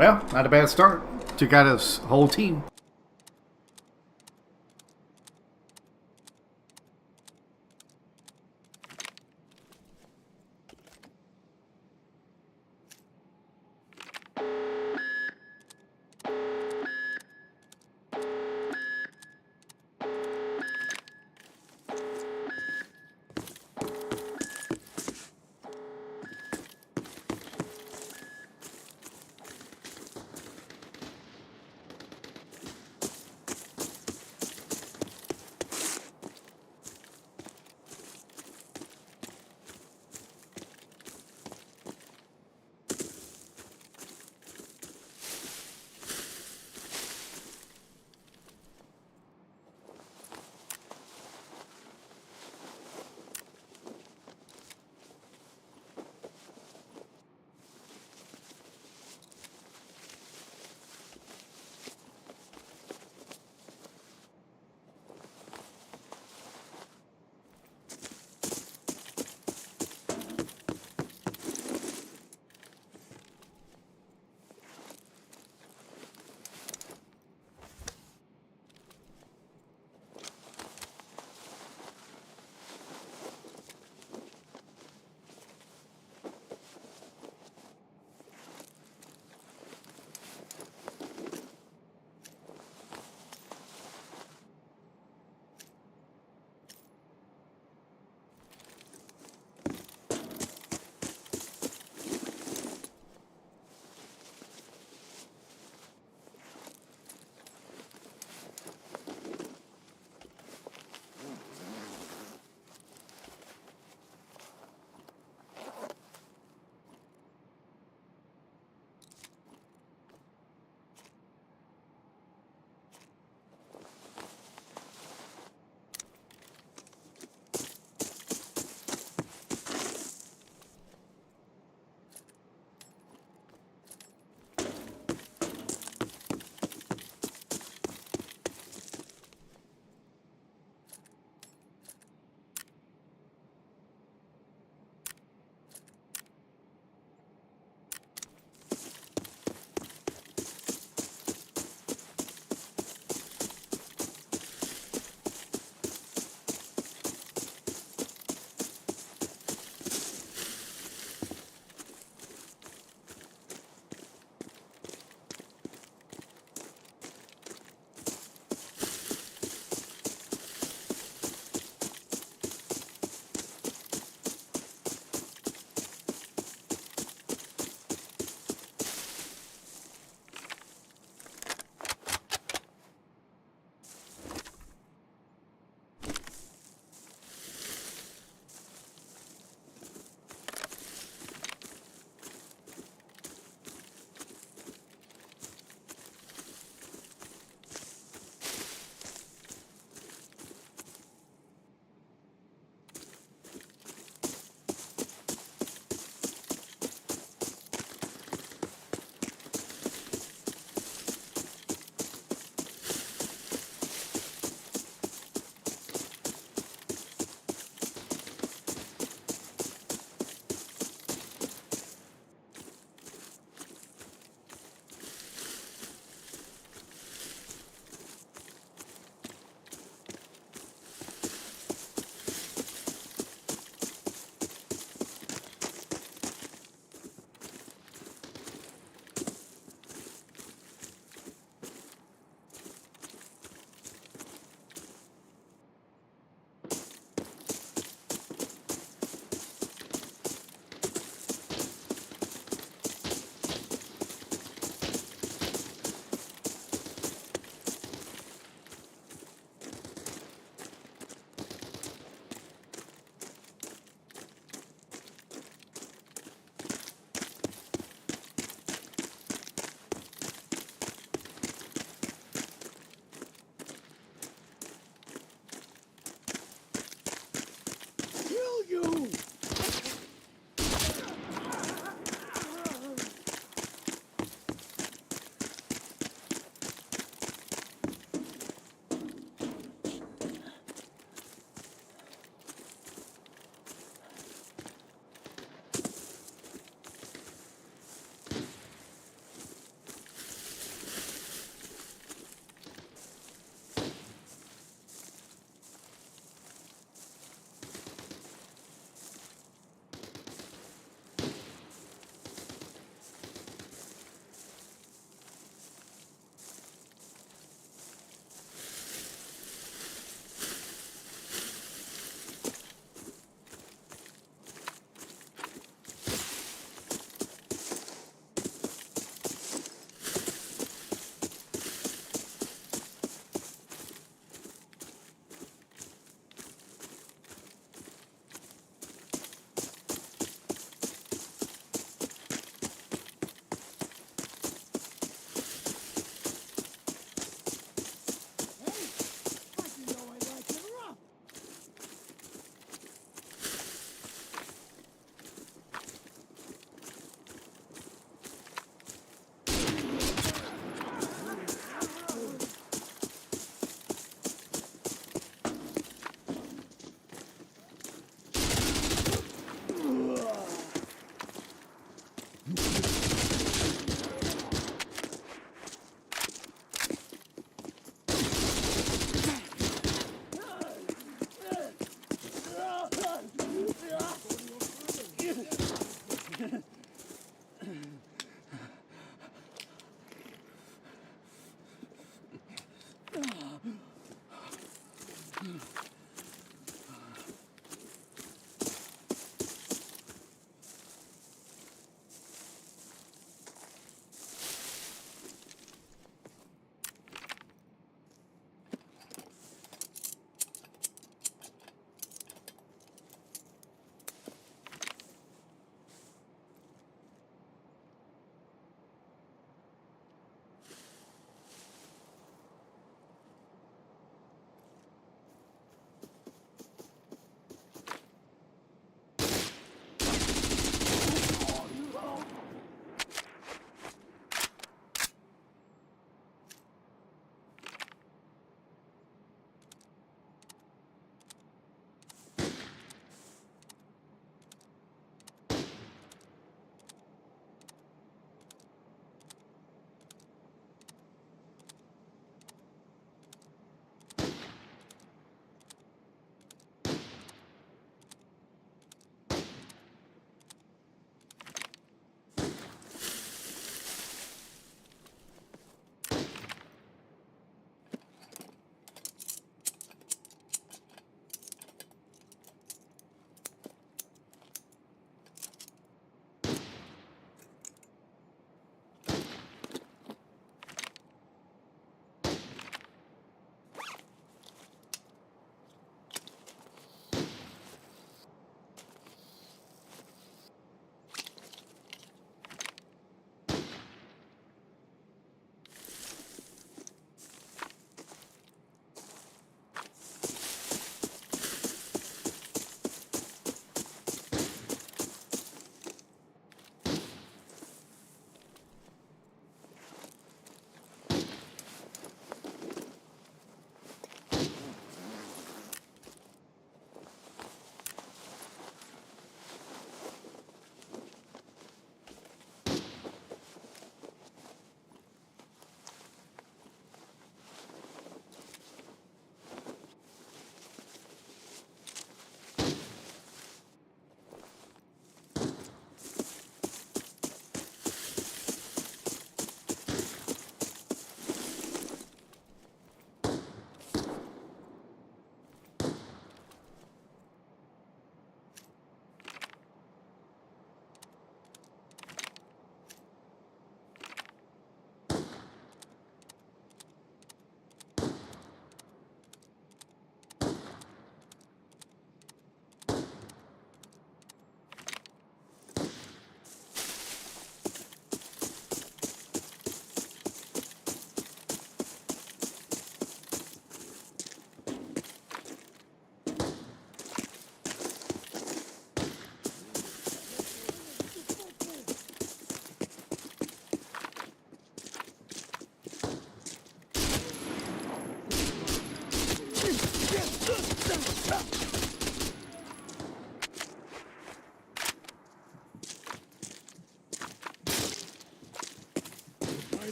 Well, not a bad start. Took out his whole team.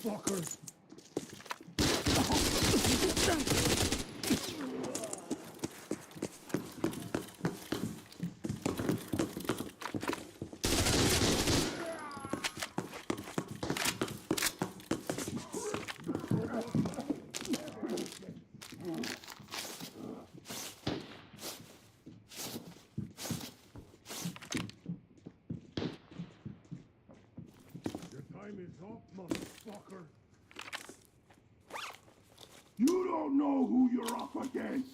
motherfucker! Time is up, motherfucker. You don't know who you're up against.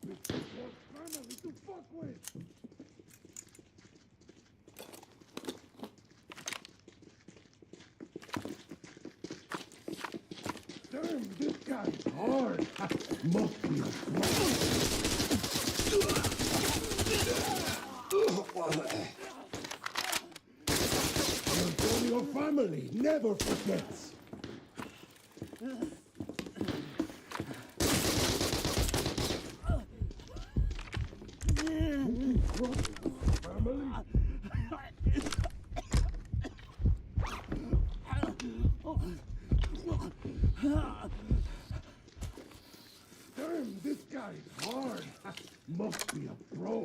You picked the wrong family to fuck with. Damn, this guy's hard. Must be a problem. Your family never forgets. Family? Damn, this guy's hard. Must be a pro.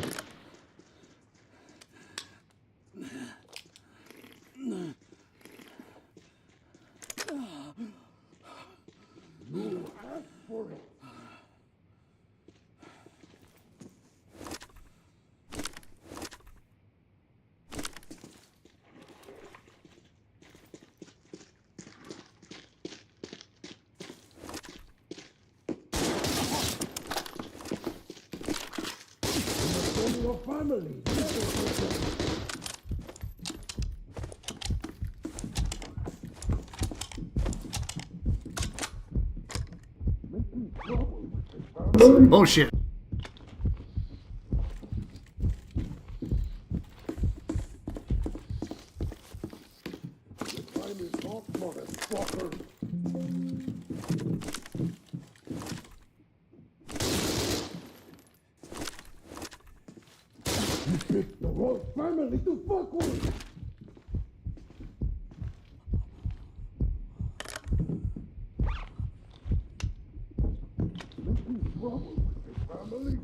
You asked for it. Your family. Bullshit. The time is up, motherfucker. You picked the wrong family to fuck with. Making trouble with your family.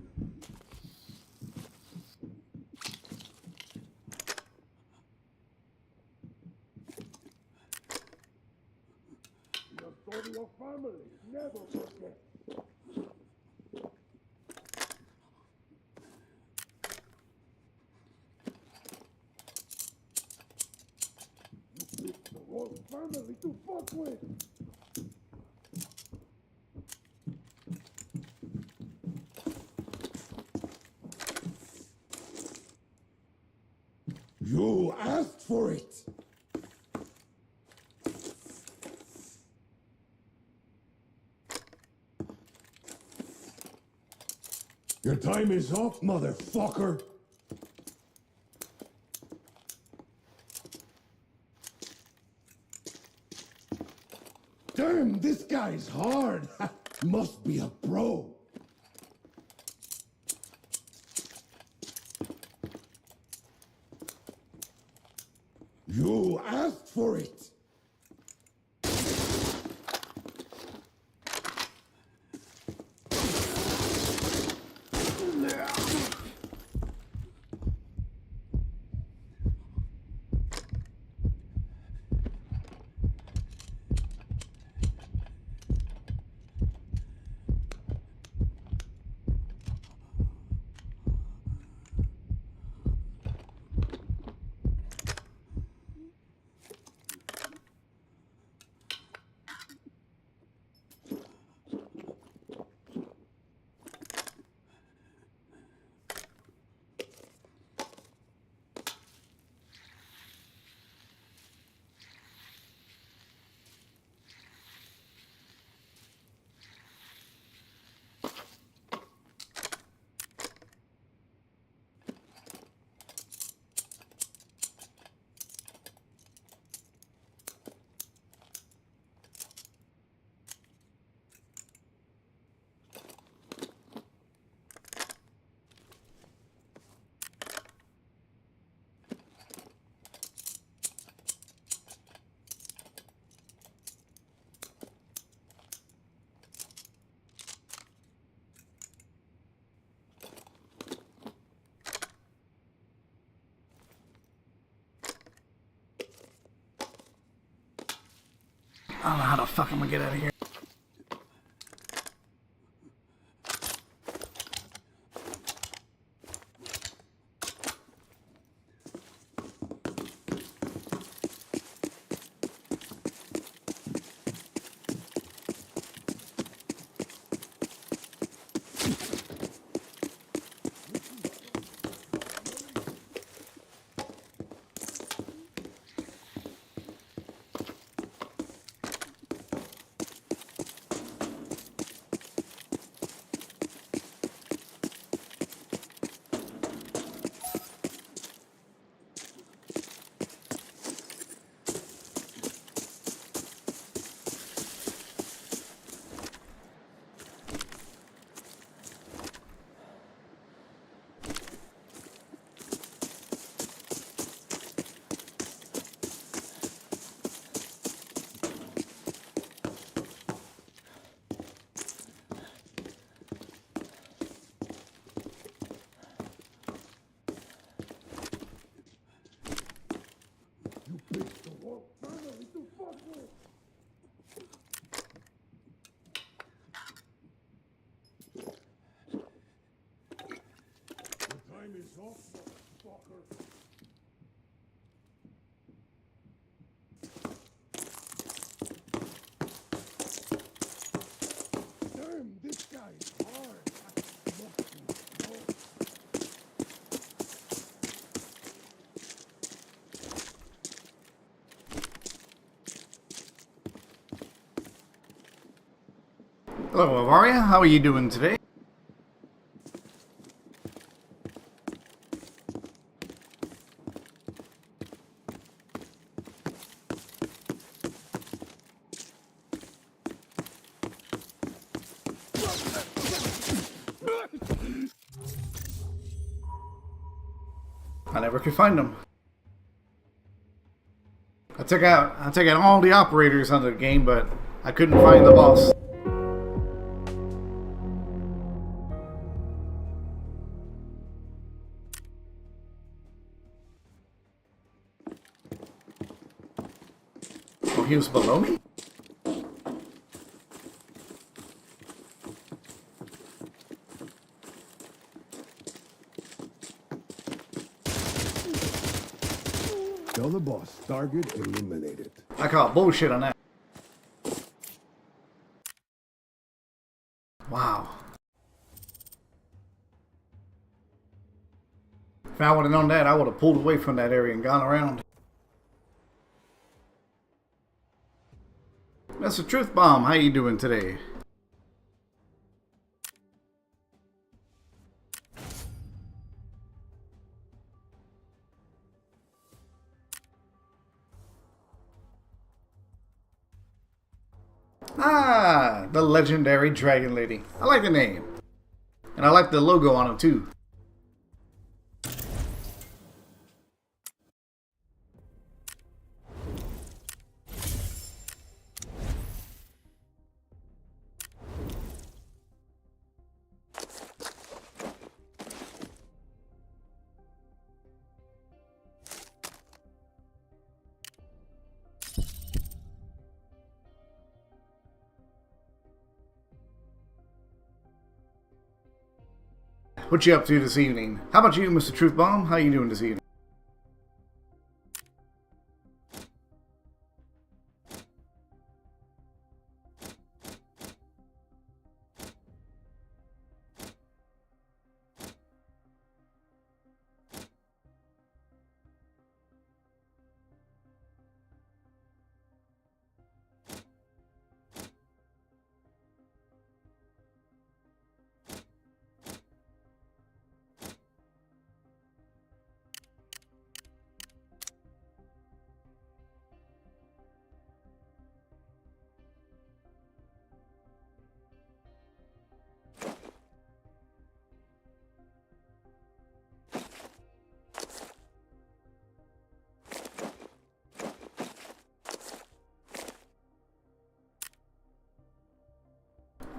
The story of family never forget. You picked the wrong family to fuck with. You asked for it. Your time is up, motherfucker. Damn, this guy's hard. Must be a pro. You asked for it. I don't know how the fuck I'm gonna get out of here. Time is up, motherfucker. Damn, this guy is hard. Must be a pro. Hello, Avaria. How are you doing today? I never could find them. I took out all the operators on the game, but I couldn't find the boss. Oh, he was below me? Tell the boss, target eliminated. I call bullshit on that. Wow. If I would have known that, I would have pulled away from that area and gone around. That's the Truth Bomb. How you doing today? Ah, the legendary Dragon Lady. I like the name. And I like the logo on it too. What you up to this evening? How about you, Mr. Truth Bomb? How you doing this evening?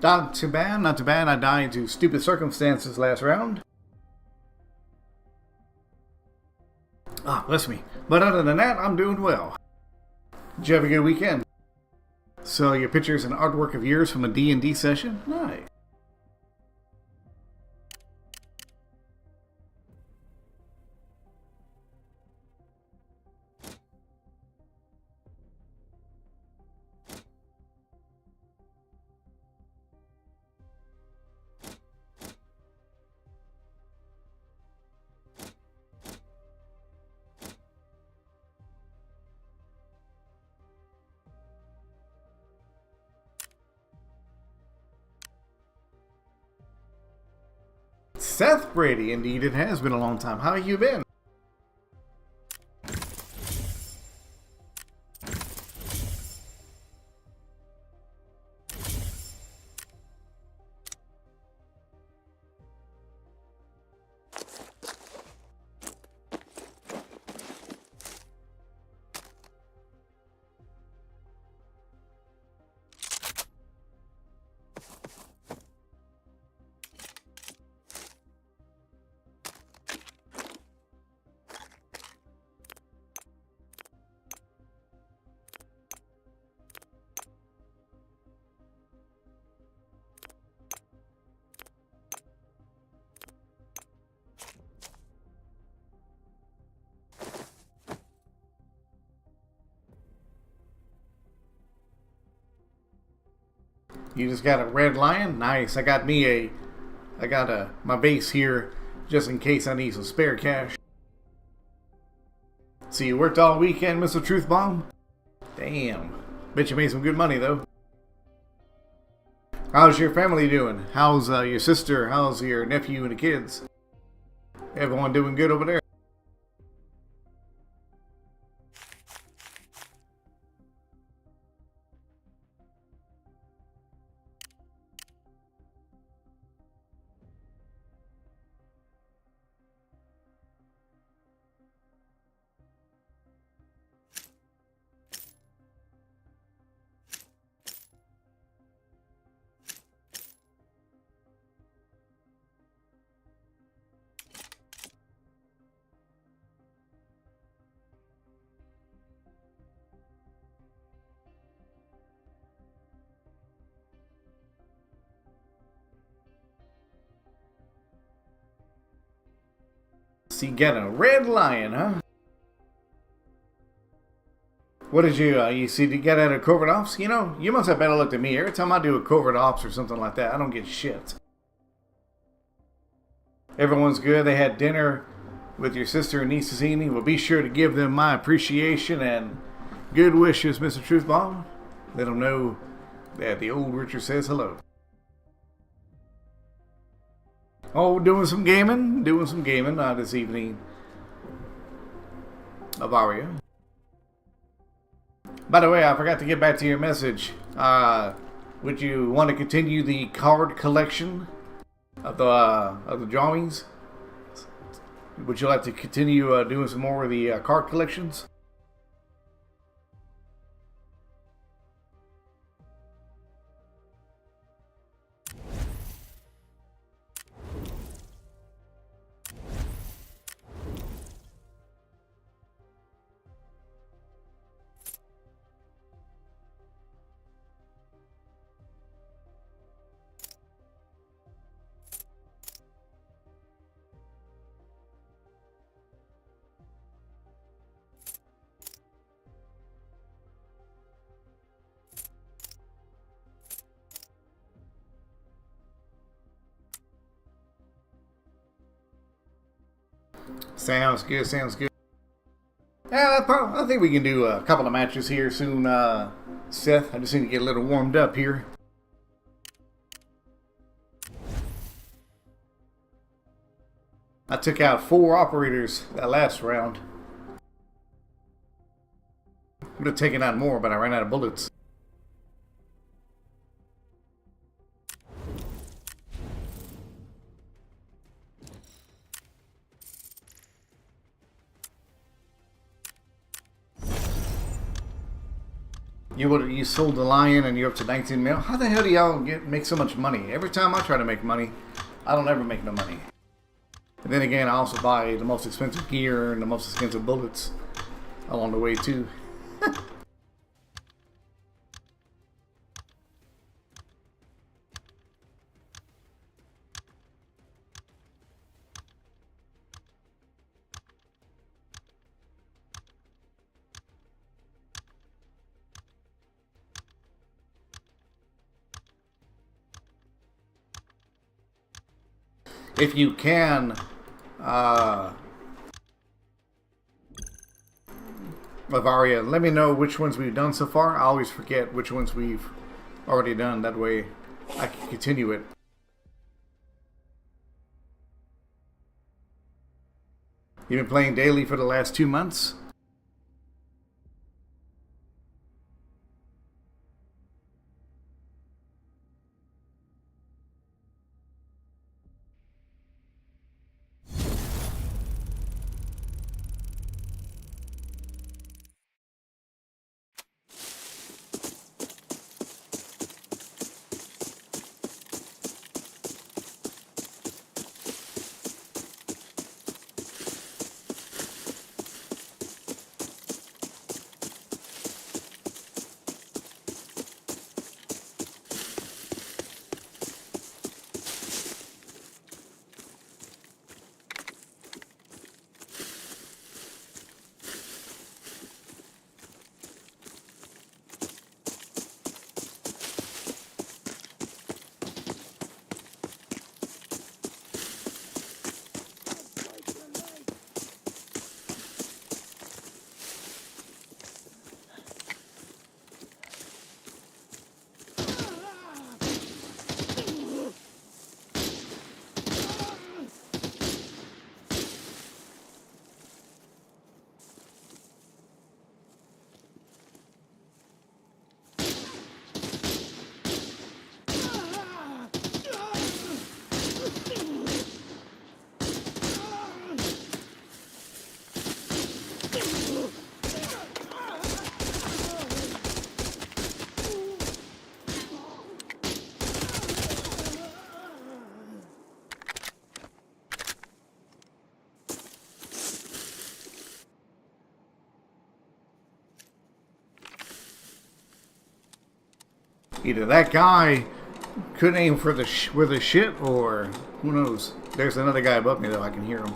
Not too bad, not too bad. I died to stupid circumstances last round. Ah, bless me. But other than that, I'm doing well. Did you have a good weekend? So your pictures and artwork of yours from a D&D session? Nice. Seth Brady, indeed, it has been a long time. How have you been? You just got a red lion? Nice. I got my base here just in case I need some spare cash. So you worked all weekend, Mr. Truth Bomb? Damn. Bet you made some good money, though. How's your family doing? How's your sister? How's your nephew and the kids? Everyone doing good over there? So you got a red lion, huh? What did you see, did you get out of covert ops? You know, you must have better luck than me. Every time I do a covert ops or something like that, I don't get shit. Everyone's good. They had dinner with your sister and niece this evening. Well, be sure to give them my appreciation and good wishes, Mr. Truth Bomb. Let them know that the old Richard says hello. Oh, doing some gaming this evening. Avaria. By the way, I forgot to get back to your message. Would you want to continue the card collection of the drawings? Would you like to continue doing some more of the card collections? Sounds good, sounds good. Yeah, I think we can do a couple of matches here soon, Seth. I just need to get a little warmed up here. I took out 4 operators that last round. Would have taken out more, but I ran out of bullets. You sold the lion and you're up to 19 mil. How the hell do y'all make so much money? Every time I try to make money, I don't ever make no money. And then again, I also buy the most expensive gear and the most expensive bullets along the way too. if you can, Bavaria, let me know which ones we've done so far. I always forget which ones we've already done. That way I can continue it. You've been playing daily for the last 2 months? Either that guy couldn't aim for the with a shit, or who knows. There's another guy above me though. I can hear him.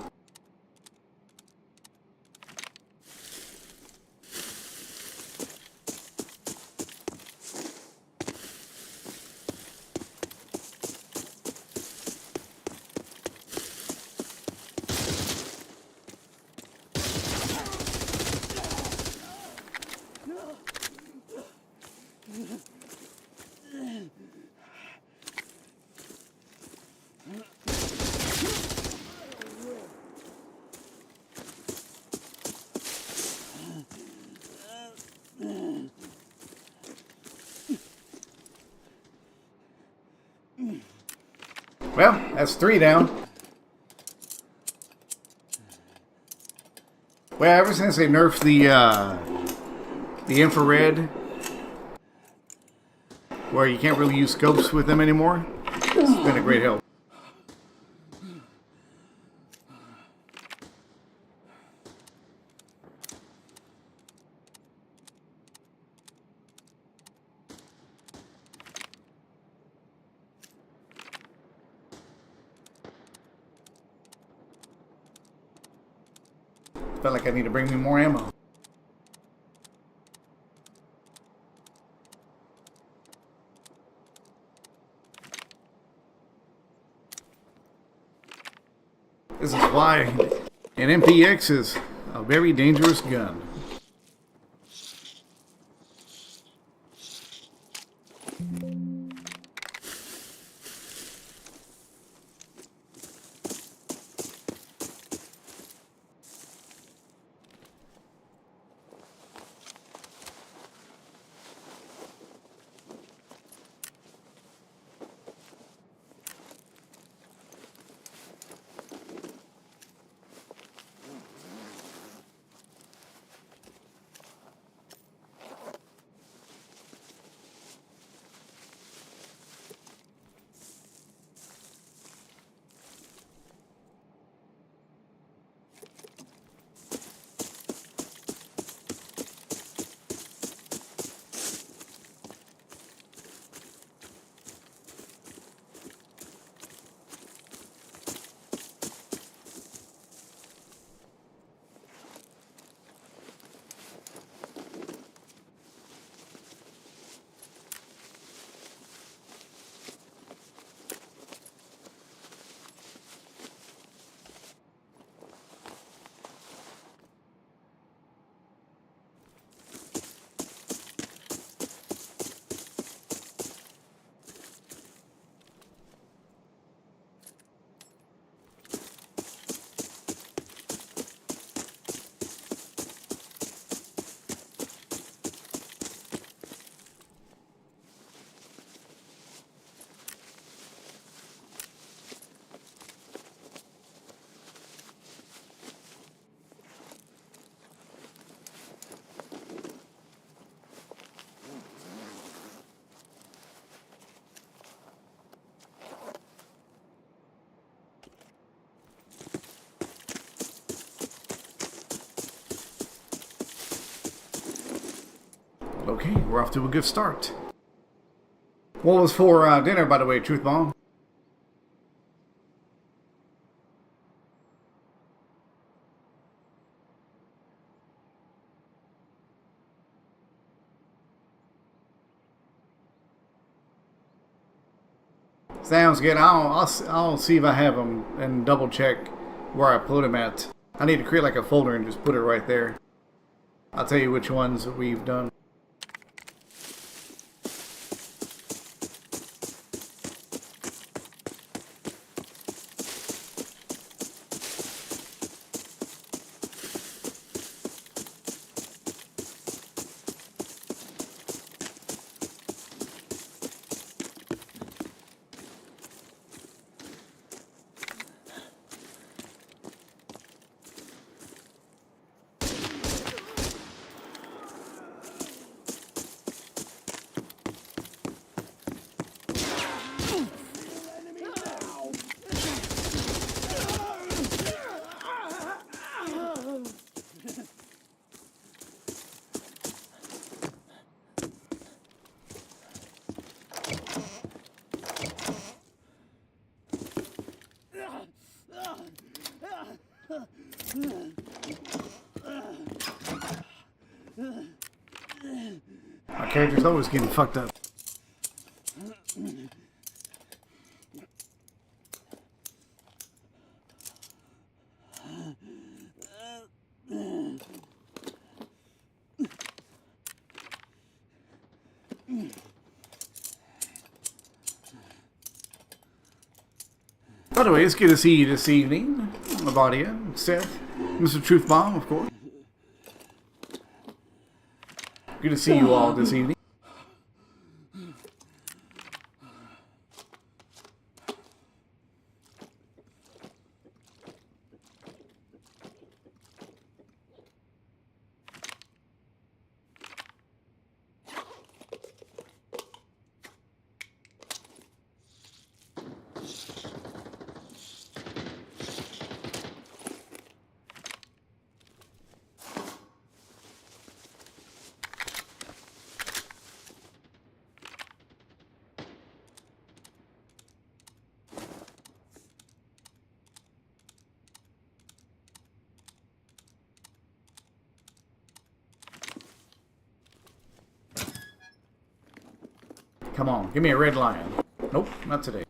Well, that's 3 down. Well, ever since they nerfed the infrared, where you can't really use scopes with them anymore, it's been a great help. Felt like I need to bring me more ammo. This is why an MPX is a very dangerous gun. Okay, we're off to a good start. What was for dinner, by the way, Truth Bomb? Sounds good. I'll see if I have them and double check where I put them at. I need to create like a folder and just put it right there. I'll tell you which ones we've done. My character's always getting fucked up. By the way, it's good to see you this evening. Abadia, Seth, Mr. Truth Bomb, of course. Good to see you all this evening. Come on, give me a red lion. Nope, not today.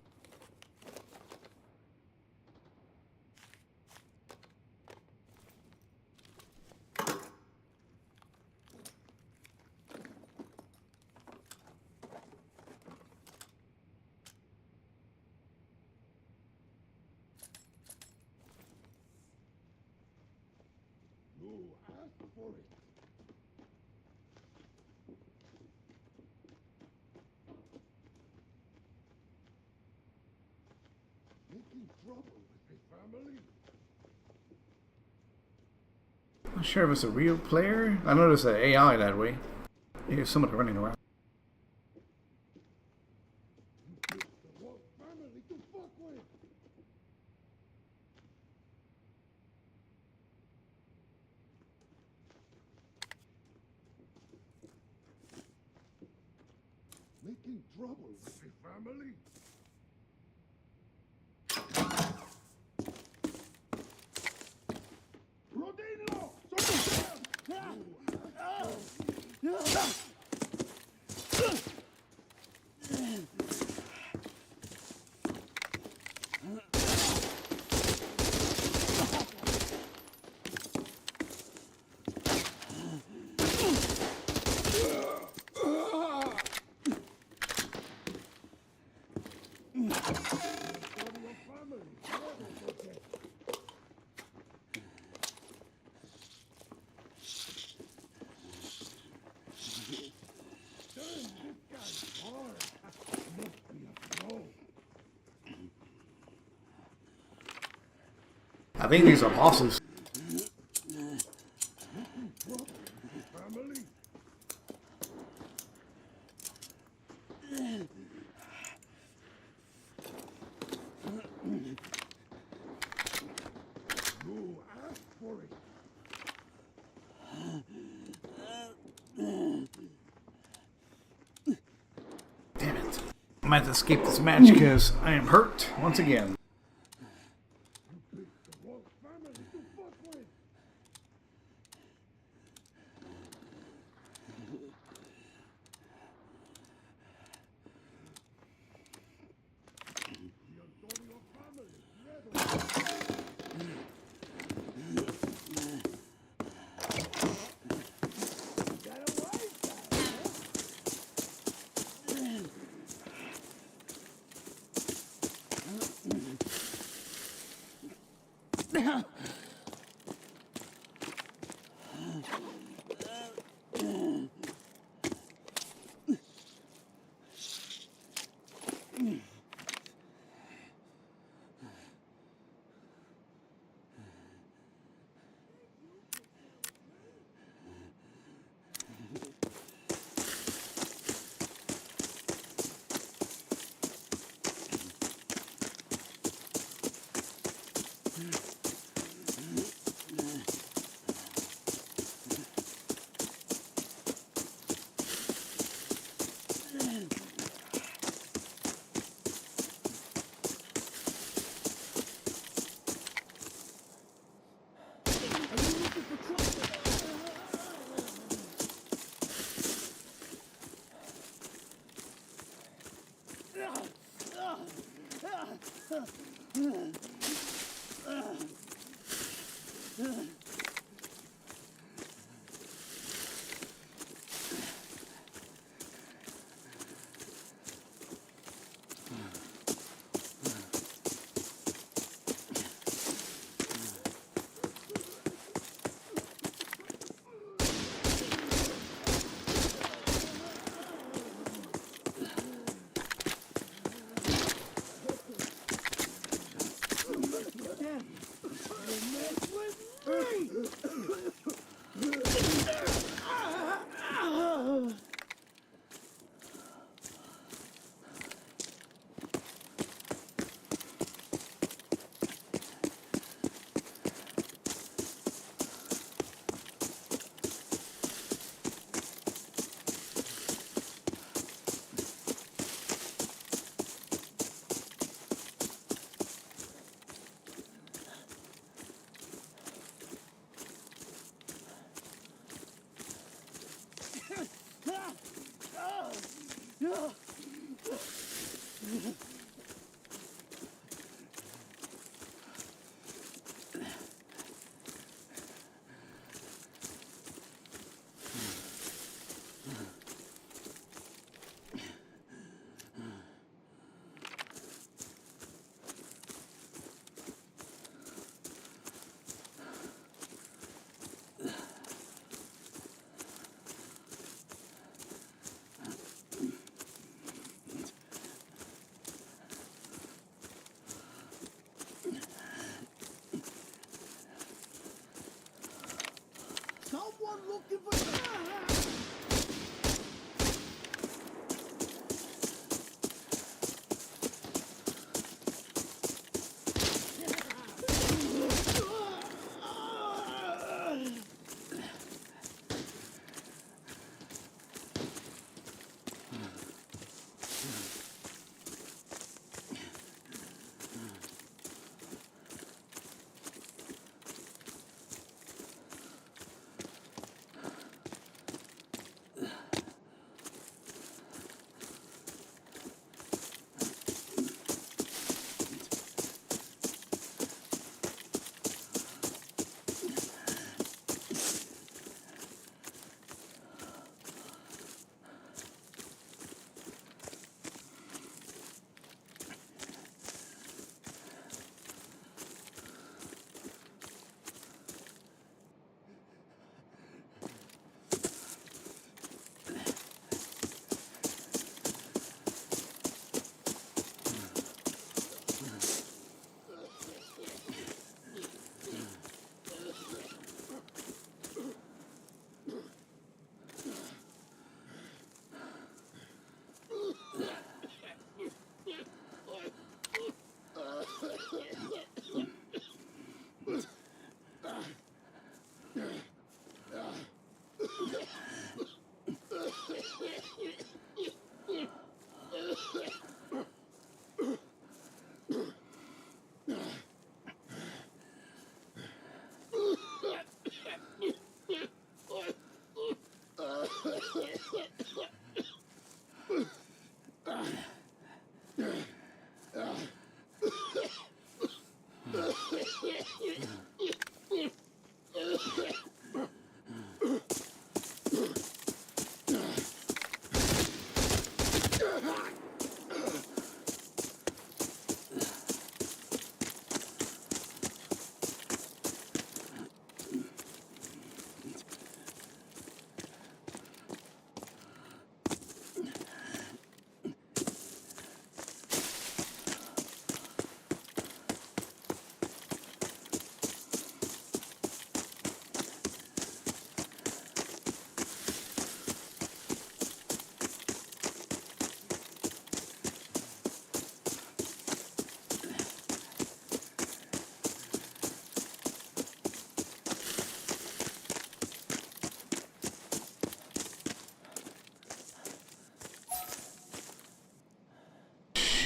You asked for it. Making trouble with my family. Not sure if it's a real player. I noticed an AI that way. Here's somebody running around. You picked the wrong family to fuck with. Making trouble with my family. Rodino! I think these are bosses. Family? You asked for it. I'm going to have to escape this match because I am hurt once again. You picked the wrong family to fuck with. The Antonio family never. Got away, Someone looking for.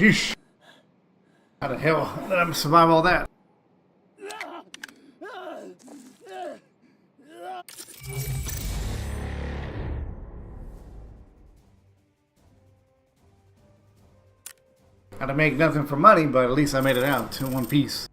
Sheesh. How the hell did I survive all that? Had to make nothing for money, but at least I made it out in one piece.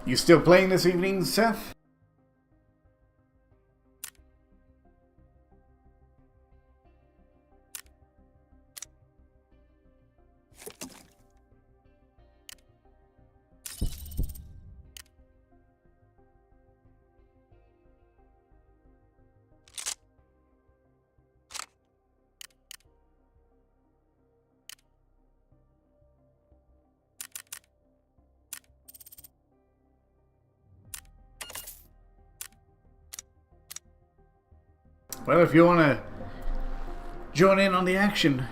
You still playing this evening, Seth? Well, if you want to join in on the action,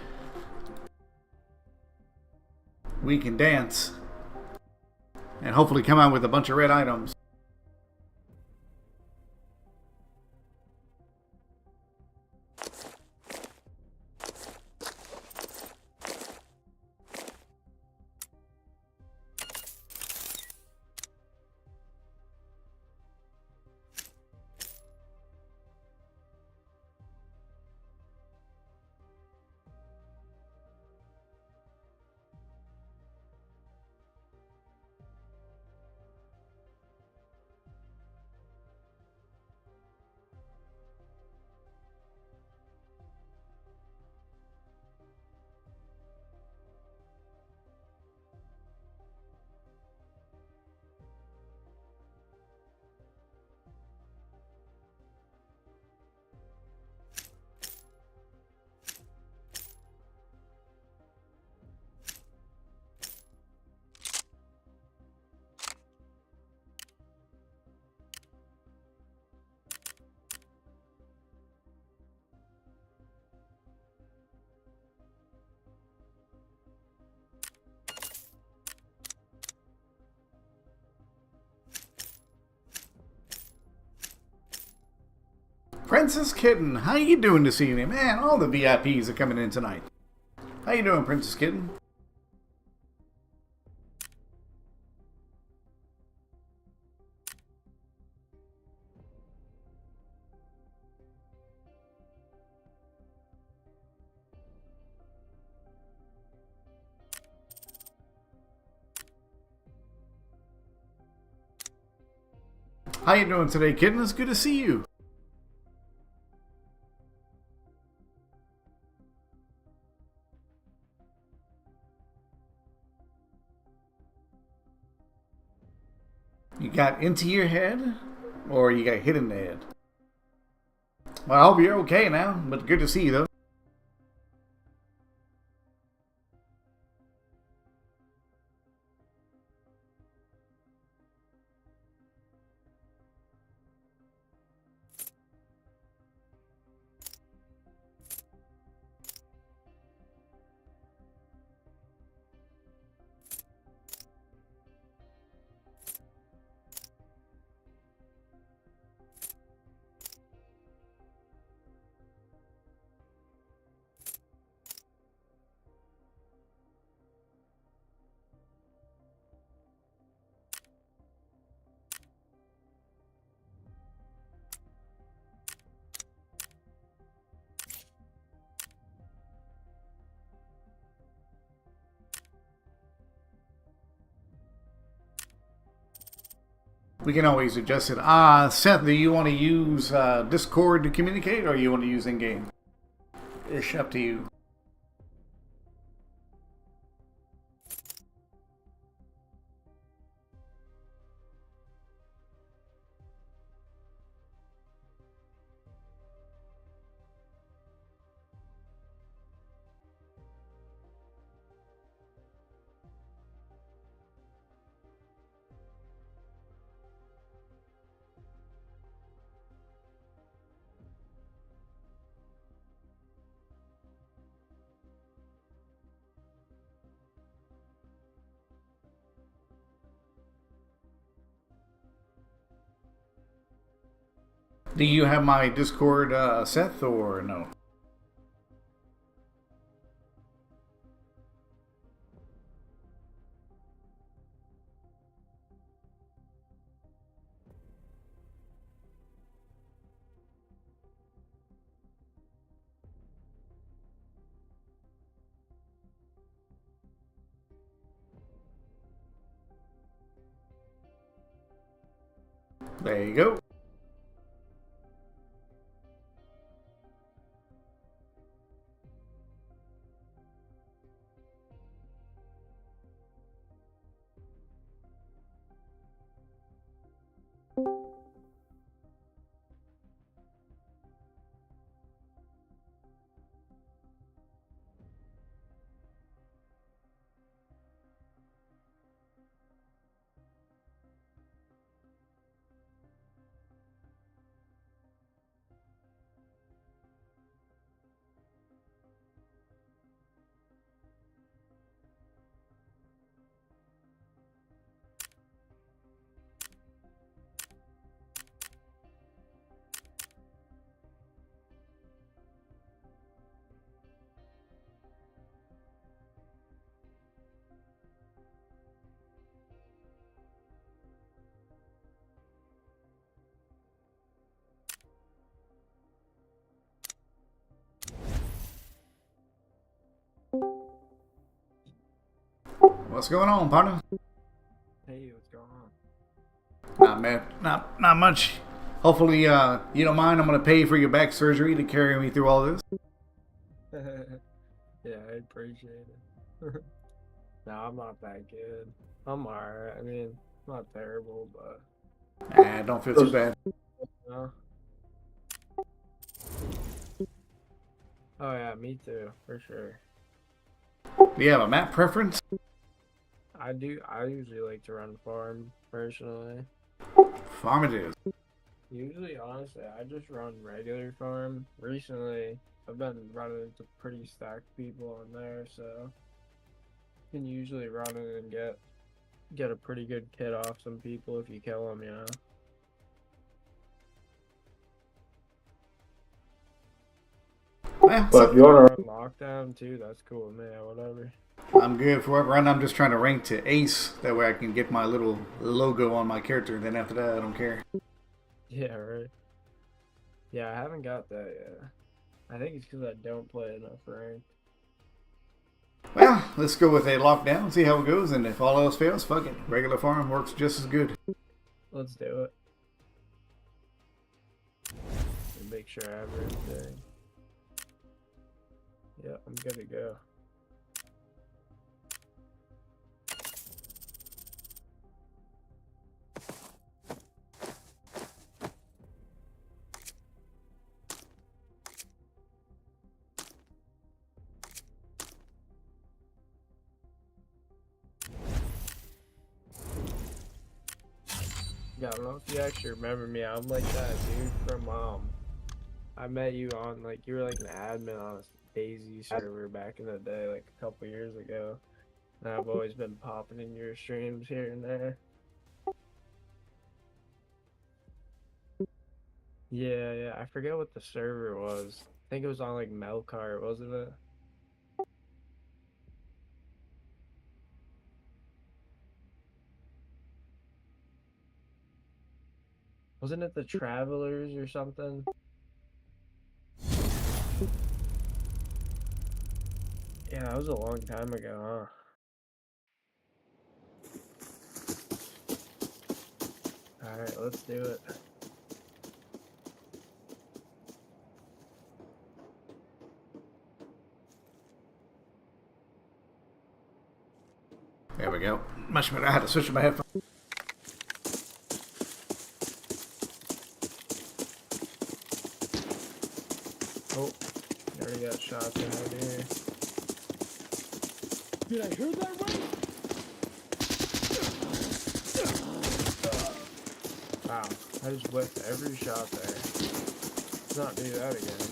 we can dance. And hopefully come out with a bunch of red items. Princess Kitten, how you doing this evening? Man, all the VIPs are coming in tonight. How you doing, Princess Kitten? How you doing today, Kitten? It's good to see you. You got into your head, or you got hit in the head? Well, I hope you're okay now, but good to see you, though. We can always adjust it. Seth, do you want to use Discord to communicate, or you want to use in-game? It's up to you. Do you have my Discord, Seth, or no? There you go. What's going on, partner? Hey, what's going on? Not man, not much. Hopefully, you don't mind. I'm gonna pay for your back surgery to carry me through all this. Yeah, I appreciate it. No, I'm not that good. I'm alright. I mean, not terrible, but Don't feel too bad. no. Oh yeah, me too, for sure. Do you have a map preference? I do. I usually like to run farm personally. Farm it is. Usually, honestly, I just run regular farm. Recently, I've been running into pretty stacked people on there, so you can usually run it and get a pretty good kit off some people if you kill them, you know. Well, But if you want to run lockdown too, that's cool with me. Whatever. I'm good for it. Right now, I'm just trying to rank to ace. That way, I can get my little logo on my character. Then after that, I don't care. Yeah, right. Yeah, I haven't got that yet. I think it's because I don't play enough ranked. Well, let's go with a lockdown. See how it goes. And if all else fails, fuck it. Regular farm works just as good. Let's do it. And make sure I have everything. Yeah, I'm good to go. Yeah, I don't know if you actually remember me. I'm like that dude from I met you on like you were like an admin on a Daisy server back in the day, like a couple years ago. And I've always been popping in your streams here and there. Yeah, yeah. I forget what the server was. I think it was on like Melkart, wasn't it? Wasn't it the Travelers or something? Yeah, that was a long time ago, huh? Alright, let's do it. There we go. Much better. I had to switch my headphones. Oh, you already got shots in here. Did I hear that right? Wow, I just whipped every shot there. Let's not do that again.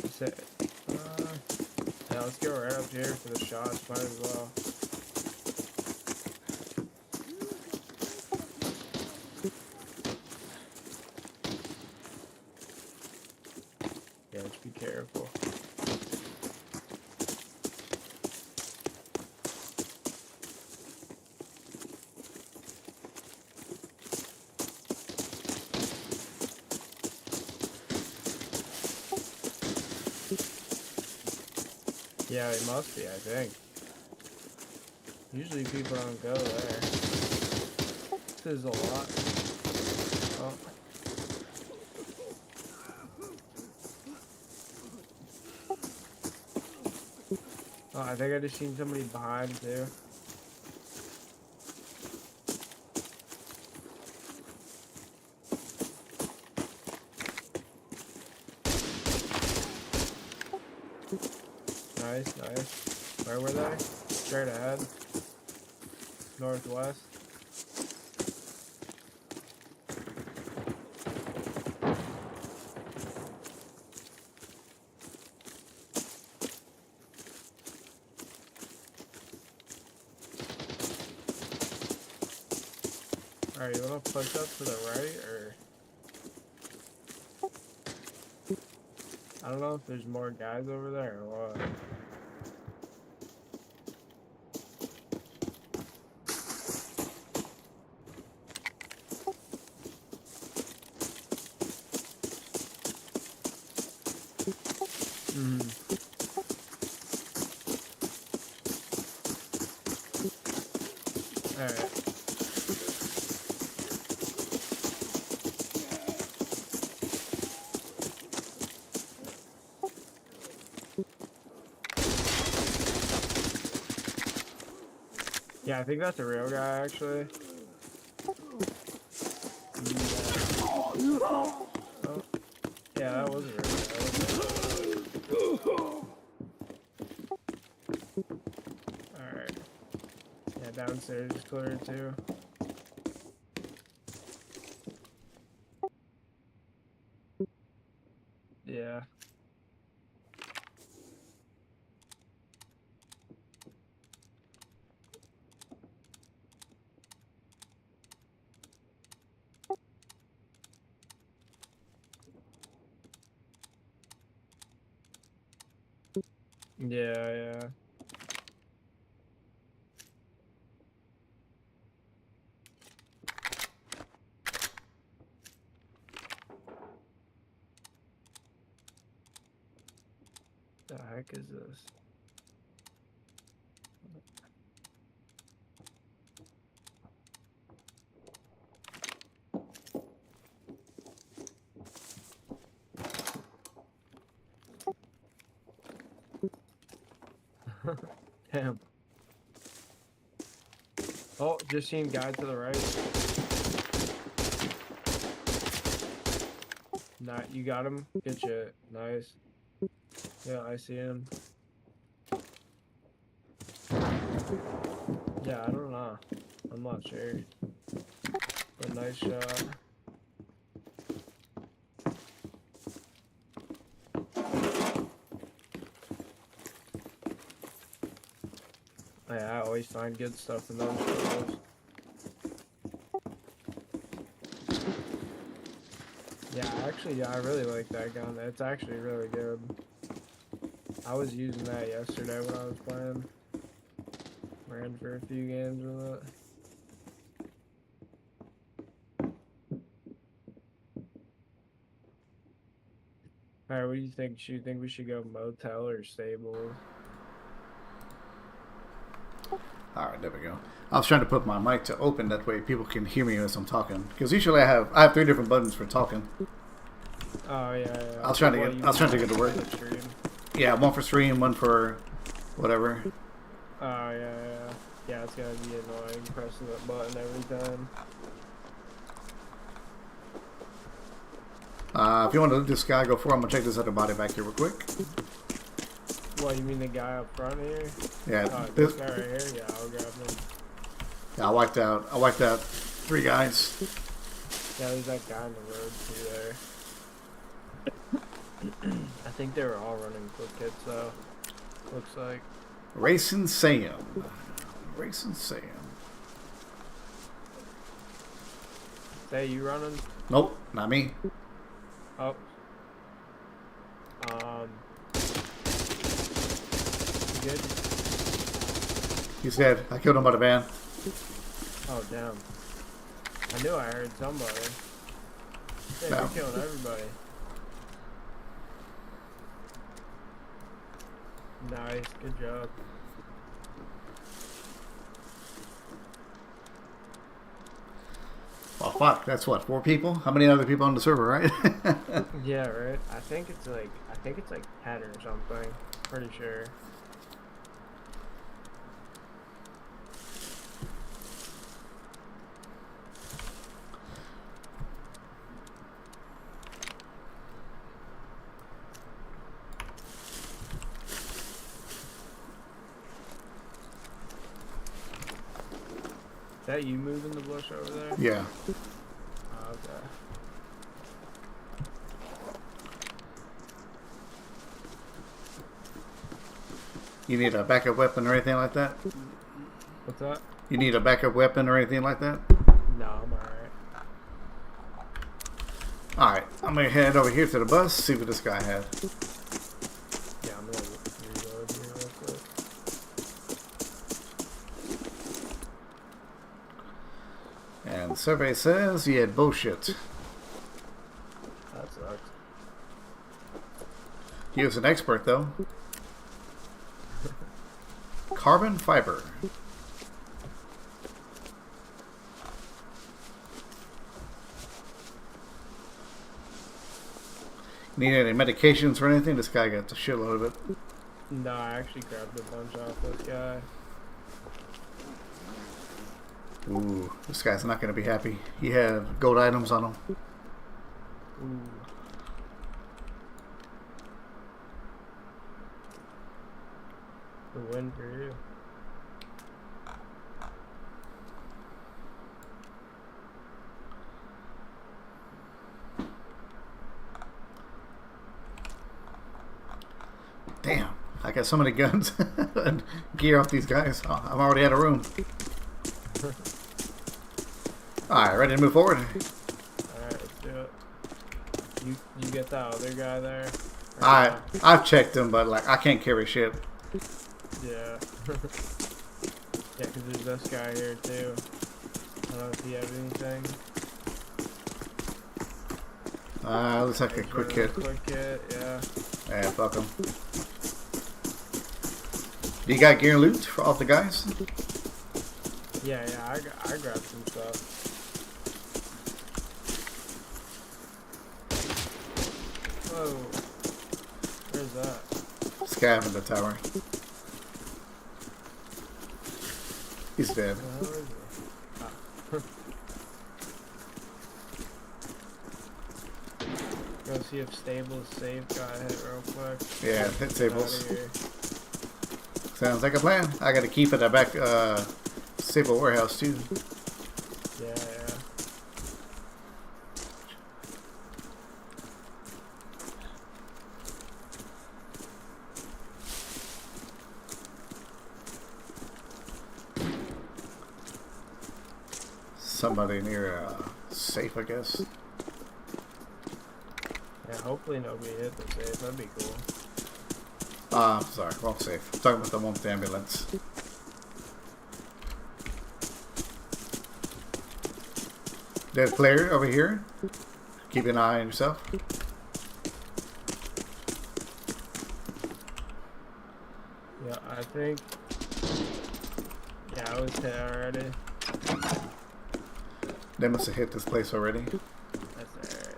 That's it. Yeah, let's go right up here for the shots. Might as well. Yeah, just be careful. Yeah, it must be, I think. Usually people don't go there. This is a lot. Oh. Oh, I think I just seen somebody behind too. Nice, nice. Where were they? Straight ahead. Northwest. Alright, you wanna push up to the right, or... I don't know if there's more guys over there or what. Alright. Yeah, I think that's a real guy, actually. Oh. Yeah, that was a real guy. Alright. Yeah, downstairs is clear, too. Yeah. Yeah, yeah. The heck is this? Damn. Oh, just seen guy to the right. Nah, you got him? Good shit. Nice. Yeah, I see him. Yeah, I don't know. I'm not sure. But nice shot. Yeah, I always find good stuff in those photos. Yeah, actually, I really like that gun. It's actually really good. I was using that yesterday when I was playing. Ran for a few games with it. All right, what do you think? Do you think we should go motel or stables? Alright, there we go. I was trying to put my mic to open, that way people can hear me as I'm talking. Because usually I have 3 different buttons for talking. Oh yeah. I was trying to get it to work. Yeah, one for stream, one for whatever. Oh yeah. Yeah, it's gonna be annoying pressing that button every time. If you want to let this guy go for it, I'm going to check this other body back here real quick. What, you mean the guy up front here? Yeah, This guy right here? Yeah, I'll grab him. Yeah, I wiped out 3 guys. Yeah, there's that guy on the road too there. I think they were all running quick hits though. Looks like. Racing Sam. Hey, you running? Nope, not me. Oh. You good? He's dead. I killed him by the van. Oh, damn. I knew I heard somebody. Yeah, No. you're killing everybody. Nice, good job. Oh fuck, that's what, 4 people? How many other people on the server, right? Yeah, right. I think it's like 10 or something. Pretty sure. Is that you moving the bush over there? Yeah. Oh, okay. You need a backup weapon or anything like that? What's that? You need a backup weapon or anything like that? No, I'm alright. Alright, I'm gonna head over here to the bus, see what this guy had. Yeah, I'm gonna reload here real quick. And the survey says he had bullshit. That sucks. He was an expert though. Carbon fiber. Need any medications or anything? This guy got the shitload of it. No, I actually grabbed a bunch off this guy. Ooh, this guy's not going to be happy. He had gold items on him. Ooh. The win for you. Damn, I got so many guns and gear off these guys. Oh, I'm already out of room. Alright, ready to move forward? Alright, let's do it. You get that other guy there? I've checked him, but like I can't carry shit. Yeah. Yeah, because there's this guy here too. I don't know if he has anything. Looks like a quick hit. Quick hit, yeah. Yeah, fuck him. Do you got gear and loot for off the guys? Yeah, I grabbed some stuff. Whoa. Where's that? Scav in the tower. He's dead. Where is it? Ah. Go see if Stable's safe. Got hit real quick. Yeah, hit Get tables. outta here. Sounds like a plan. I got to keep it at back Sable warehouse too. Yeah. Somebody near safe, I guess. Yeah, hopefully nobody hit the safe. That'd be cool. Sorry, wrong safe. I'm talking about the one with the ambulance. Dead player over here. Keep an eye on yourself. Yeah, I think. Yeah, I was hit already. They must have hit this place already. That's alright.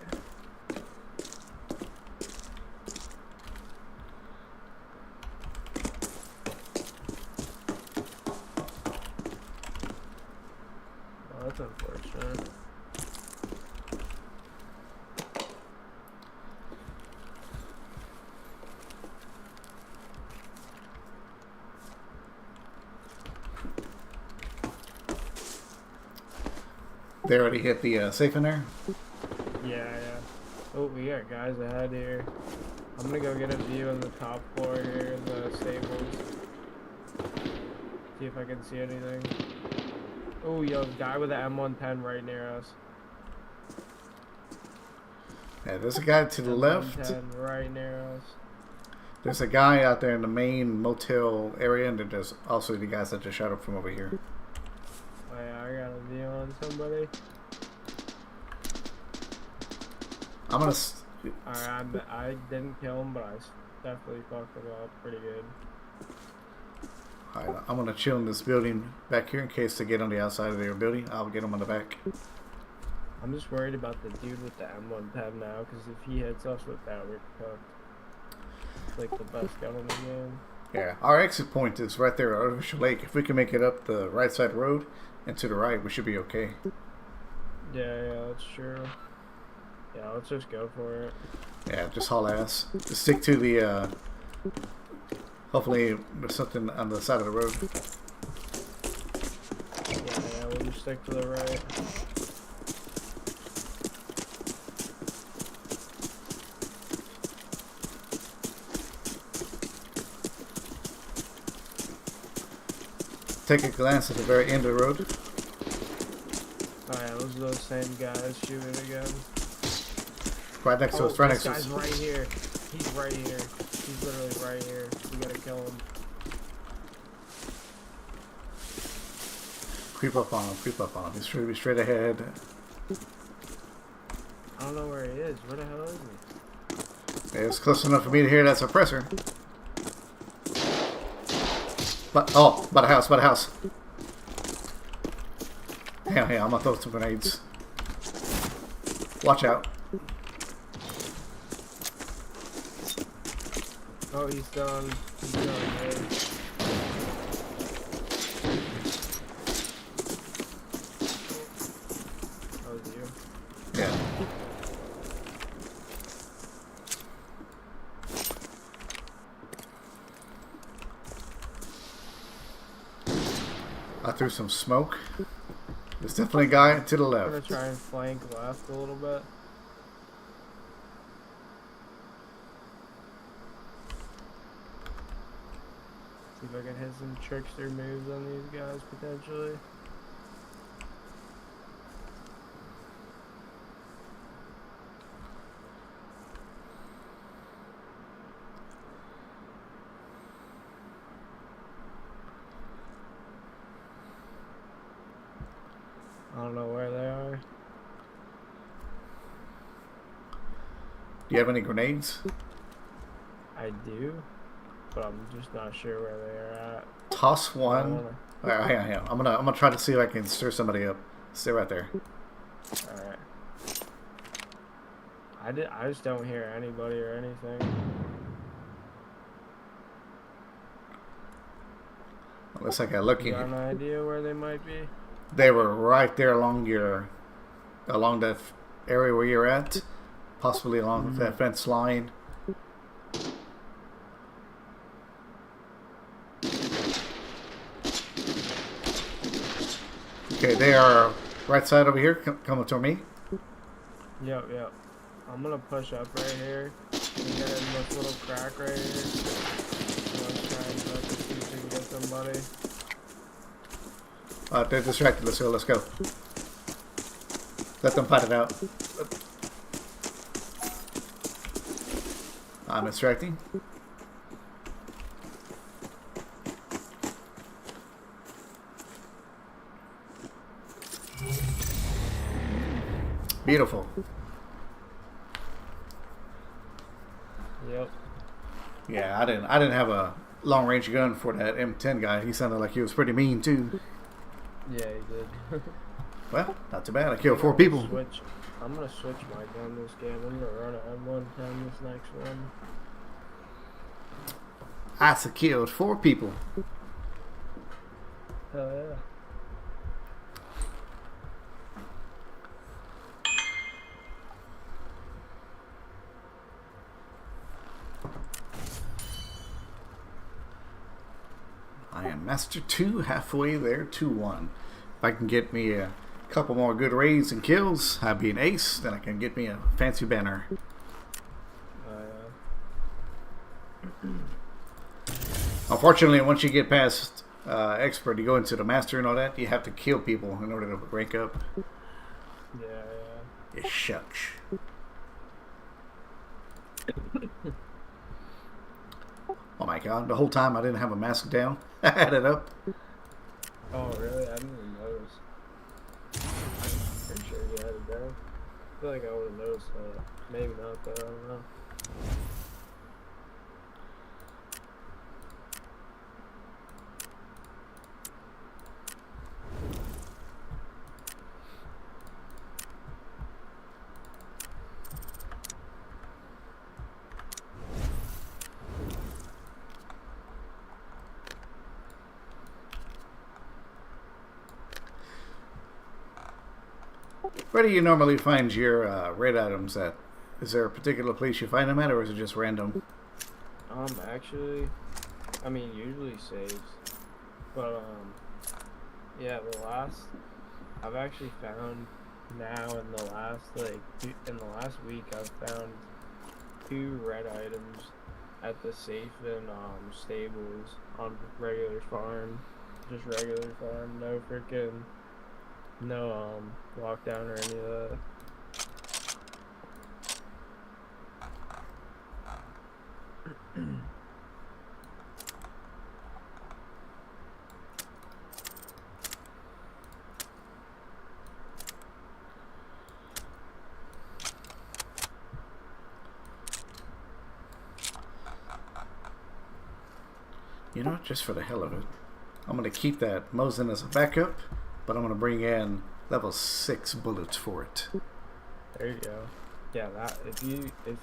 Well, that's unfortunate. They already hit the safe in there. Yeah. Oh, we got guys ahead here. I'm gonna go get a view on the top floor here in the stables. See if I can see anything. Oh, yo, guy with the M110 right near us. Yeah, there's a guy to the left. M110 right near us. There's a guy out there in the main motel area, and then there's also the guys that just shot up from over here. Oh yeah, I got a view on somebody. I'm gonna. Alright, I didn't kill him, but I definitely fucked him up pretty good. Alright, I'm gonna chill in this building back here in case they get on the outside of their building. I'll get them on the back. I'm just worried about the dude with the M110 now, because if he hits us with that, we're cooked. It's like the best gun in the game. Yeah, our exit point is right there at Artificial Lake. If we can make it up the right side road and to the right, we should be okay. Yeah, that's true. Yeah, let's just go for it. Yeah, just haul ass. Just stick to the, hopefully there's something on the side of the road. Yeah, we'll just stick to the right. Take a glance at the very end of the road. Oh yeah, those are those same guys shooting again. Right next to us, right next to This us. guy's right here. He's right here. He's literally right here. We gotta kill him. Creep up on him, creep up on him. He's trying to be straight ahead. I don't know where he is. Where the hell is he? Yeah, it's close enough for me to hear that suppressor. But, oh, by the house, by the house. Hang on, I'm gonna throw some grenades. Watch out. Oh, he's done. He's done, man. That was you. Yeah. I threw some smoke. There's definitely a guy to the I'm gonna left. try and flank left a little bit. See if I can hit some trickster moves on these guys potentially. I don't know where they are. Do you have any grenades? I do, but I'm just not sure where they are at. Toss I one. wanna- Alright, hang on. I'm gonna try to see if I can stir somebody up. Stay right there. Alright. I just don't hear anybody or anything. Unless I got lucky. You got an idea where they might be? They were right there along that area where you're at, possibly along that fence line. Okay, they are right side over here, coming toward me. Yep. I'm gonna push up right here and get in this little crack right here. Let's try and see if we can get somebody. They're distracted. Let's go. Let them fight it out. I'm distracting. Beautiful. Yep. Yeah, I didn't have long range gun for that M10 guy. He sounded like he was pretty mean too. Yeah, he did. Well, not too bad. I killed 4 people. I'm gonna switch my gun this game. I'm gonna run an M110 this next one. I killed 4 people. Hell yeah. I am Master 2, halfway there, 2-1. If I can get me a couple more good raids and kills, I'd be an ace. Then I can get me a fancy banner. Unfortunately, once you get past expert, you go into the master and all that, you have to kill people in order to rank up. Yeah. It shucks. Oh my god, the whole time I didn't have a mask down. I had it up. Oh, really? I didn't even notice. I'm pretty sure you had it down. I feel like I would have noticed. Maybe not, though. I don't know. Where do you normally find your red items at? Is there a particular place you find them at, or is it just random? Actually, I mean, usually saves. But, yeah, I've actually found now in the last week, I've found 2 red items at the safe in, stables on regular farm. Just regular farm, no freaking... No, lockdown or any of that. You know what? Just for the hell of it, I'm going to keep that Mosin as a backup, but I'm going to bring in level 6 bullets for it. There you go. Yeah, that if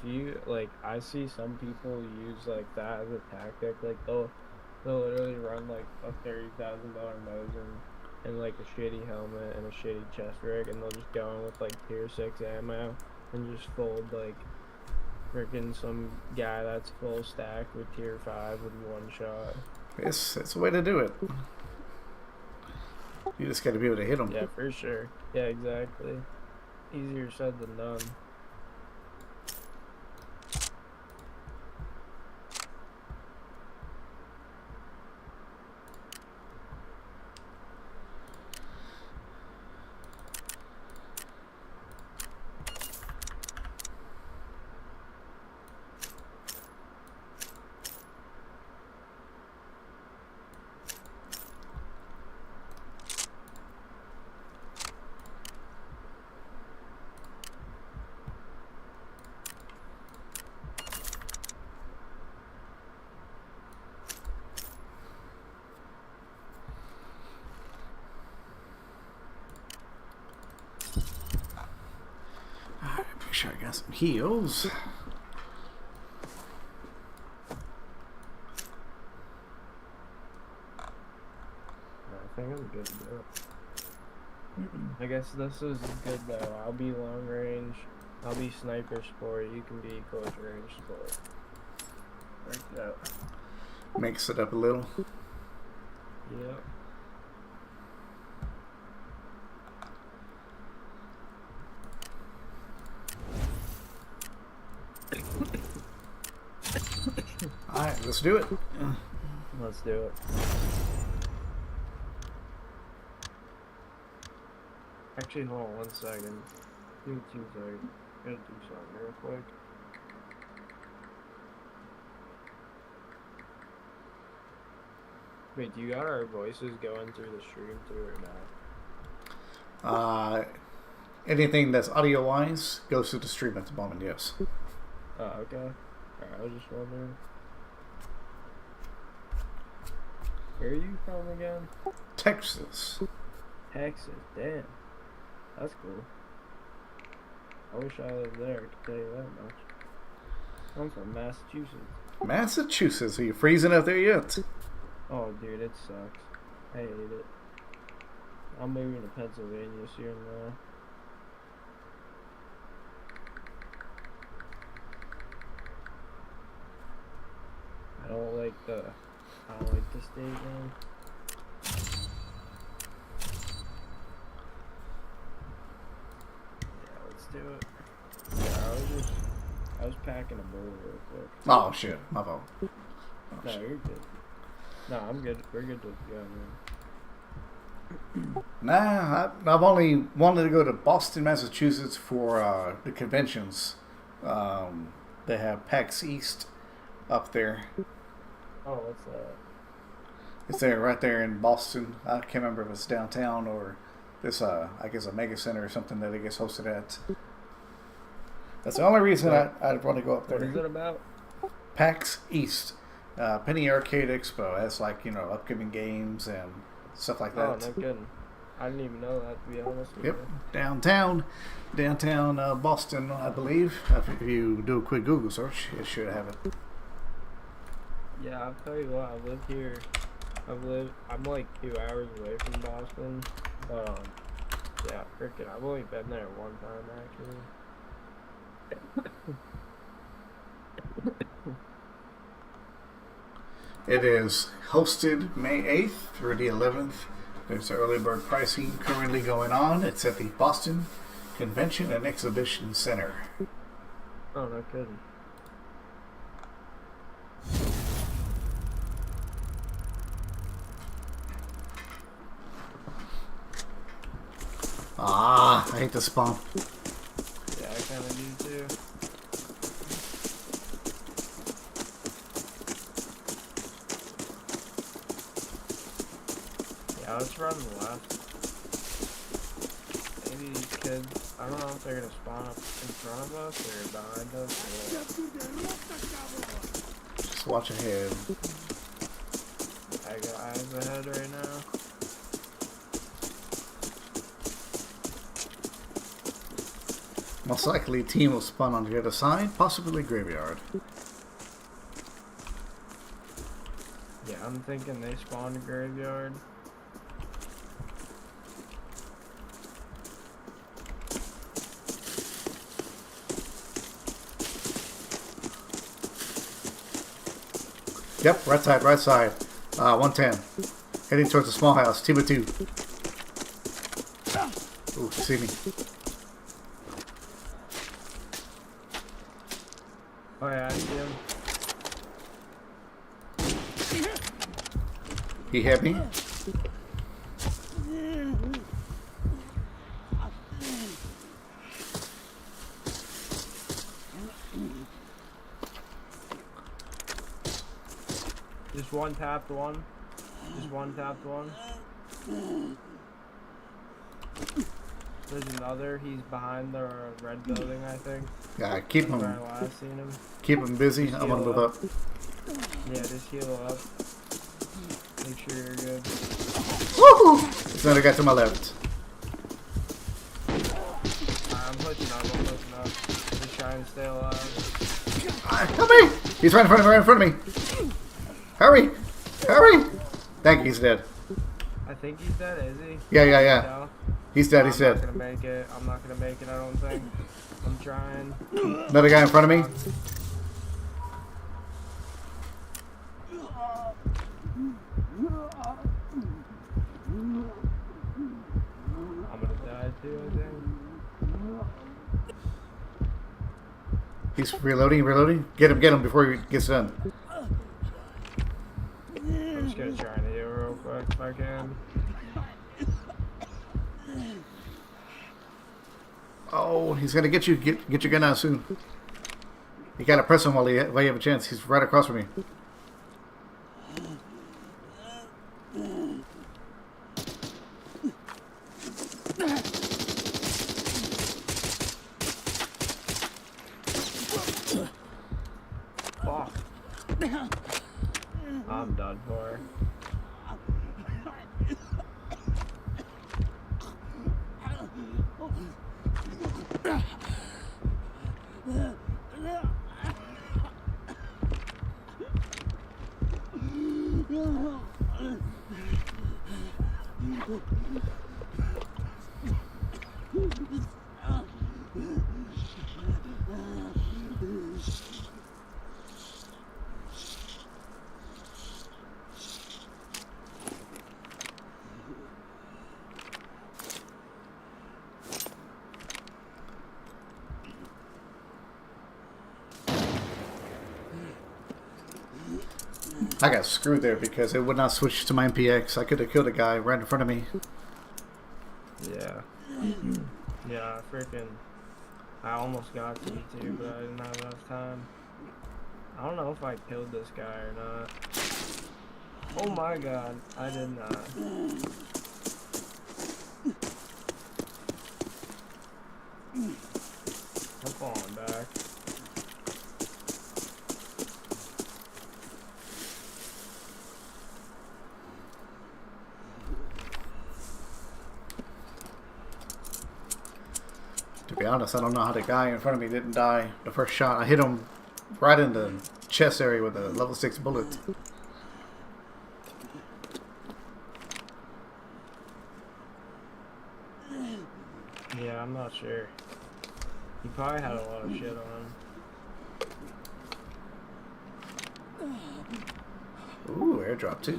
you like, I see some people use like that as a tactic. Like they'll literally run like a $30,000 Mosin and like a shitty helmet and a shitty chest rig, and they'll just go in with like tier 6 ammo and just fold like freaking some guy that's full stack with tier 5 with 1 shot. It's a way to do it. You just got to be able to hit them. Yeah, for sure. Yeah, exactly. Easier said than done. Make sure I got some heals. I think I'm good to go. I guess this is good though. I'll be long range. I'll be sniper sport. You can be close range sport. Worked out. Mix it up a little. Yep. Alright, let's do it. Let's do it. Actually, hold on 1 second. Give me 2 seconds. Gotta do something real quick. Wait, do you got our voices going through the stream too or not? Anything that's audio wise goes to the stream at the moment, yes. Oh, okay. Alright, I was just wondering. Where are you from again? Texas. Texas. Damn. That's cool. I wish I lived there, I can tell you that much. I'm from Massachusetts. Massachusetts. Are you freezing out there yet? Oh, dude, it sucks. I hate it. I'm moving to Pennsylvania soon, though. I don't like the state, man. Yeah, let's do it. Yeah, I was packing a bowl real quick. Oh shit, my fault. Oh, No, shit. you're good. No, I'm good. We're good to go, man. Nah, I've only wanted to go to Boston, Massachusetts for the conventions. They have PAX East up there. Oh, what's that? It's there, right there in Boston. I can't remember if it's downtown or this, I guess, a mega center or something that it gets hosted at. That's the only reason I'd want to go up there. What is it about? PAX East, Penny Arcade Expo. That's like, you know, upcoming games and stuff like that. Oh, no kidding. I didn't even know that, to be honest with Yep, you. downtown Boston, I believe. If you do a quick Google search, it should have it. Yeah, I'll tell you what, I live here. I'm like 2 hours away from Boston. Yeah, freaking, I've only been there one time, actually. It is hosted May 8th through the 11th. There's early bird pricing currently going on. It's at the Boston Convention and Exhibition Center. Oh, no kidding. Ah, I hate the spawn. Yeah, I kind of do too. Yeah, let's run left. Maybe these kids, I don't know if they're gonna spawn up in front of us or behind us or Just watch ahead. I got eyes ahead right now. Most likely, team will spawn on the other side, possibly graveyard. Yeah, I'm thinking they spawned a graveyard. Yep, right side, right side. 110. Heading towards the small house. Team of 2. Ooh, you see me. Oh yeah, I see him. He hit me. Just one tapped one. Just one tapped one. There's another. He's behind the red building, I think. Yeah, keep Where I him last seen him. busy. I'm gonna move up. Yeah, just heal up. Make sure you're good. Woohoo! There's another guy to my left. I'm pushing up. Just trying to stay alive. Help me! He's right in front of me, right in front of me. Hurry! Hurry! Thank you, he's dead. I think he's dead, is he? Yeah. No? He's dead, he's I'm dead. not gonna make it. I'm not gonna make it, I don't think. I'm trying. Another guy in front of me. I'm gonna die too, I think. He's reloading. Get him before he gets done. I'm just gonna try and heal real quick if I can. Oh, he's gonna get you. Get your gun out soon. You gotta press him while you have a chance. He's right across from you. Fuck. I'm done for. I got screwed there because it would not switch to my MPX. I could have killed a guy right in front of me. Yeah. Yeah, I almost got to you too, but I didn't have enough time. I don't know if I killed this guy or not. Oh my god, I did not. I'm falling back. To be honest, I don't know how the guy in front of me didn't die the first shot. I hit him right in the chest area with a level 6 bullet. Yeah, I'm not sure. He probably had a lot of shit on him. Ooh, airdrop too.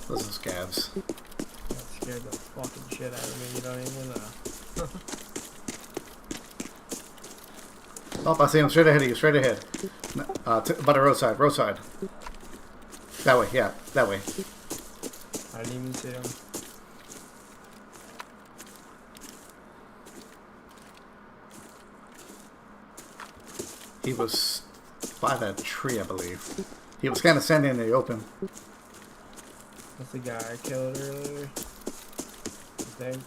Those are scabs. That scared the fucking shit out of me, you don't even know. Oh, I see him straight ahead of you, straight ahead. By the roadside, roadside. That way, yeah, that way. I didn't even see him. He was by that tree, I believe. He was kind of standing in the open. That's the guy I killed earlier. I think.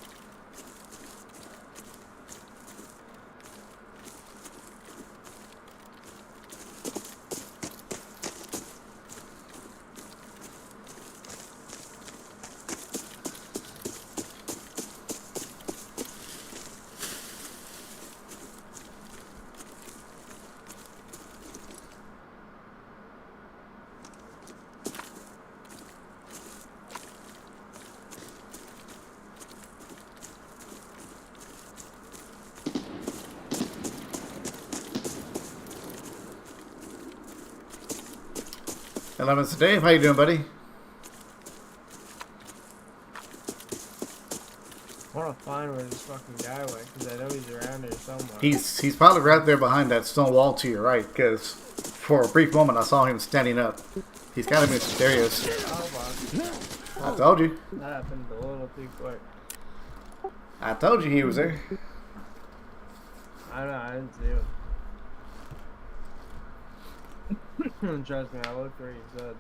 Eleven's Dave, how you doing, buddy? I want to find where this fucking guy went, because I know he's around here somewhere. He's probably right there behind that stone wall to your right, because for a brief moment I saw him standing up. He's got to be. There he is. Oh, fuck. I told you. That happened a little too quick. I told you he was there. I know, I didn't see him. Trust me, I looked where he said.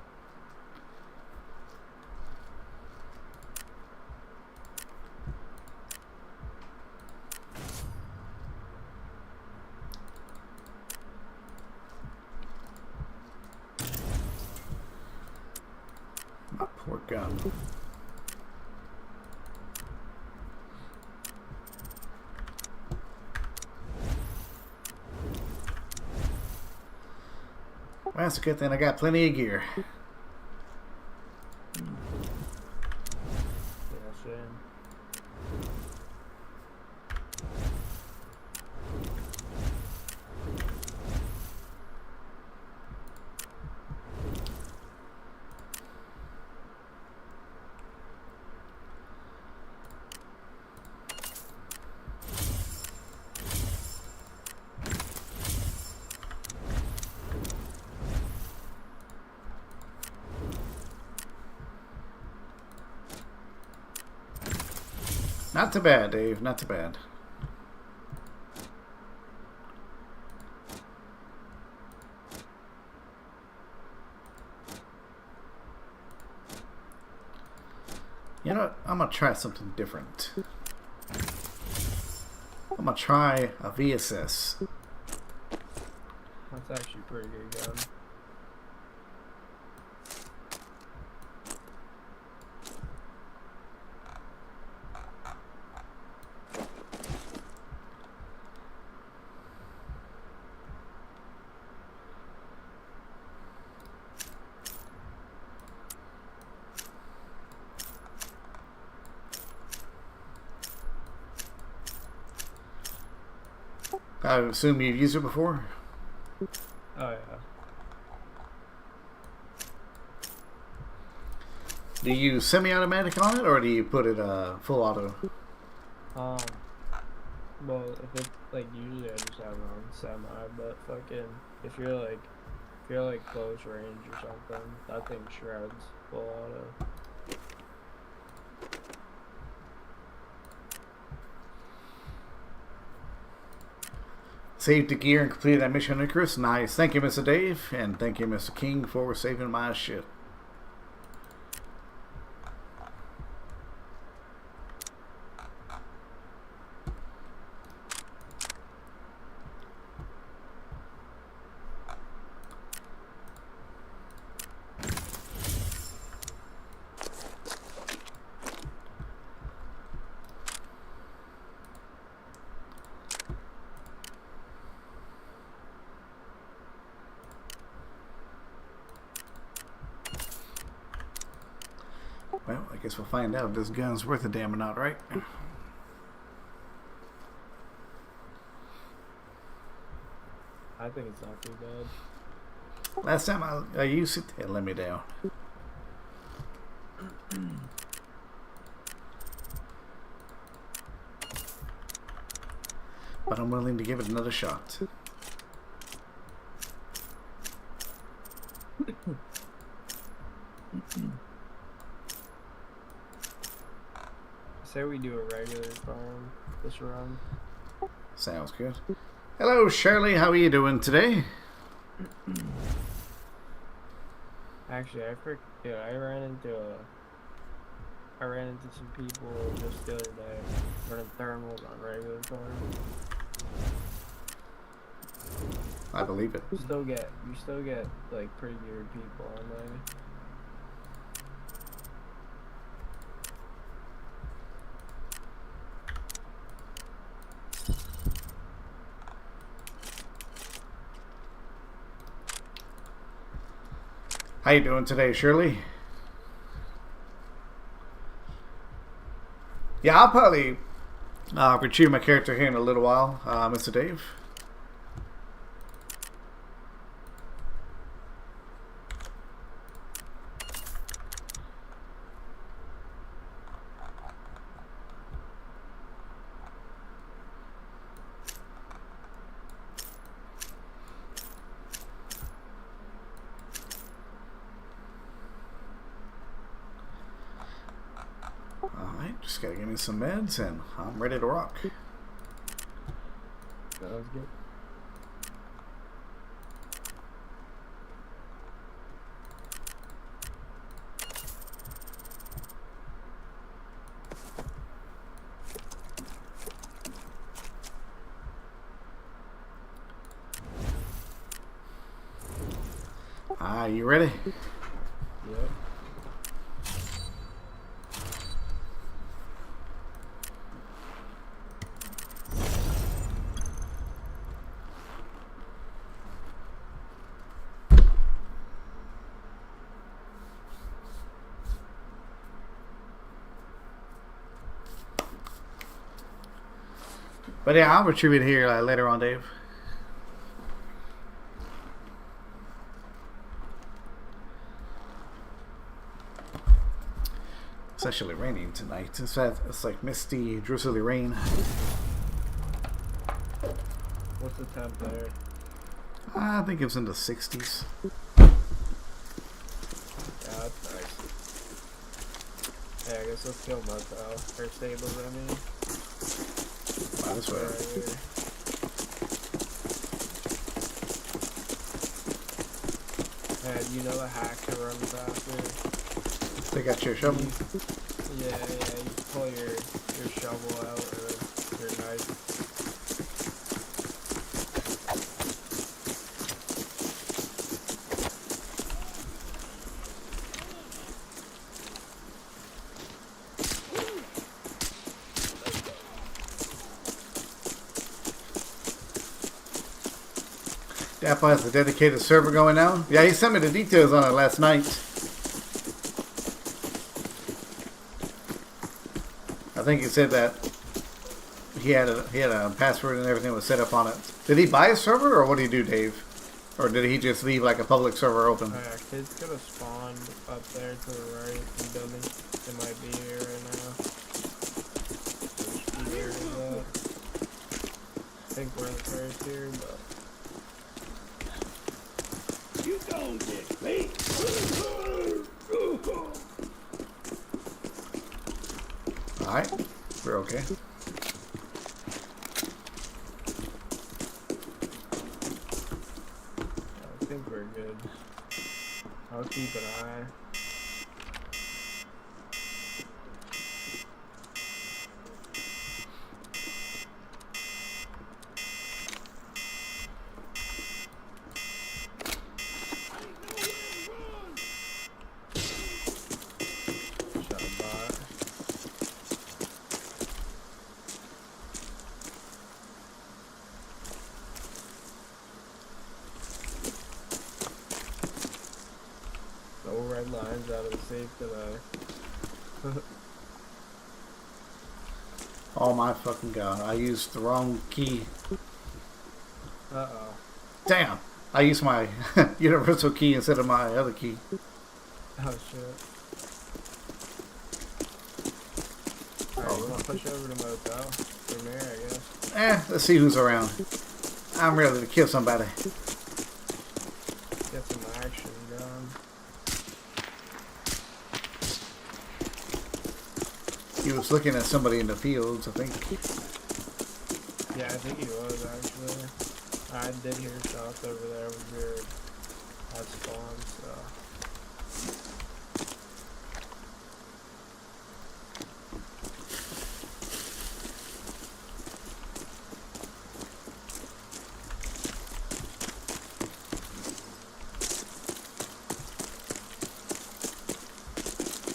My poor gun. Well, that's a good thing. I got plenty of gear. Yeah, same. Not too bad, Dave. Not too bad. You know what? I'm gonna try something different. I'm gonna try a VSS. That's actually pretty good gun. I assume you've used it before? Oh yeah. Do you use semi-automatic on it, or do you put it full auto? Well, if it's like usually I just have it on semi, but fucking if you're like close range or something, that thing shreds full auto. Saved the gear and completed that mission, Icarus. Nice. Thank you, Mr. Dave, and thank you, Mr. King, for saving my shit. Well, I guess we'll find out if this gun's worth a damn or not, right? I think it's not too bad. Last time I used it, it let me down. But I'm willing to give it another shot. Say we do a regular farm this run. Sounds good. Hello, Shirley. How are you doing today? Actually, I ran into some people just the other day running thermals on regular farm. I believe it. You still get like pretty good people on there. How you doing today, Shirley? Yeah, I'll probably retrieve my character here in a little while, Mr. Dave. Alright, just gotta give me some meds and I'm ready to rock. Sounds good. You ready? Yep. But yeah, I'll retrieve it here later on, Dave. It's actually raining tonight. It's like misty, drizzly rain. What's the temp there? I think it was in the 60s. Yeah, that's nice. Yeah, I guess let's kill motel. Or stables, I mean. Wow, this way. Right here. Hey, do you know the hack to run faster? They got your shovel? Yeah, you pull your shovel out or your knife. Apple has a dedicated server going now. Yeah, he sent me the details on it last night. I think he said that he had a password and everything was set up on it. Did he buy a server or what did he do, Dave? Or did he just leave like a public server open? Yeah, kids could have spawned up there to the right, you dummy. They might be here right now. I think we're in the first here, but... You don't get me. Alright, we're okay. I think we're good. I'll keep an eye. No red lines out of the safe today. Oh my fucking god, I used the wrong key. Uh-oh. Damn! I used my universal key instead of my other key. Oh shit. Alright, you wanna push over to motel? From there, I guess. Let's see who's around. I'm ready to kill somebody. Get some action done. He was looking at somebody in the fields, I think. Yeah, I think he was actually. I did hear shots over there when we were at spawn, so.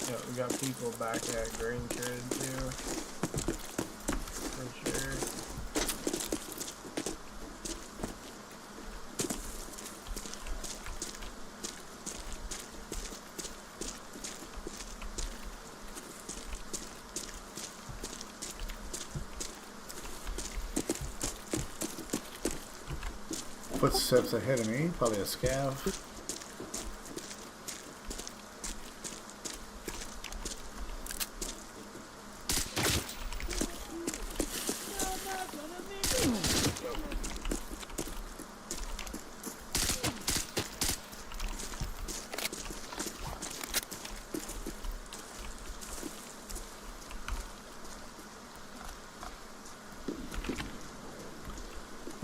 Yeah, we got people back at Green Trade too. For sure. Footsteps ahead of me, probably a scav.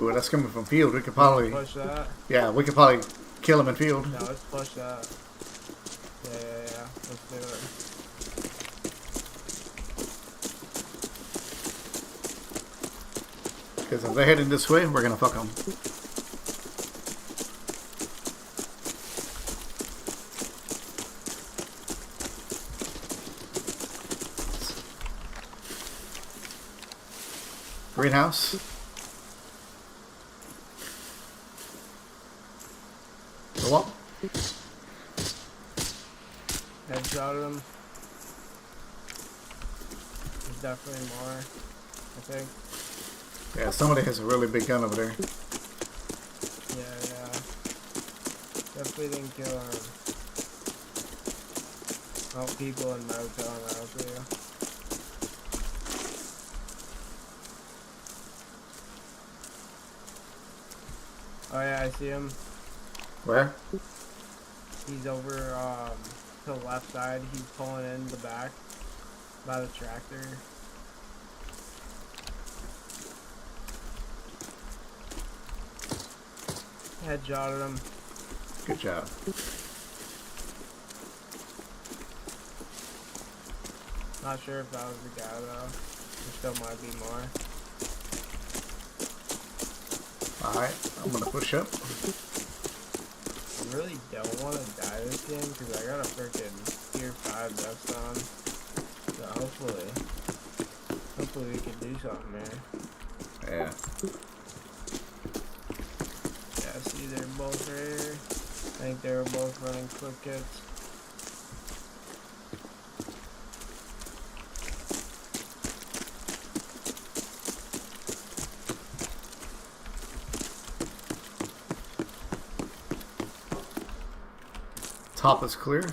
Ooh, that's coming from field. We could probably, Push that. yeah, we could probably kill him in field. No, let's push that. Yeah. Let's do it. Because if they're heading this way, we're gonna fuck them. Greenhouse. Go up. Headshot him. There's definitely more, I think. Yeah, somebody has a really big gun over there. Yeah. Definitely didn't kill people in motel now too. Oh yeah, I see him. Where? He's over to the left side. He's pulling in the back by the tractor. Headshotted him. Good job. Not sure if that was the guy though. There still might be more. Alright, I'm gonna push up. I really don't want to die this game because I got a freaking tier 5 vest on. So hopefully we can do something there. Yeah. Yeah, see they're both right here. I think they were both running quick hits. Top is clear.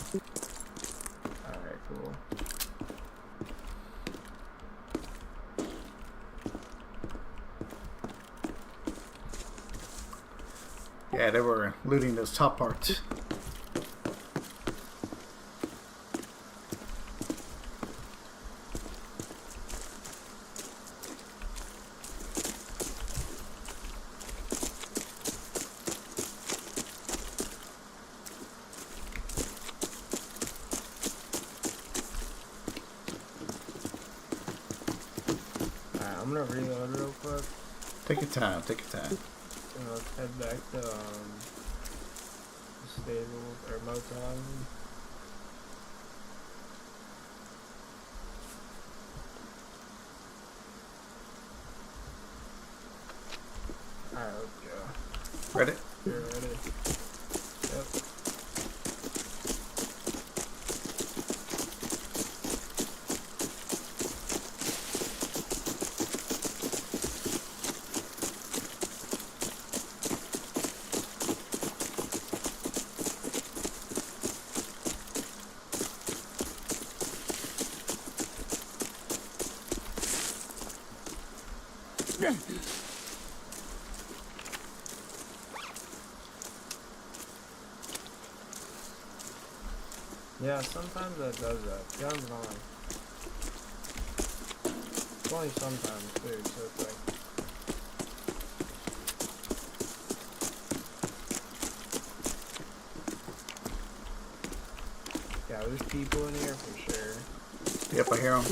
Alright, cool. Yeah, they were looting those top parts. I'm gonna reload real quick. Take your time, take your time. And let's head back to the stable or motel. I mean. Alright, let's go. Ready? You're ready. Yep. Yeah, sometimes that does that. Gun's on. It's only sometimes too, so it's like... Yeah, there's people in here for sure. Yep, I hear them.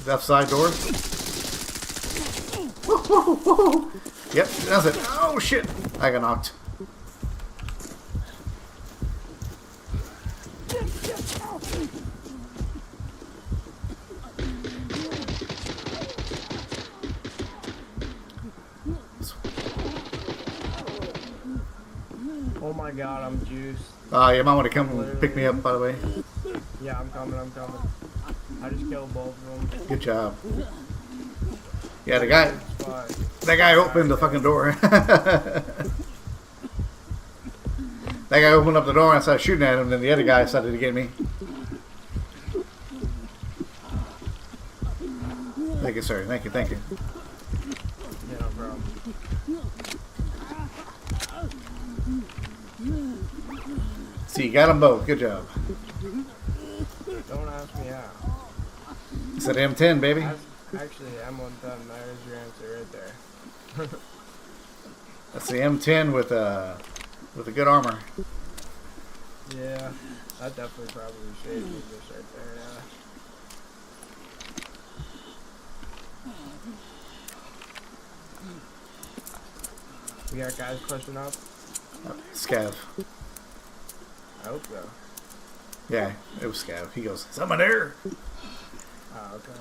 Left side door. Woo, woo, woo. Yep, that's it. Oh shit! I got knocked. Oh my god, I'm juiced. You might want to come and pick me up, by the way. Yeah, I'm coming. I just killed both of them. Good job. Yeah, that guy opened the fucking door. That guy opened up the door and I started shooting at him, and then the other guy started to get me. Thank you, sir. Thank you, thank you. Yeah, no problem. See, you got them both. Good job. Don't ask me how. It's an M10, baby. Actually, M110, there's your answer right there. That's the M10 with a good armor. Yeah, that definitely probably saved me just right there, yeah. We got guys pushing up? Scav. I hope so. Yeah, it was Scav. He goes, someone there. Oh, okay.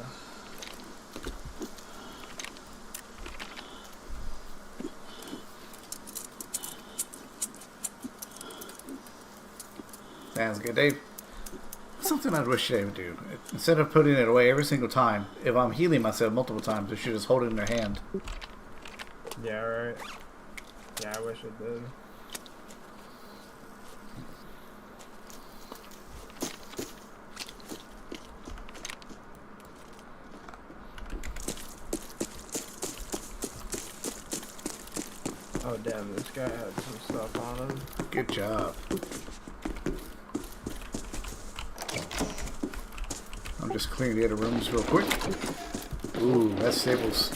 Sounds good, Dave. something I wish they would do. Instead of putting it away every single time, if I'm healing myself multiple times, they should just hold it in their hand. Yeah, right. Yeah, I wish it did. Oh damn, this guy had some stuff on him. Good job. I'm just clearing the other rooms real quick. Ooh, that's stables.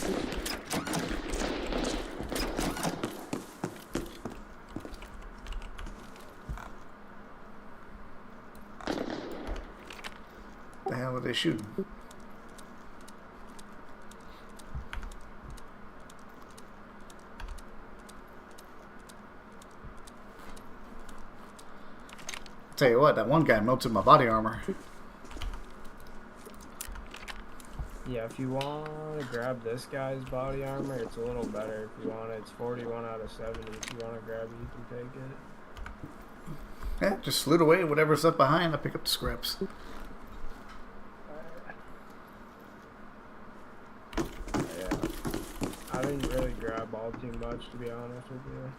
The hell are they shooting? Tell you what, that one guy melted my body armor. Yeah, if you want to grab this guy's body armor, it's a little better. If you want it, it's 41 out of 70. If you want to grab it, you can take it. Yeah, just loot away whatever's up behind. I pick up the scraps. Yeah, I didn't really grab all too much, to be honest with you.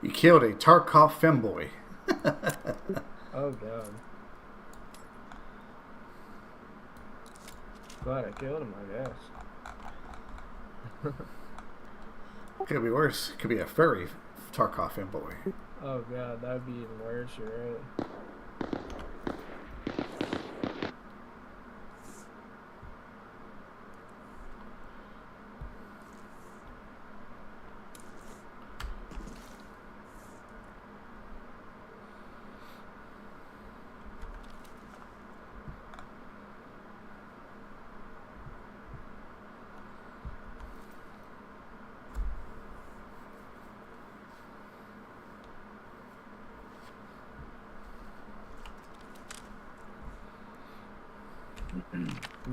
You killed a Tarkov femboy. Oh god. Glad I killed him, I guess. Could be worse. Could be a furry Tarkov femboy. Oh god, that'd be even worse, you're right.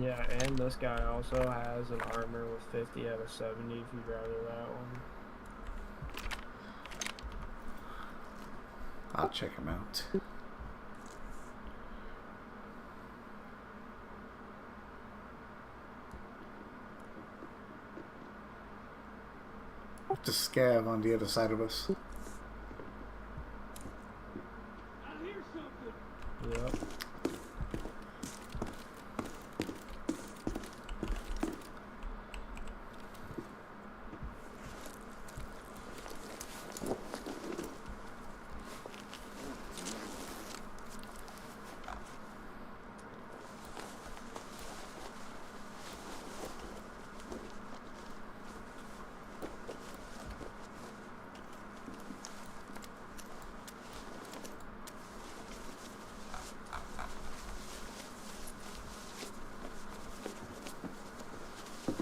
Yeah, and this guy also has an armor with 50 out of 70 if you'd rather that one. I'll check him out. Just scav on the other side of us. I hear something. Yep.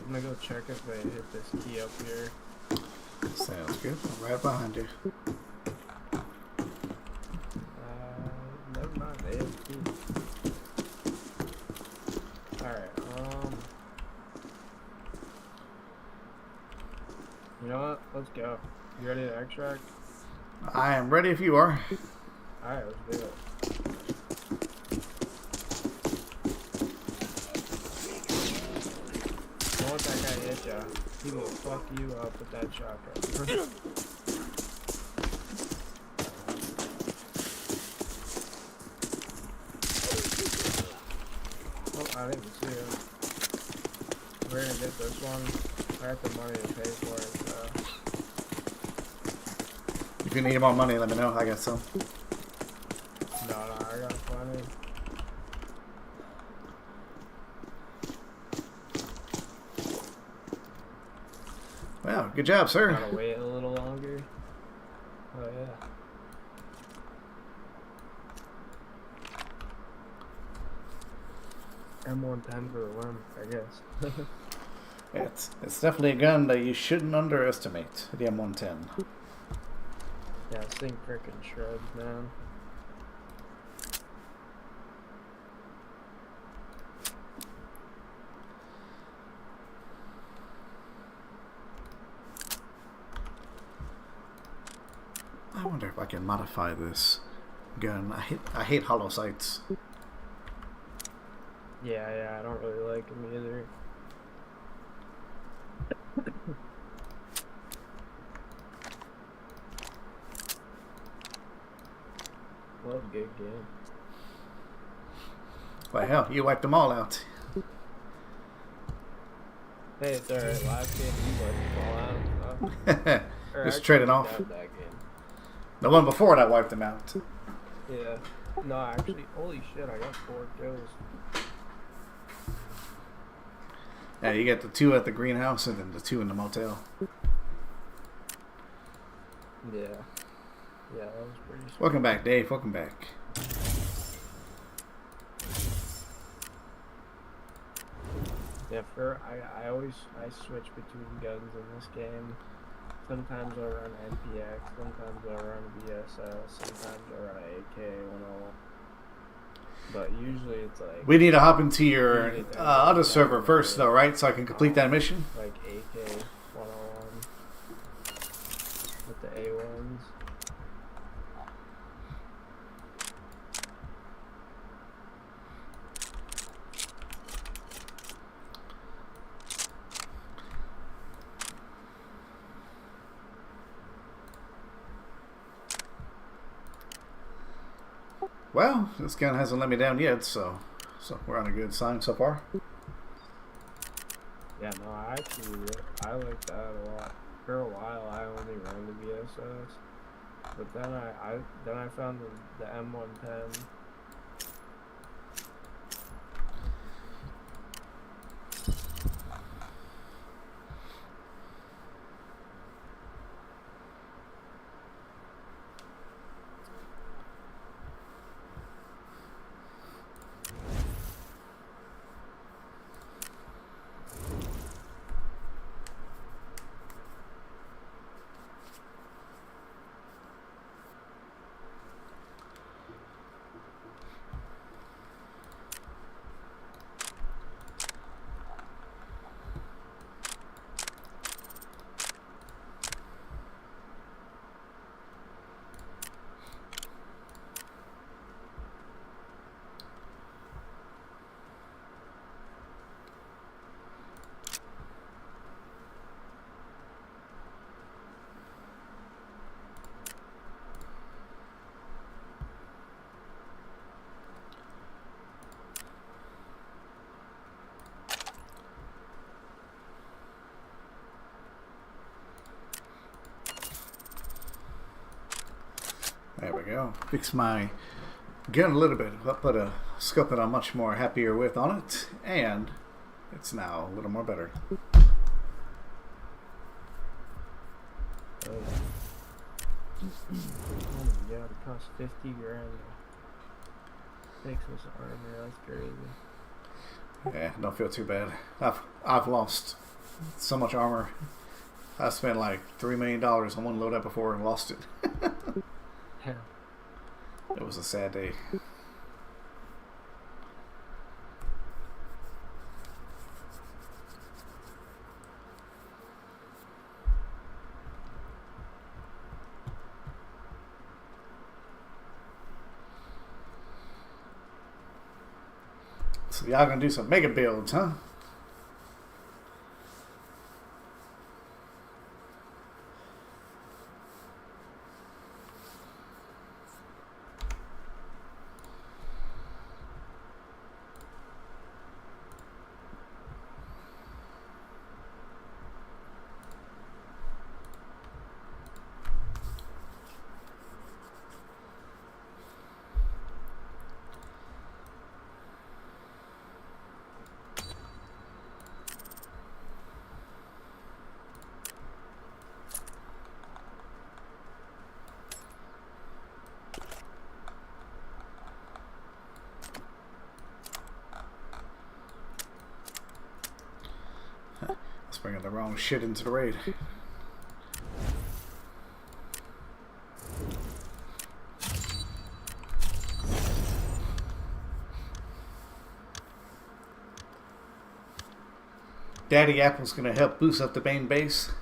I'm gonna go check if they hit this key up here. Sounds good. I'm right behind you. Never mind, they hit the key. Alright, you know what? Let's go. You ready to extract? I am ready if you are. Alright, let's do it. Don't let that guy hit ya. He will fuck you up with that shotgun. Oh, I didn't see him. We're gonna get this one. I have the money to pay for it, so. If you need more money, let me know. I got some. No, I got plenty. Well, good job, sir. Gotta wait a little longer. Oh yeah. M110 for the win, I guess. It's definitely a gun that you shouldn't underestimate. The M110. Yeah, this thing freaking shreds, man. I wonder if I can modify this gun. I hate hollow sights. Yeah, I don't really like them either. Well, good game. Why hell, you wiped them all out. Hey, it's alright. Last game you wiped them all out and stuff. Or Just actually, trading we off. got that game. The one before it, I wiped them out. Yeah. No, actually, holy shit, I got 4 kills. Yeah, you get the 2 at the greenhouse and then the 2 in the motel. Yeah. Yeah, that was pretty sweet. Welcome back, Dave. Welcome back. Yeah, I always switch between guns in this game. Sometimes I run NPX, sometimes I run VSS, sometimes I run AK-101. But usually it's like... We need to hop into your Usually it's other server like, first, though, right? So I can complete that mission? Like AK-101 with the A1s. Well, this gun hasn't let me down yet, so we're on a good sign so far. Yeah, no, I like that a lot. For a while, I only ran the VSS, but then I found the M110. There we go. Fix my gun a little bit. I'll put a scope that I'm much more happier with on it, and it's now a little more better. Oh my god, it cost 50 grand to fix this armor, that's crazy. Yeah, don't feel too bad. I've lost so much armor. I spent like $3 million on one loadout before and lost it. Yeah. It was a sad day. So y'all gonna do some mega builds, huh? bringing the wrong shit into the raid. Daddy Apple's gonna help boost up the main base.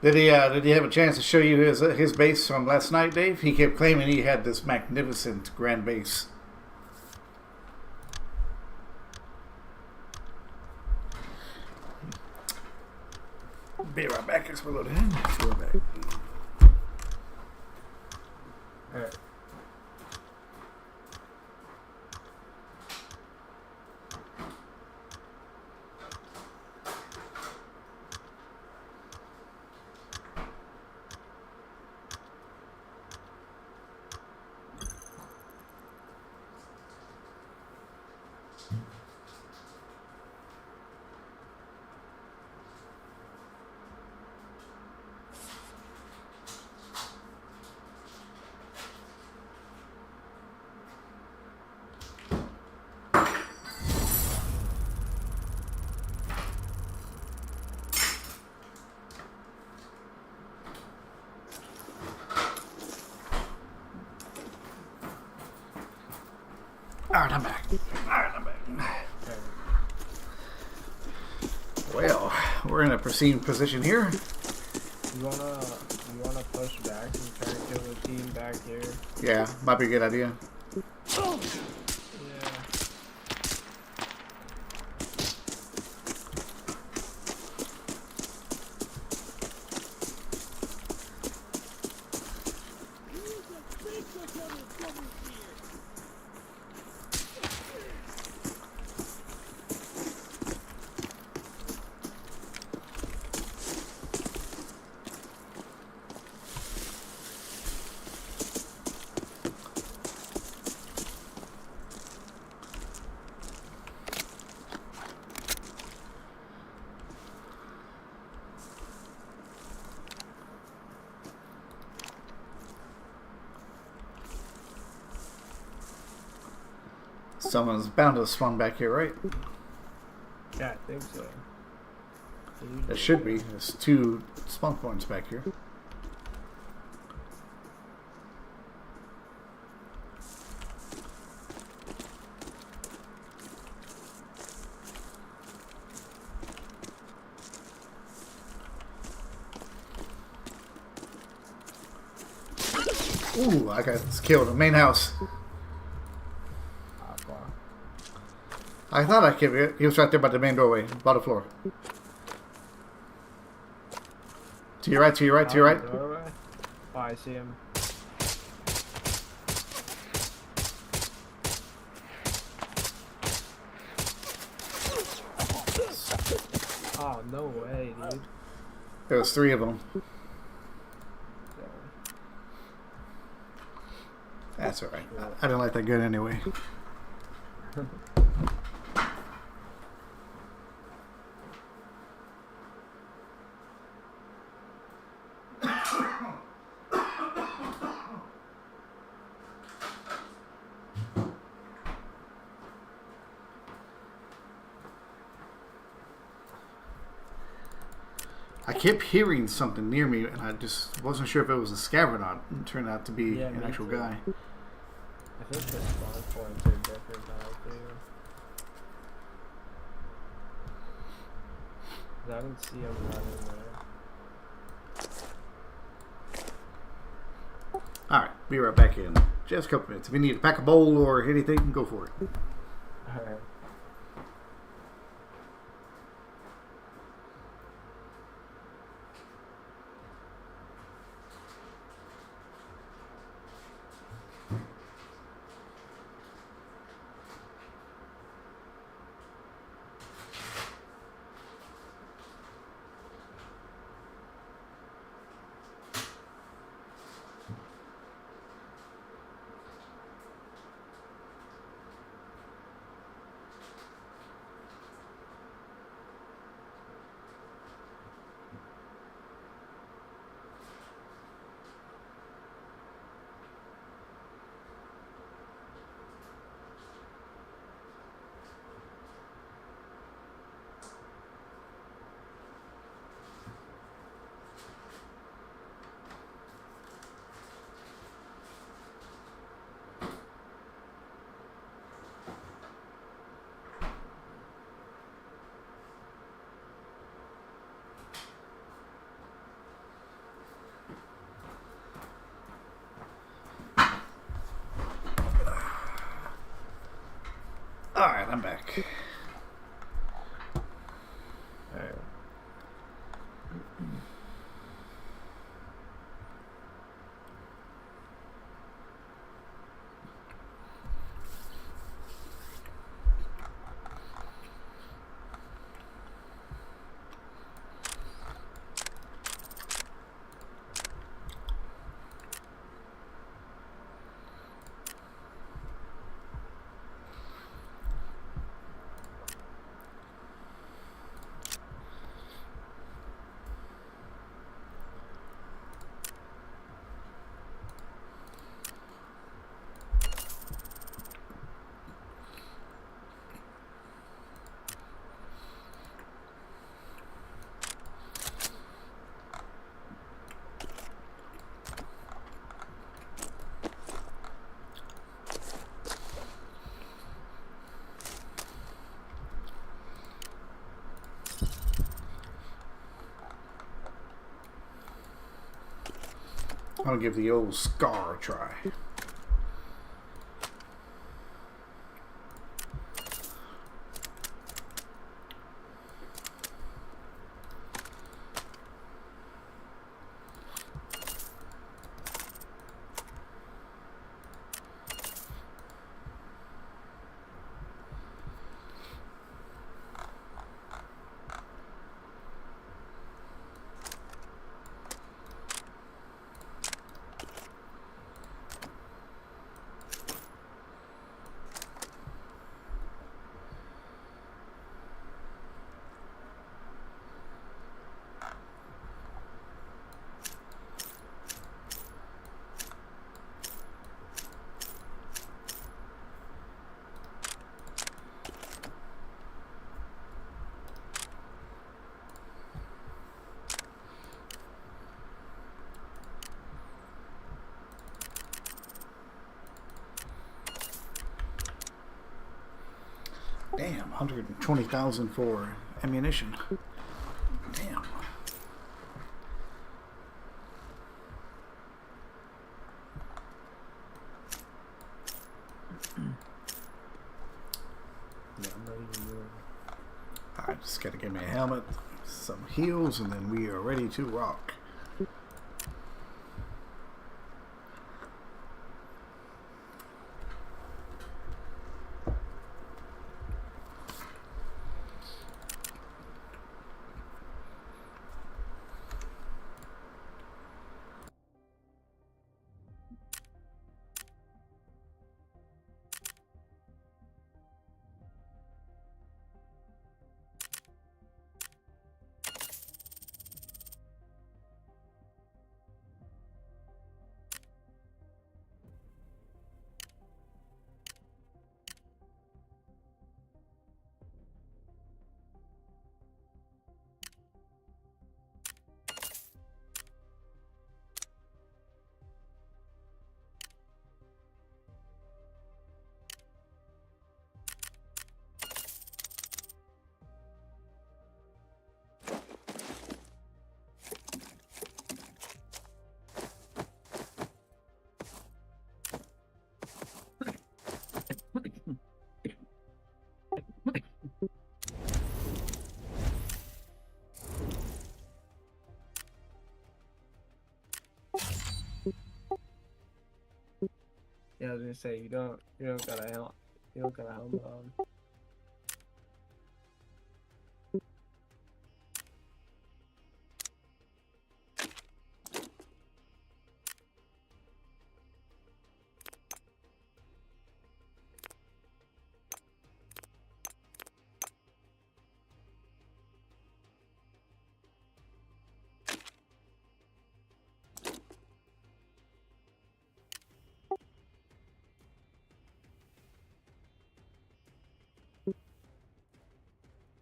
Did he have a chance to show you his base from last night, Dave? He kept claiming he had this magnificent grand base. Be right back, as we're loading in. Be right back. Alright. Alright, I'm back. Well, we're in a pristine position here. You wanna push back and try to kill the team back here? Yeah, might be a good idea. Yeah. Someone's bound to spawn back here, right? Yeah, I think so. There should be. There's 2 spawn points back here. Ooh, I got killed in the main house. I thought I killed him. He was right there by the main doorway, bottom floor. To your right, to your right, to your right. Oh, I see him. Oh, no way, dude. There was 3 of them. That's alright. I didn't like that gun anyway. I kept hearing something near me, and I just wasn't sure if it was a scav or not. It turned out to be an actual guy. I think the spawn points are different now, too. I didn't see him running there. Alright, be right back in just a couple minutes. If you need to pack a bowl or anything, go for it. Alright. Alright, I'm back. Alright. I'll give the old scar a try. Damn, 120,000 for ammunition. Damn. Yeah, I'm not even doing. I just gotta get me a helmet, some heals, and then we are ready to rock. Yeah, I was gonna say you don't got a helmet. You don't got a helmet on.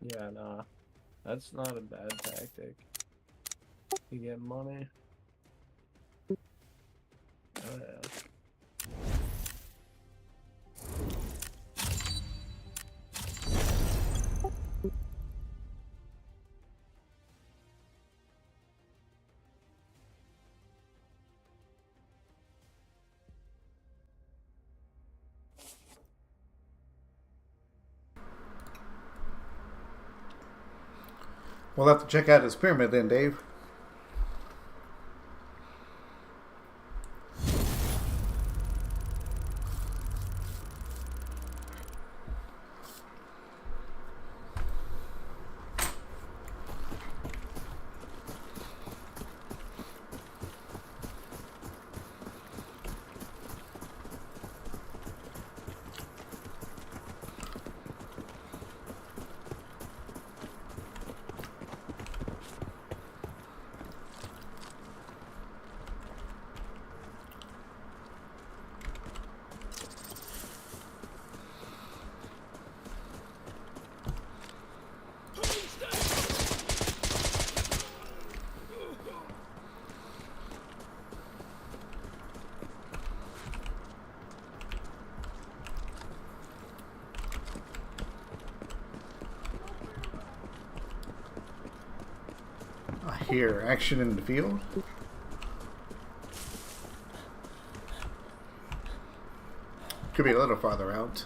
Yeah, nah. That's not a bad tactic. You get money. Oh yeah. We'll have to check out his pyramid then, Dave. I hear action in the field. Could be a little farther out.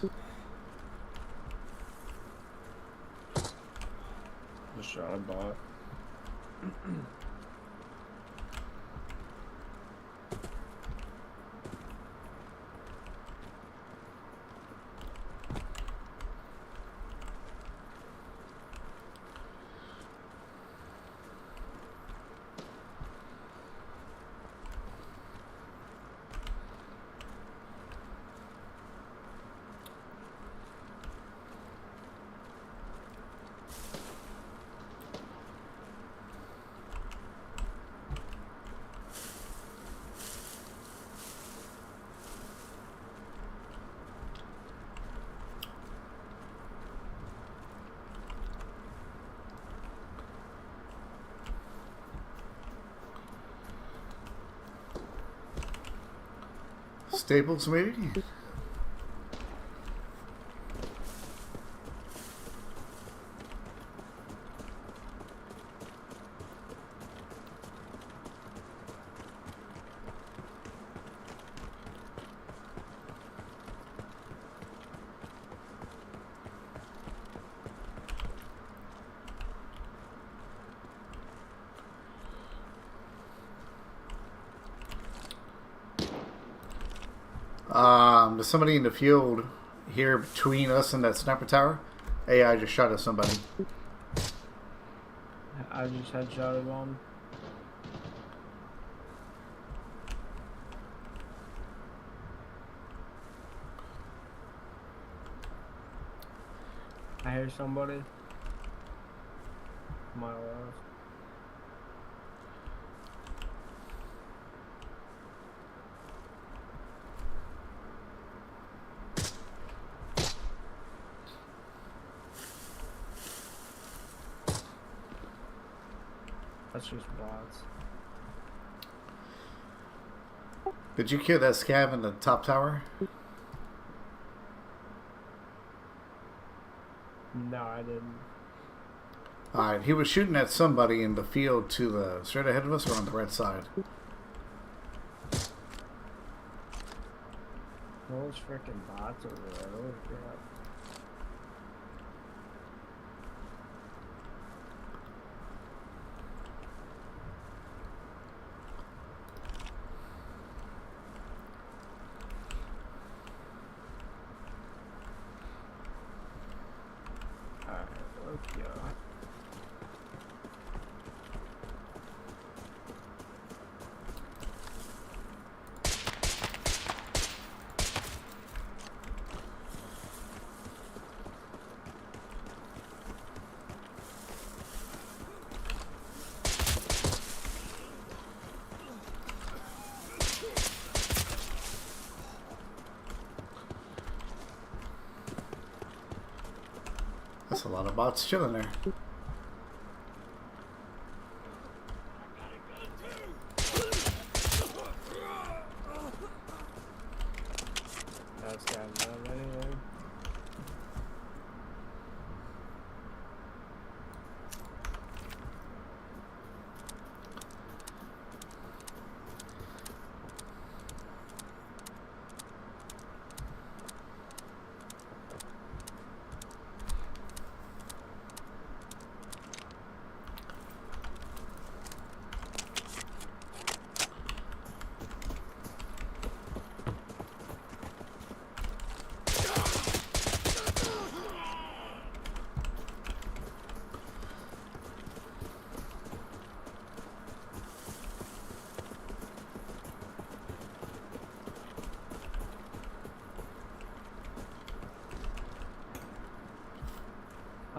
Just shot a bot. Stables, maybe? There's somebody in the field here between us and that sniper tower. AI just shot at somebody. I just headshotted one. I hear somebody. My left. That's just bots. Did you kill that scav in the top tower? No, I didn't. Alright, he was shooting at somebody in the field to the straight ahead of us or on the right side. Those freaking bots over there. Holy crap. Okay. That's a lot of bots chilling there. That's got none anyway.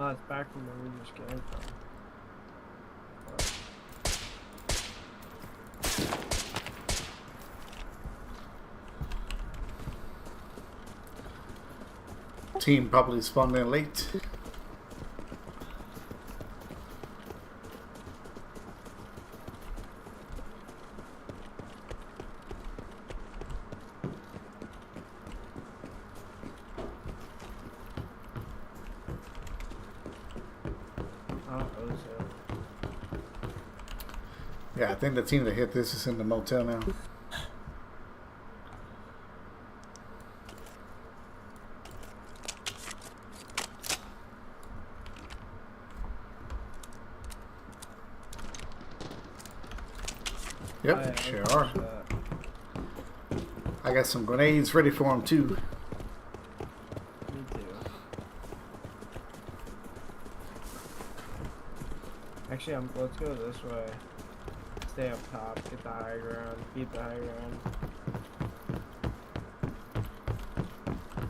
Oh, it's back from where we just came from. Team probably spawned in late. Yeah, I think the team that hit this is in the motel now. Yep, Oh, yeah, sure are. I got some grenades ready for them too. Me too. Actually, let's go this way. Stay up top, get the high ground, keep the high ground.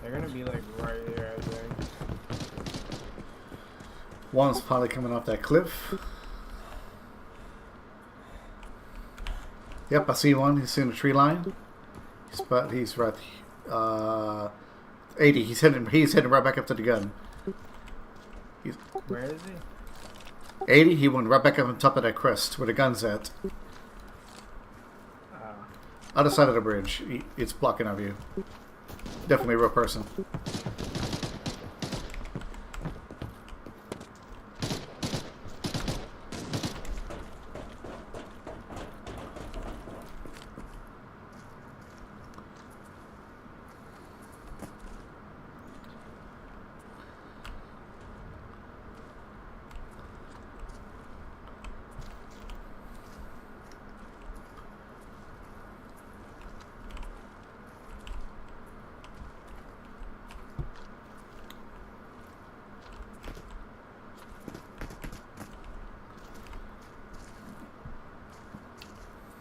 They're gonna be like right here, I think. One's probably coming off that cliff. Yep, I see one. He's in the tree line. He's right. 80. He's heading right back up to the gun. Where is he? 80. He went right back up on top of that crest where the gun's at. Other side of the bridge. It's blocking our view. Definitely a real person.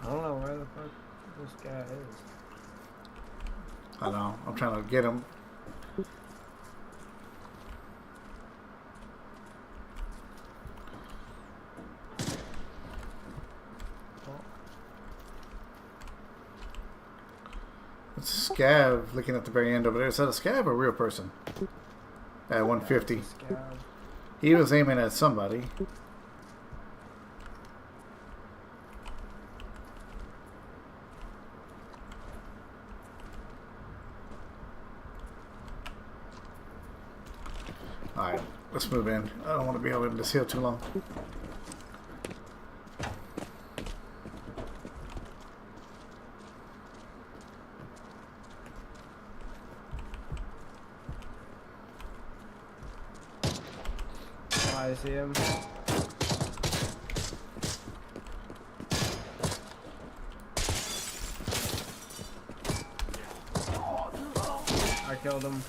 I don't know where the fuck this guy is. I know. I'm trying to get him. It's a scav looking at the very end over there. Is that a scav or a real person? At 150. He was aiming at somebody. Alright, let's move in. I don't want to be over this hill too long. Oh, I see him. I killed him.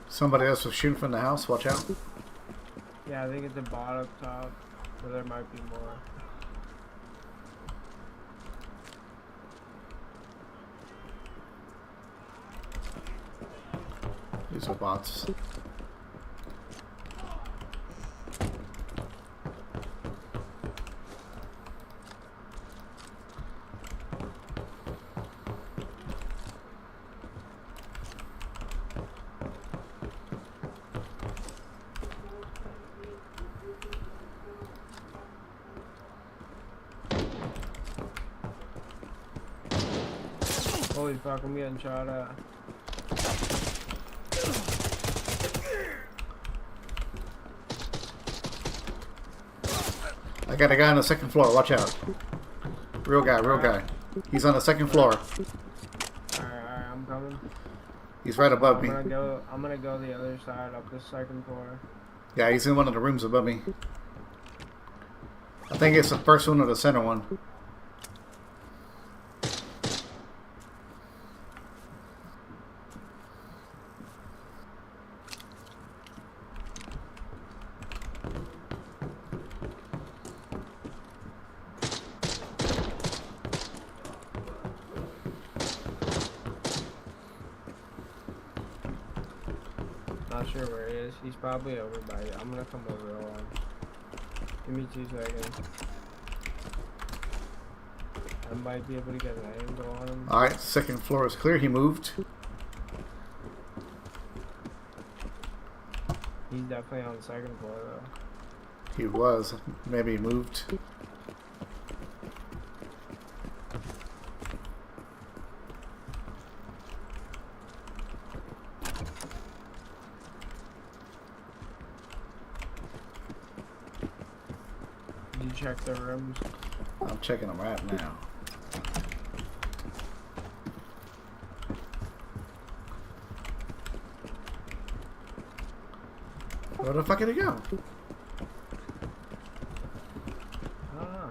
Somebody else was shooting from the house. Watch out. Yeah, I think it's a bot up top, but there might be more. These are bots. Holy fuck, I'm getting shot at. I got a guy on the second floor. Watch out. Real guy, real guy. He's on the second floor. Alright, I'm coming. He's right above me. I'm gonna go the other side up the second floor. Yeah, he's in one of the rooms above me. I think it's the first one or the center one. Not sure where he is. He's probably over by you. I'm gonna come over on him. Give me 2 seconds. I might be able to get an angle on him. Alright, second floor is clear. He moved. He's definitely on the second floor though. He was. Maybe he moved. Did you check the rooms? I'm checking them right now. Where the fuck did he go? Ah.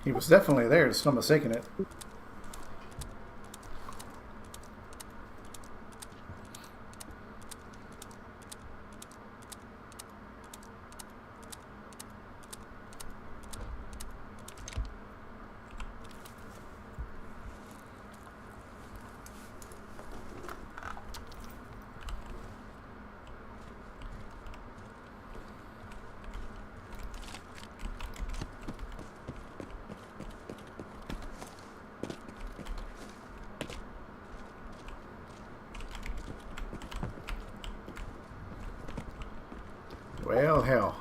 He was definitely there. There's no mistaking it. Well, hell.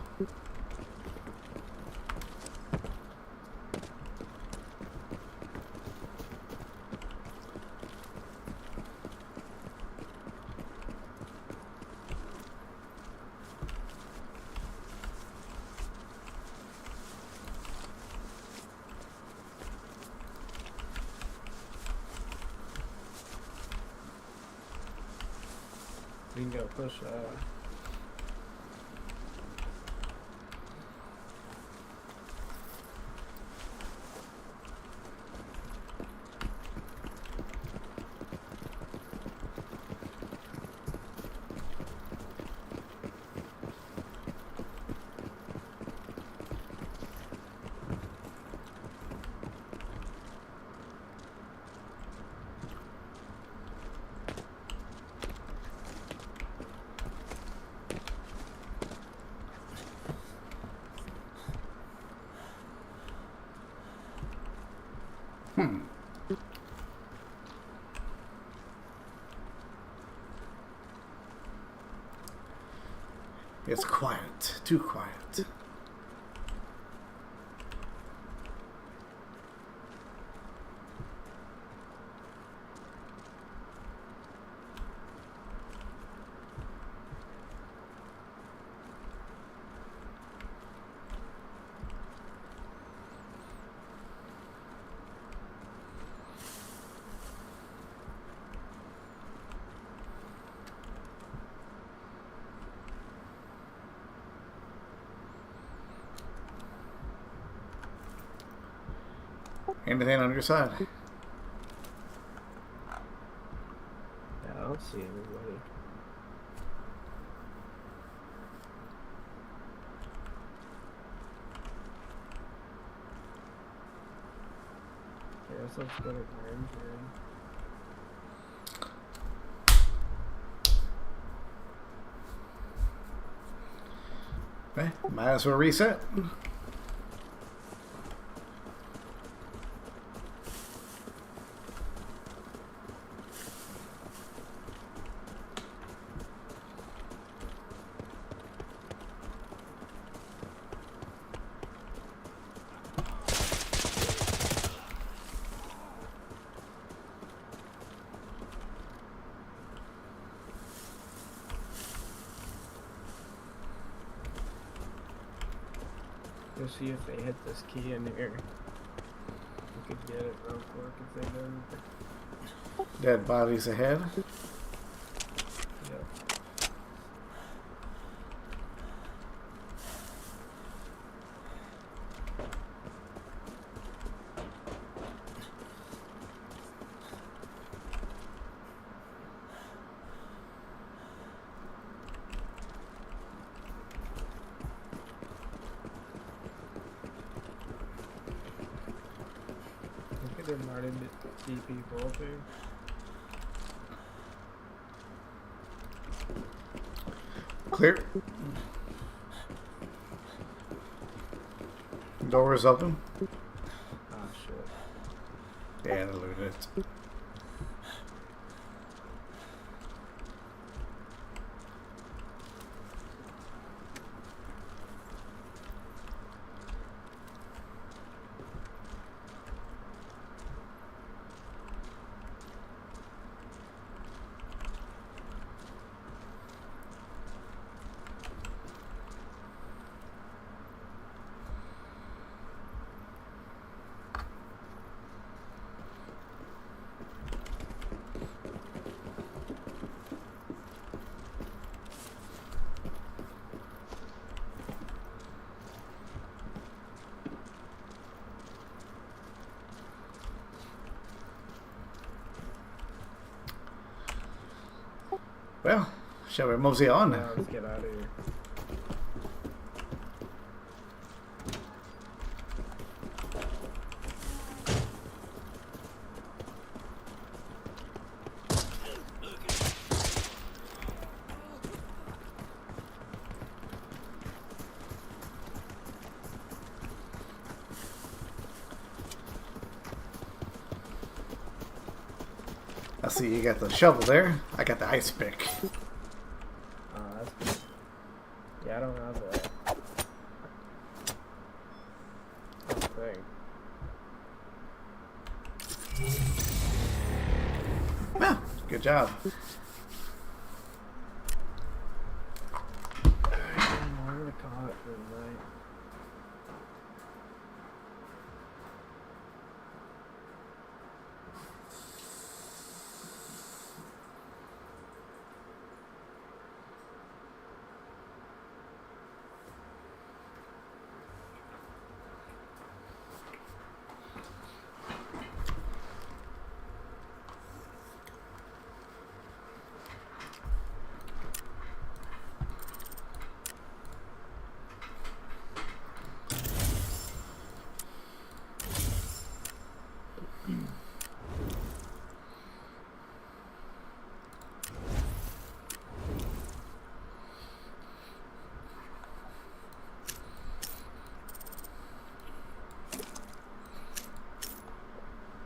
We can go push It's quiet. Too quiet. Anything on your side? Yeah, I don't see anybody. Yeah, guess let's go to Grand Okay, might as well reset. We'll see if they hit this key in here. We could get it real quick if they don't. Dead bodies ahead. Yep. There might be people up here. Clear. Door is open. Ah, shit. Yeah, they looted it. Well, shall we mosey on? Yeah, let's get out of here. I see you got the shovel there. I got the ice pick. That's good. Yeah, I don't have that. I don't think. Well, good job. I'm gonna call it for the night.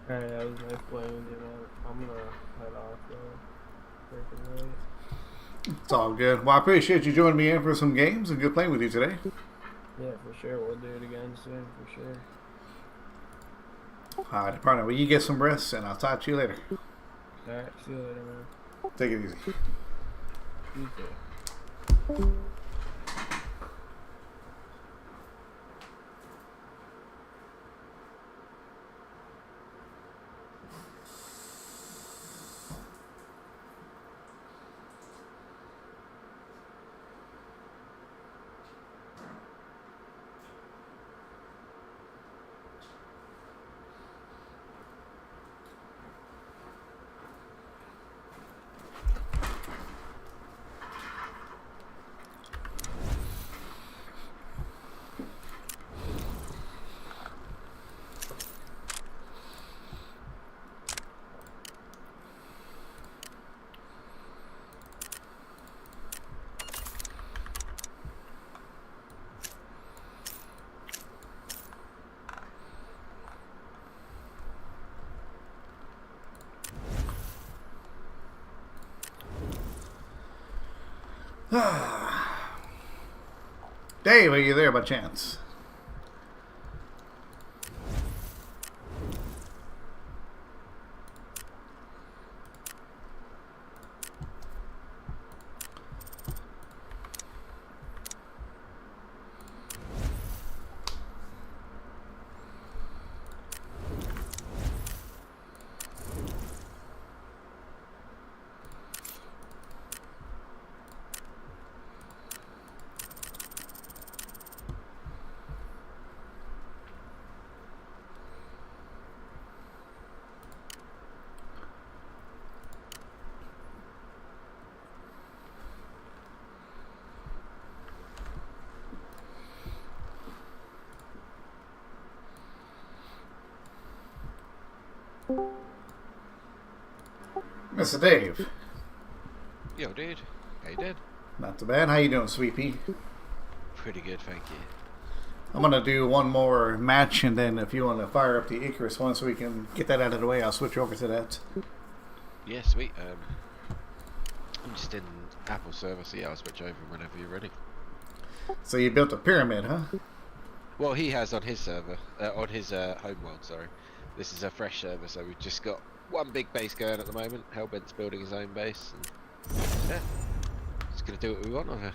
Alright, that was nice playing with you, man. I'm gonna head off though. Freaking late. It's all good. Well, I appreciate you joining me in for some games and good playing with you today. Yeah, for sure. We'll do it again soon, for sure. All right, partner. Well, you get some rest, and I'll talk to you later. Alright, see you later, man. Take it easy. You too. Dave, are you there by chance? Mr. Dave. Yo, dude. How you doing? Not too bad. How you doing, Sweet Pea? Pretty good, thank you. I'm gonna do one more match, and then if you want to fire up the Icarus one, so we can get that out of the way, I'll switch over to that. Yeah, sweet. I'm just in Apple server, so yeah, I'll switch over whenever you're ready. So you built a pyramid, huh? Well, he has on his server, on his home world, sorry. This is a fresh server, so we've just got one big base going at the moment. Hellbent's building his own base, and yeah, just gonna do what we want on her.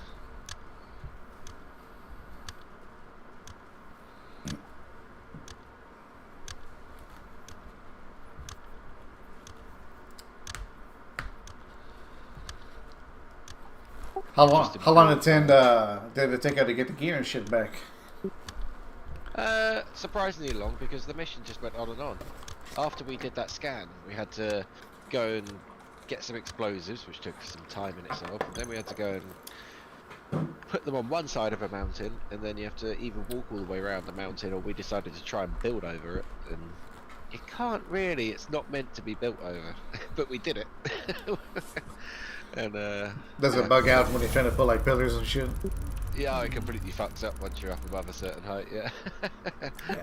How long did it take out to get the gear and shit back? Surprisingly long, because the mission just went on and on. After we did that scan, we had to go and get some explosives, which took some time in itself, and then we had to go and put them on one side of a mountain, and then you have to either walk all the way around the mountain, or we decided to try and build over it, and you can't really, it's not meant to be built over, but we did it. And Does it bug out when you're trying to put like pillars and shit? yeah, it completely fucks up once you're up above a certain height, yeah.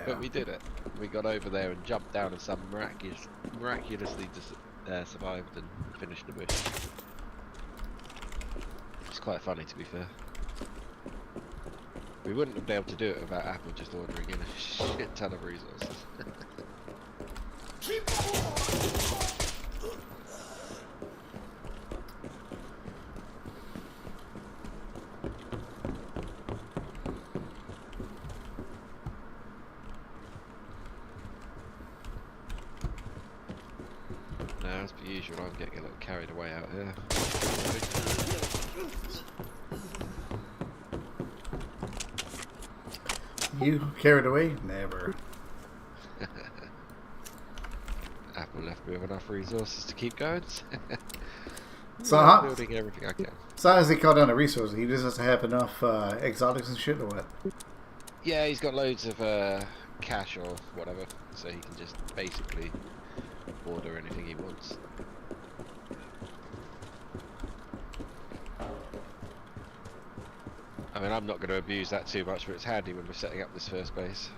But we did it. We got over there and jumped down, and some miraculously just survived and finished the mission. It's quite funny, to be fair. We wouldn't have been able to do it without Apple just ordering in a shit ton of resources. Now, as per usual, I'm getting a little carried away out here. You carried away? Never. Apple left me with enough resources to keep going. So I'm how, building everything I can. so how does he cut down the resources? He just has to have enough exotics and shit, or what? Yeah, he's got loads of cash or whatever, so he can just basically order anything he wants. I mean, I'm not going to abuse that too much, but it's handy when we're setting up this first base.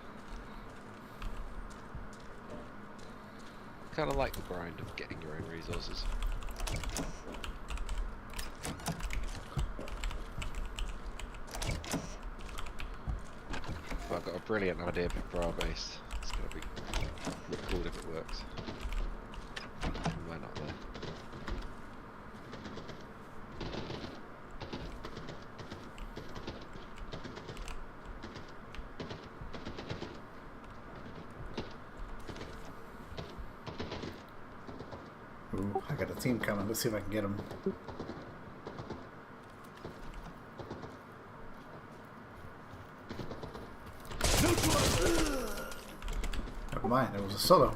Kind of like the grind of getting your own resources. Well, I've got a brilliant idea for our base. It's going to be look cool if it works. Why not there? Ooh, I got a team coming. Let's see if I can get them. Never mind, it was a solo.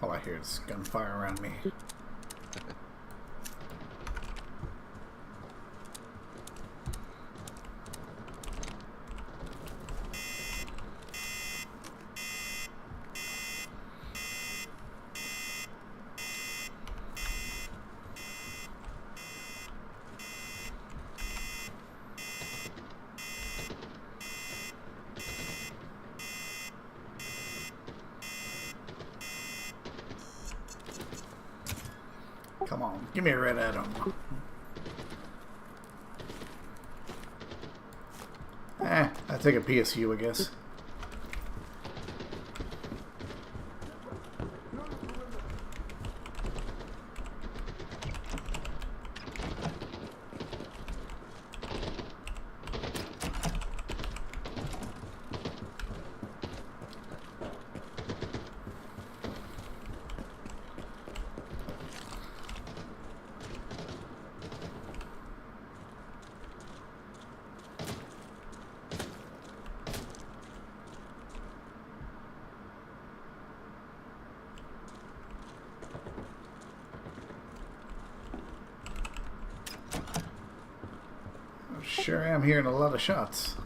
All I hear is gunfire around me. Come on, give me a red atom. I take a PSU, I guess. sure am hearing a lot of shots.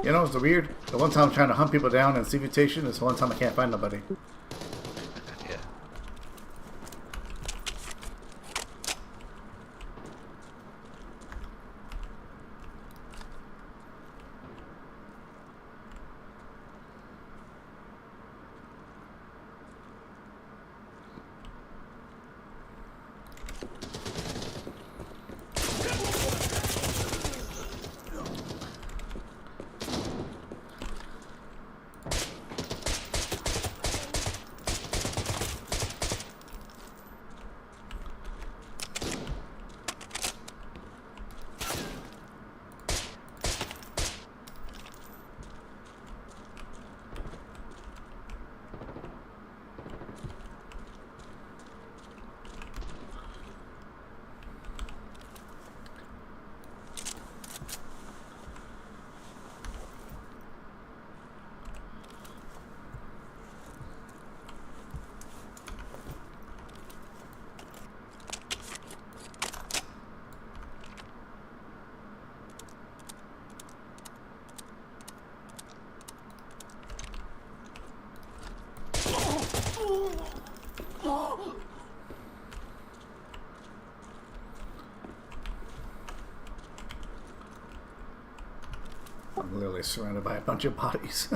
You know, it's weird. The one time I'm trying to hunt people down and see mutation is the one time I can't find nobody. Yeah. I'm literally surrounded by a bunch of bodies.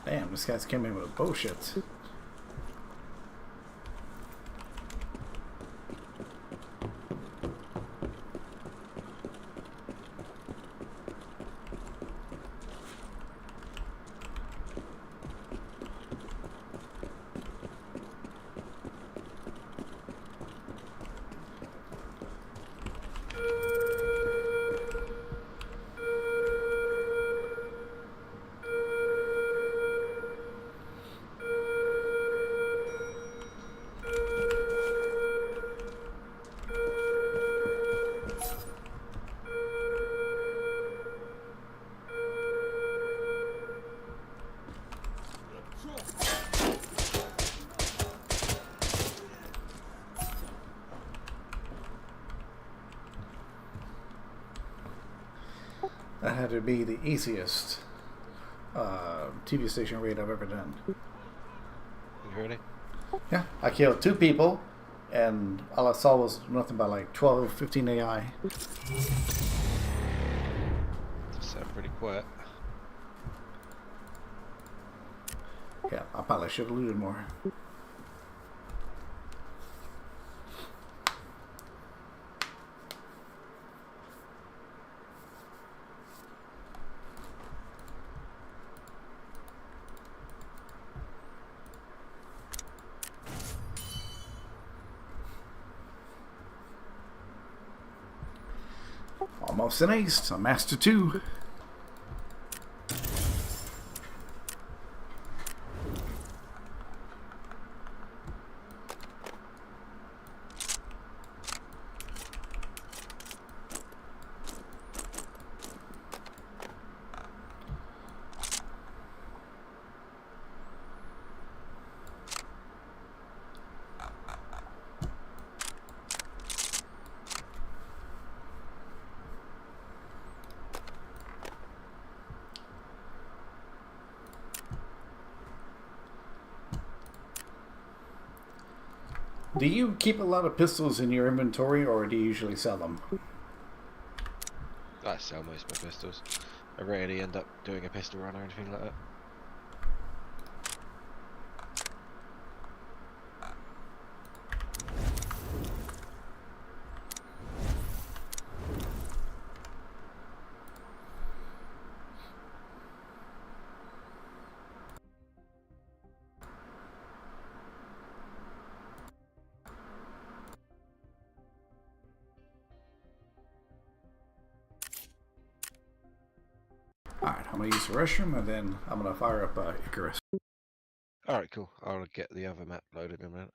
Damn, this guy's came in with bullshit. That had to be the easiest TV station raid I've ever done. Really? Yeah, I killed 2 people, and all I saw was nothing but like 12, 15 AI. Does sound pretty quiet. Yeah, I probably should have looted more. Almost an ace, a master 2. Do you keep a lot of pistols in your inventory, or do you usually sell them? I sell most of my pistols. I rarely end up doing a pistol run or anything like that. Alright, I'm going to use the restroom, and then I'm going to fire up Icarus. Alright, cool. I'll get the other map loaded in a minute.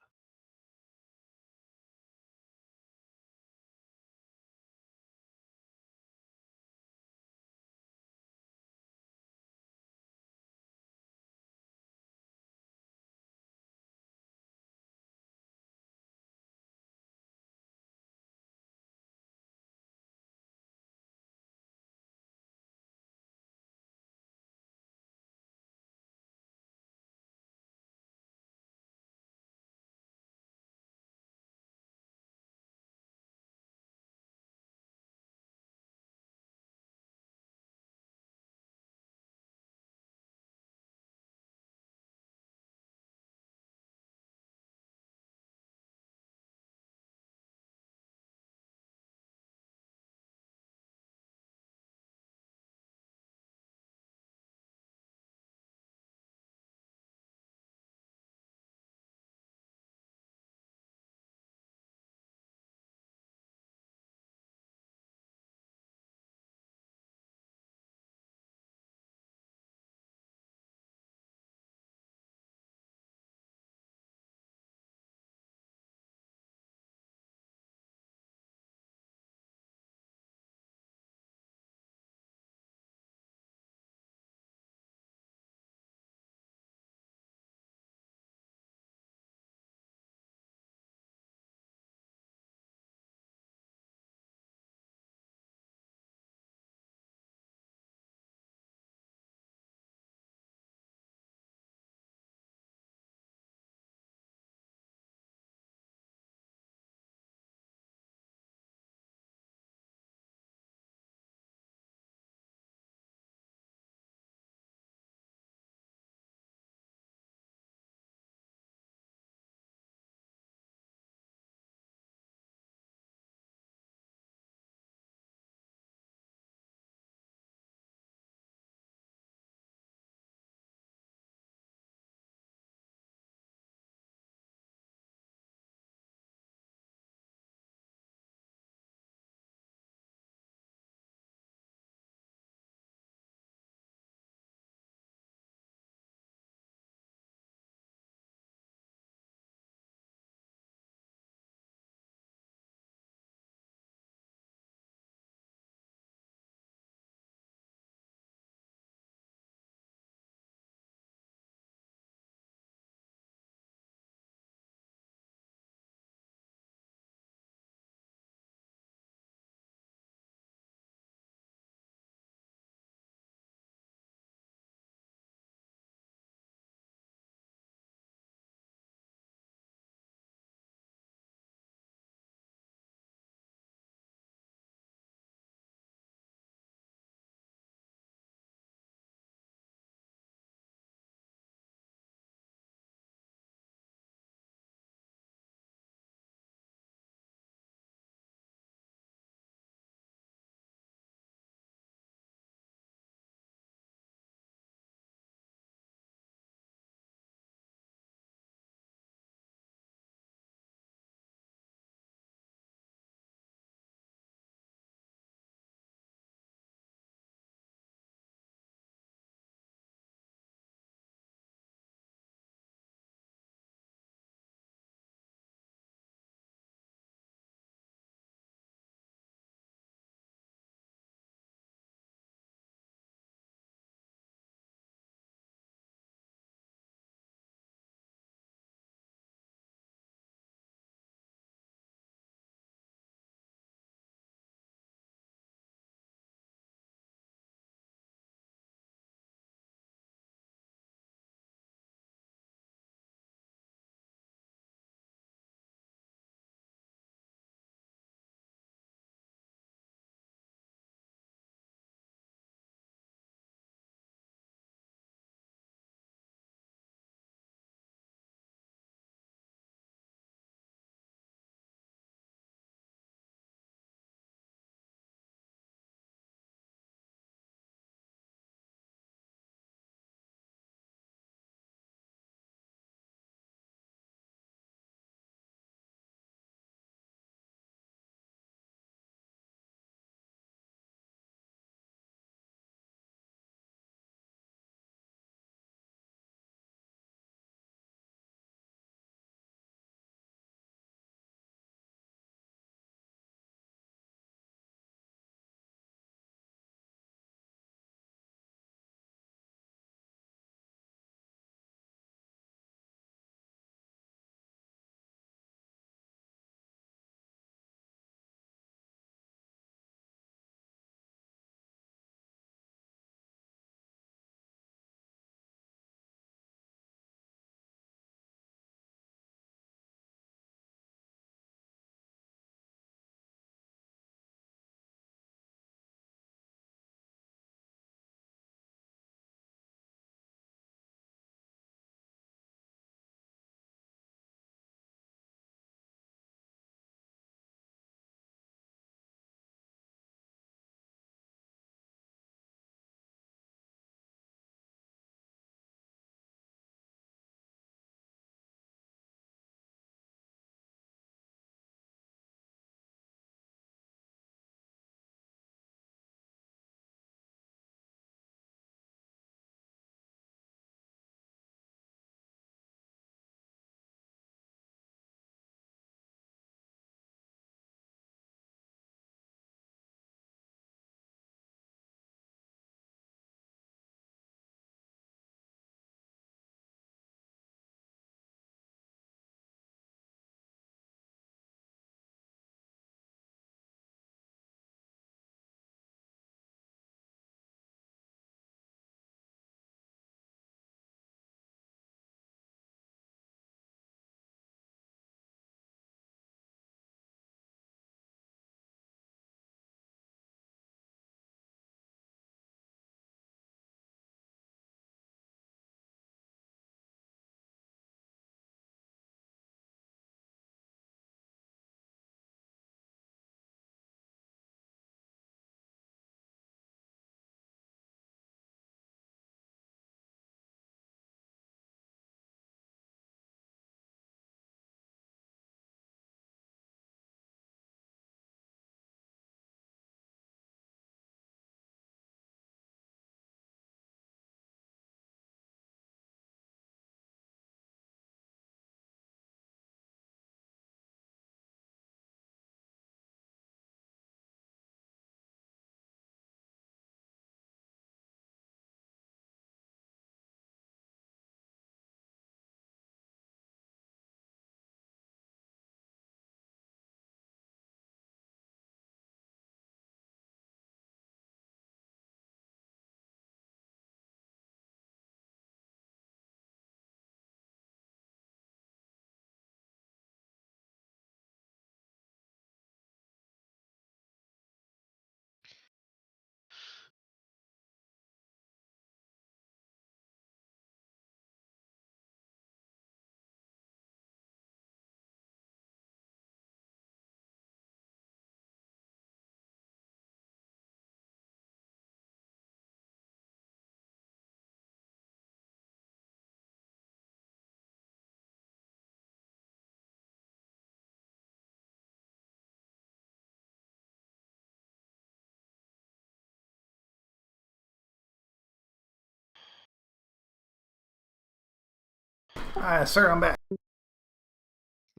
Sir, I'm back.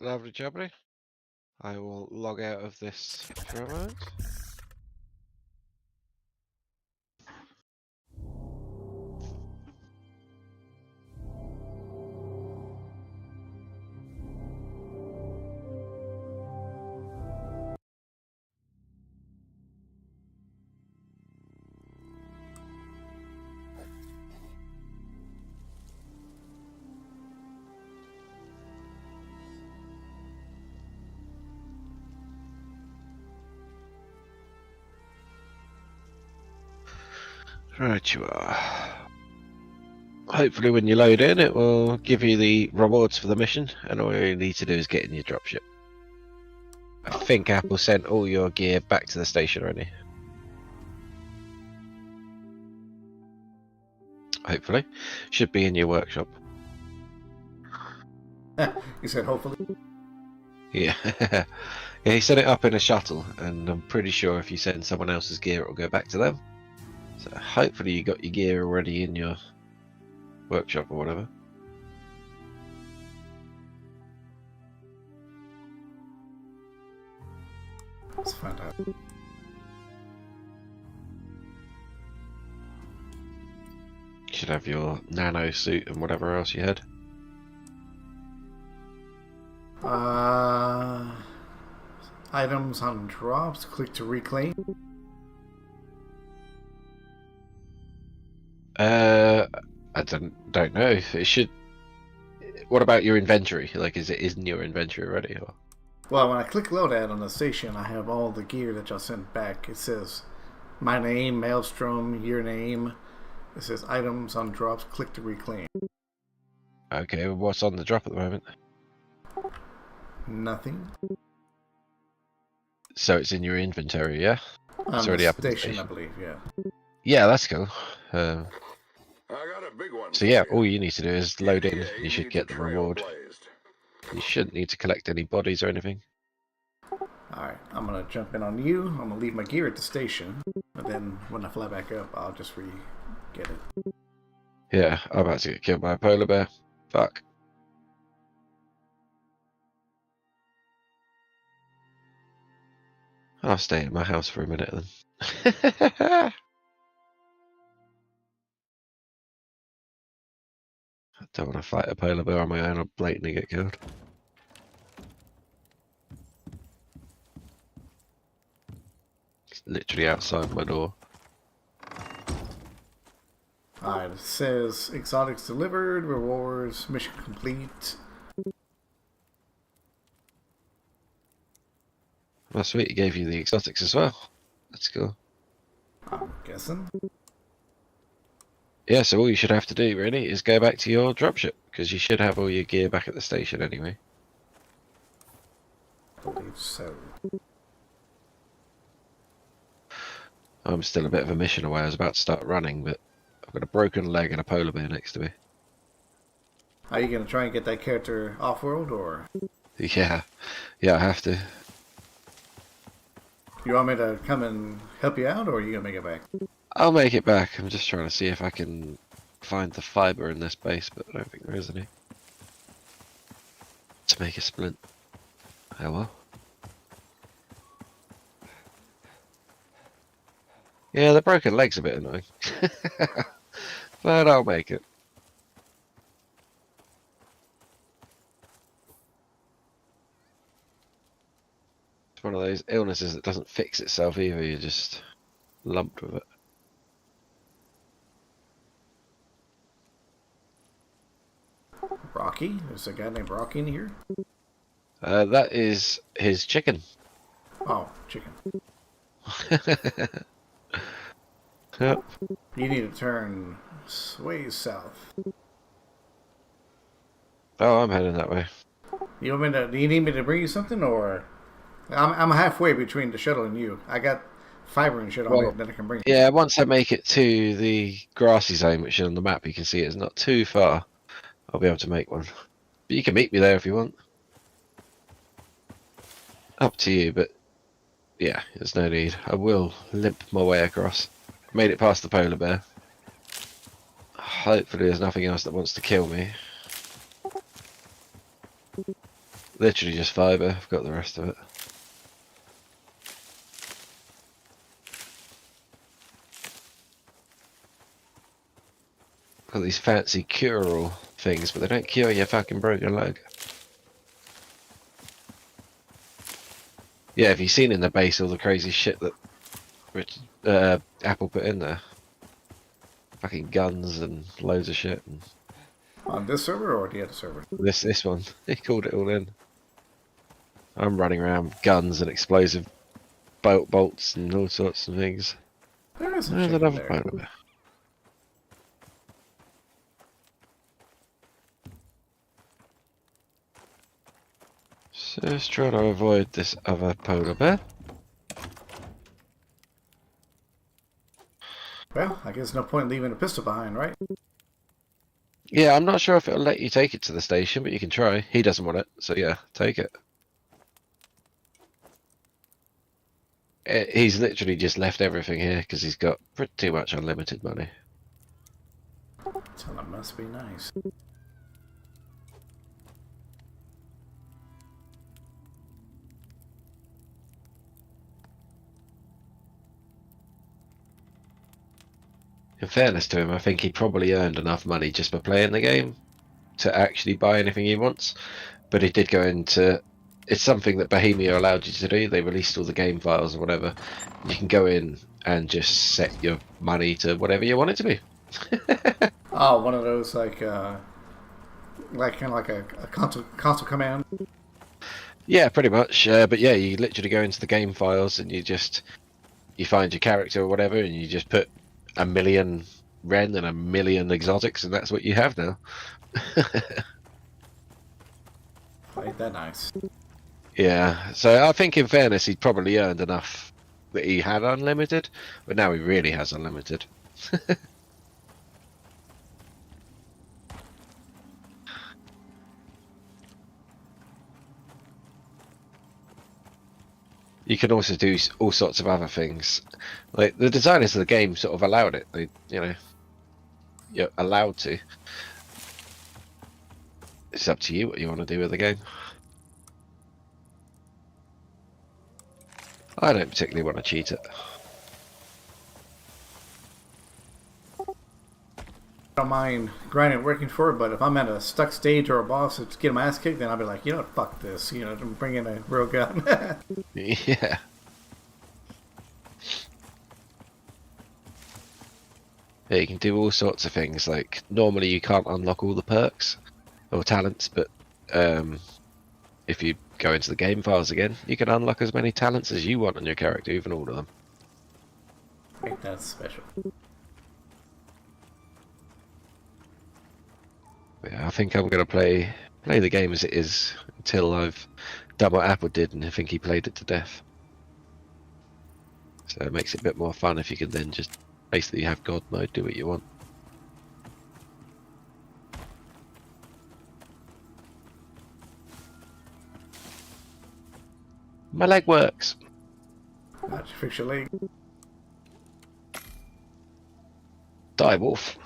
Lovely jubbly. I will log out of this for a moment. Right you are. Hopefully when you load in it will give you the rewards for the mission, and all you need to do is get in your dropship. I think Apple sent all your gear back to the station already. Hopefully. Should be in your workshop. You said hopefully. Yeah. Yeah, he set it up in a shuttle, and I'm pretty sure if you send someone else's gear, it'll go back to them. So hopefully you got your gear already in your workshop or whatever. Let's find out. You should have your nano suit and whatever else you had. Items on drops. Click to reclaim. I don't know. It should. What about your inventory? Like, is it in your inventory already? Or? Well, when I click loadout on the station, I have all the gear that y'all sent back. It says my name, Maelstrom, your name. It says items on drops. Click to reclaim. Okay, well, what's on the drop at the moment? Nothing. So it's in your inventory, yeah? It's already up at the station, I believe, yeah. Yeah, that's cool. I got a big one. So yeah, all you need to do is load in. You should get the reward. You shouldn't need to collect any bodies or anything. Alright, I'm gonna jump in on you. I'm gonna leave my gear at the station. And then when I fly back up, I'll just get it. Yeah, I'm about to get killed by a polar bear. Fuck. I'll stay in my house for a minute then. I don't want to fight a polar bear on my own or blatantly get killed. It's literally outside my door. Alright, it says exotics delivered, rewards, mission complete. Well, sweet, he gave you the exotics as well. That's cool. I'm guessing. Yeah, so all you should have to do, really, is go back to your dropship, because you should have all your gear back at the station anyway. I believe so. I'm still a bit of a mission away. I was about to start running, but I've got a broken leg and a polar bear next to me. Are you going to try and get that character off-world, or? Yeah, I have to. You want me to come and help you out, or are you going to make it back? I'll make it back. I'm just trying to see if I can find the fibre in this base, but I don't think there is any. To make a splint. Oh well. Yeah, the broken leg's a bit annoying. But I'll make it. It's one of those illnesses that doesn't fix itself either, you're just lumped with it. Rocky? There's a guy named Rocky in here? That is his chicken. Oh, chicken. Yep. You need to turn way south. Oh, I'm heading that way. You want me to? Do you need me to bring you something, or? I'm halfway between the shuttle and you. I got fiber and shit on it that I can bring. Yeah, once I make it to the grassy zone, which is on the map, you can see it's not too far. I'll be able to make one. But you can meet me there if you want. Up to you, but yeah, there's no need. I will limp my way across. Made it past the polar bear. Hopefully there's nothing else that wants to kill me. Literally just fibre. I've got the rest of it. Got these fancy cure-all things, but they don't cure your fucking broken leg. Yeah, have you seen in the base all the crazy shit that Apple put in there? Fucking guns and loads of shit. And On this server or the other server? this one, he called it all in. I'm running around with guns and explosive bolts and all sorts of things. There is a There's chicken another there. boat there. So just try to avoid this other polar bear. Well, I guess no point leaving a pistol behind, right? Yeah, I'm not sure if it'll let you take it to the station, but you can try. He doesn't want it, so yeah, take it. He's literally just left everything here because he's got pretty much unlimited money. So that must be nice. In fairness to him, I think he probably earned enough money just by playing the game to actually buy anything he wants. But he did go into... It's something that Bohemia allowed you to do. They released all the game files or whatever. You can go in and just set your money to whatever you want it to be. Oh, one of those like kind of like a console command. Yeah, pretty much. But yeah, you literally go into the game files and you find your character or whatever, and you just put 1 million Ren and 1 million exotics, and that's what you have now. Ain't that nice? Yeah, so I think in fairness, he'd probably earned enough that he had unlimited, but now he really has unlimited. You can also do all sorts of other things. Like the designers of the game sort of allowed it. They, you're allowed to. It's up to you what you want to do with the game. I don't particularly want to cheat it. I don't mind grinding working for it, but if I'm at a stuck stage or a boss that's getting my ass kicked, then I'll be like, you know what, fuck this. I'm bringing a real gun. Yeah. Yeah, you can do all sorts of things. Like normally you can't unlock all the perks or talents, but if you go into the game files again, you can unlock as many talents as you want on your character, even all of them. Ain't that special? Yeah, I think I'm gonna play the game as it is until I've done what Apple did, and I think he played it to death. So it makes it a bit more fun if you can then just basically have God mode, do what you want. My leg works. How'd you fix your leg? Die wolf.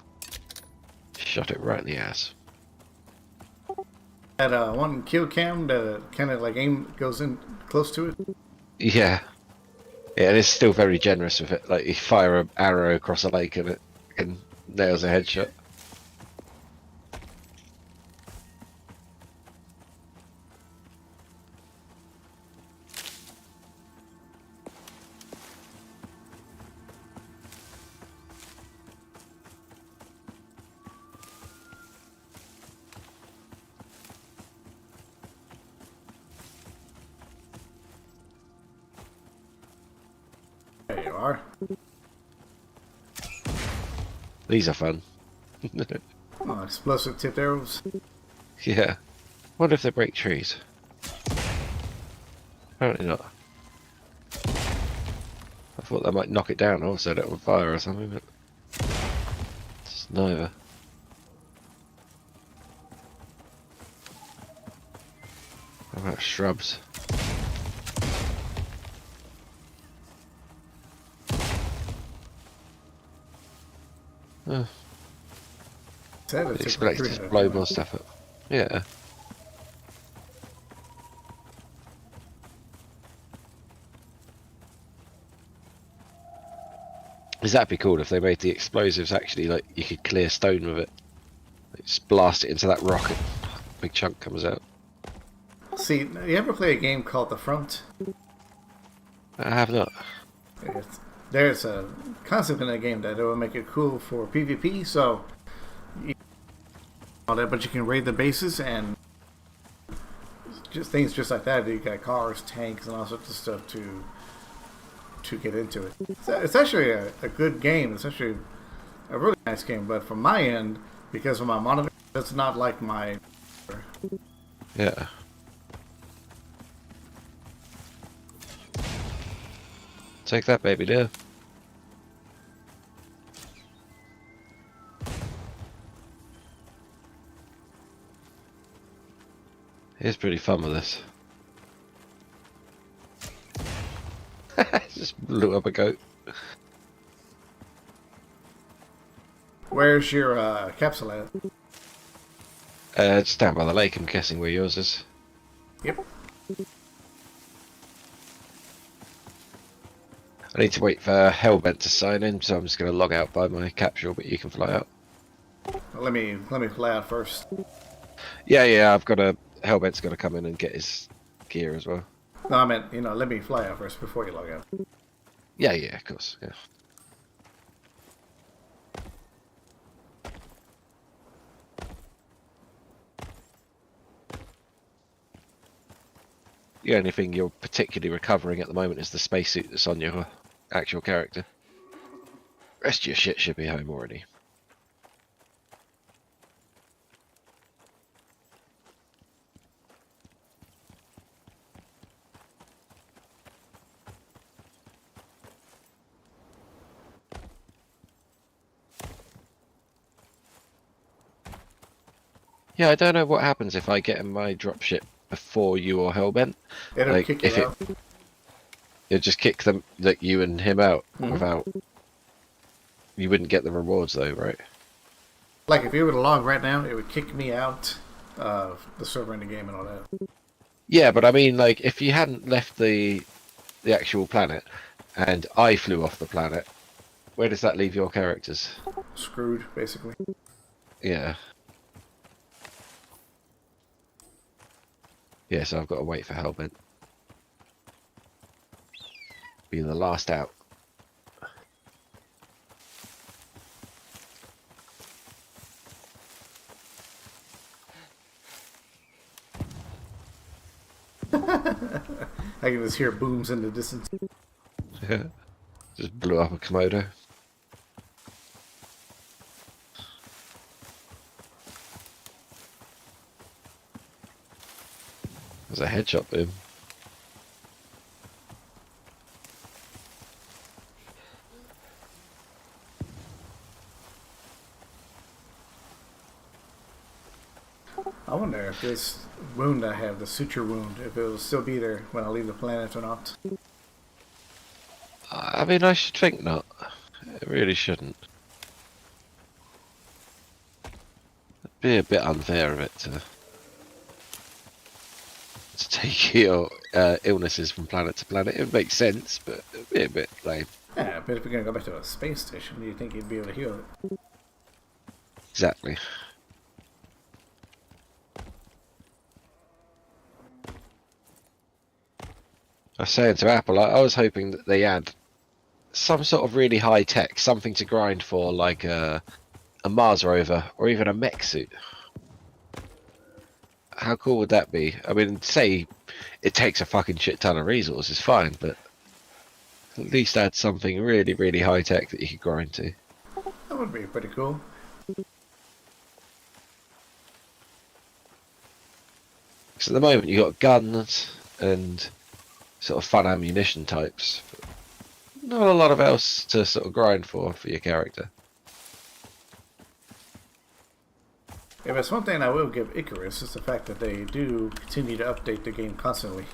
Shot it right in the ass. That one kill cam, the kind of like aim goes in close to it. Yeah. Yeah, and it's still very generous with it. Like you fire an arrow across a lake and it nails a headshot. There you are. These are fun. Oh, explosive tipped arrows. Yeah. Wonder if they break trees. Apparently not. I thought they might knock it down or set it on fire or something, but it's neither. How about shrubs? Said it took Expect three to to blow do more it. stuff up. Yeah. Because that'd be cool if they made the explosives actually like you could clear stone with it. Like, just blast it into that rocket, big chunk comes out. See, you ever play a game called The Front? I have not. There's a concept in that game that it will make it cool for PvP, so all that, but you can raid the bases and just things just like that. You got cars, tanks, and all sorts of stuff to get into it. It's actually a good game. It's actually a really nice game, but from my end, because of my monitor, it's not like my. Yeah. Take that, baby dear. It's pretty fun with this. Just blew up a goat. Where's your capsule at? Just down by the lake, I'm guessing where yours is. Yep. I need to wait for Hellbent to sign in, so I'm just going to log out by my capsule, but you can fly out. Let me fly out first. Yeah, I've got a... Hellbent's got to come in and get his gear as well. No, I meant, let me fly out first before you log out. Yeah, of course, yeah. The only thing you're particularly recovering at the moment is the spacesuit that's on your actual character. The rest of your shit should be home already. Yeah, I don't know what happens if I get in my dropship before you or Hellbent. It'll Like, kick you out. It'll just kick them, like you and him out Mhm. without. You wouldn't get the rewards though, right? Like, if you were to log right now, it would kick me out of the server in the game and all that. Yeah, but I mean, like, if you hadn't left the actual planet, and I flew off the planet, where does that leave your characters? Screwed, basically. Yeah. Yeah, so I've got to wait for Hellbent. Be the last out. I can just hear booms in the distance. Just blew up a Komodo. There's a headshot boom. I wonder if this wound I have, the suture wound, if it will still be there when I leave the planet or not. I mean, I should think not. It really shouldn't. It'd be a bit unfair of it to take your illnesses from planet to planet. It would make sense, but it'd be a bit lame. Yeah, but if we're going to go back to a space station, do you think you'd be able to heal it? Exactly. I was saying to Apple, I was hoping that they had some sort of really high tech, something to grind for, like a Mars rover or even a mech suit. How cool would that be? I mean, say it takes a fucking shit ton of resources, fine, but at least add something really, really high tech that you could grind to. That would be pretty cool. Because at the moment you got guns and sort of fun ammunition types, but not a lot of else to sort of grind for your character. If it's one thing I will give Icarus, is the fact that they do continue to update the game constantly.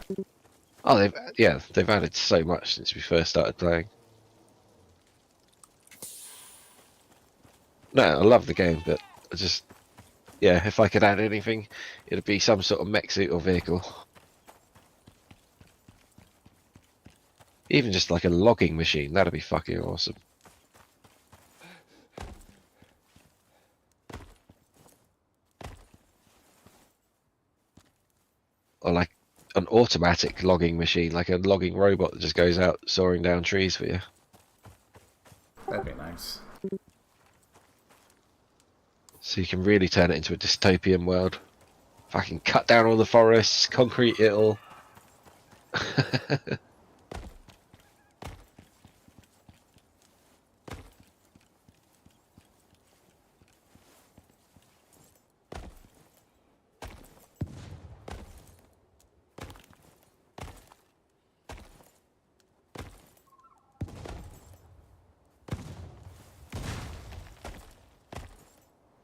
Oh, they've added so much since we first started playing. No, I love the game, but I just, yeah, if I could add anything, it'd be some sort of mech suit or vehicle. Even just like a logging machine, that'd be fucking awesome. or like an automatic logging machine, like a logging robot that just goes out sawing down trees for you. That'd be nice. So you can really turn it into a dystopian world. Fucking cut down all the forests, concrete it all.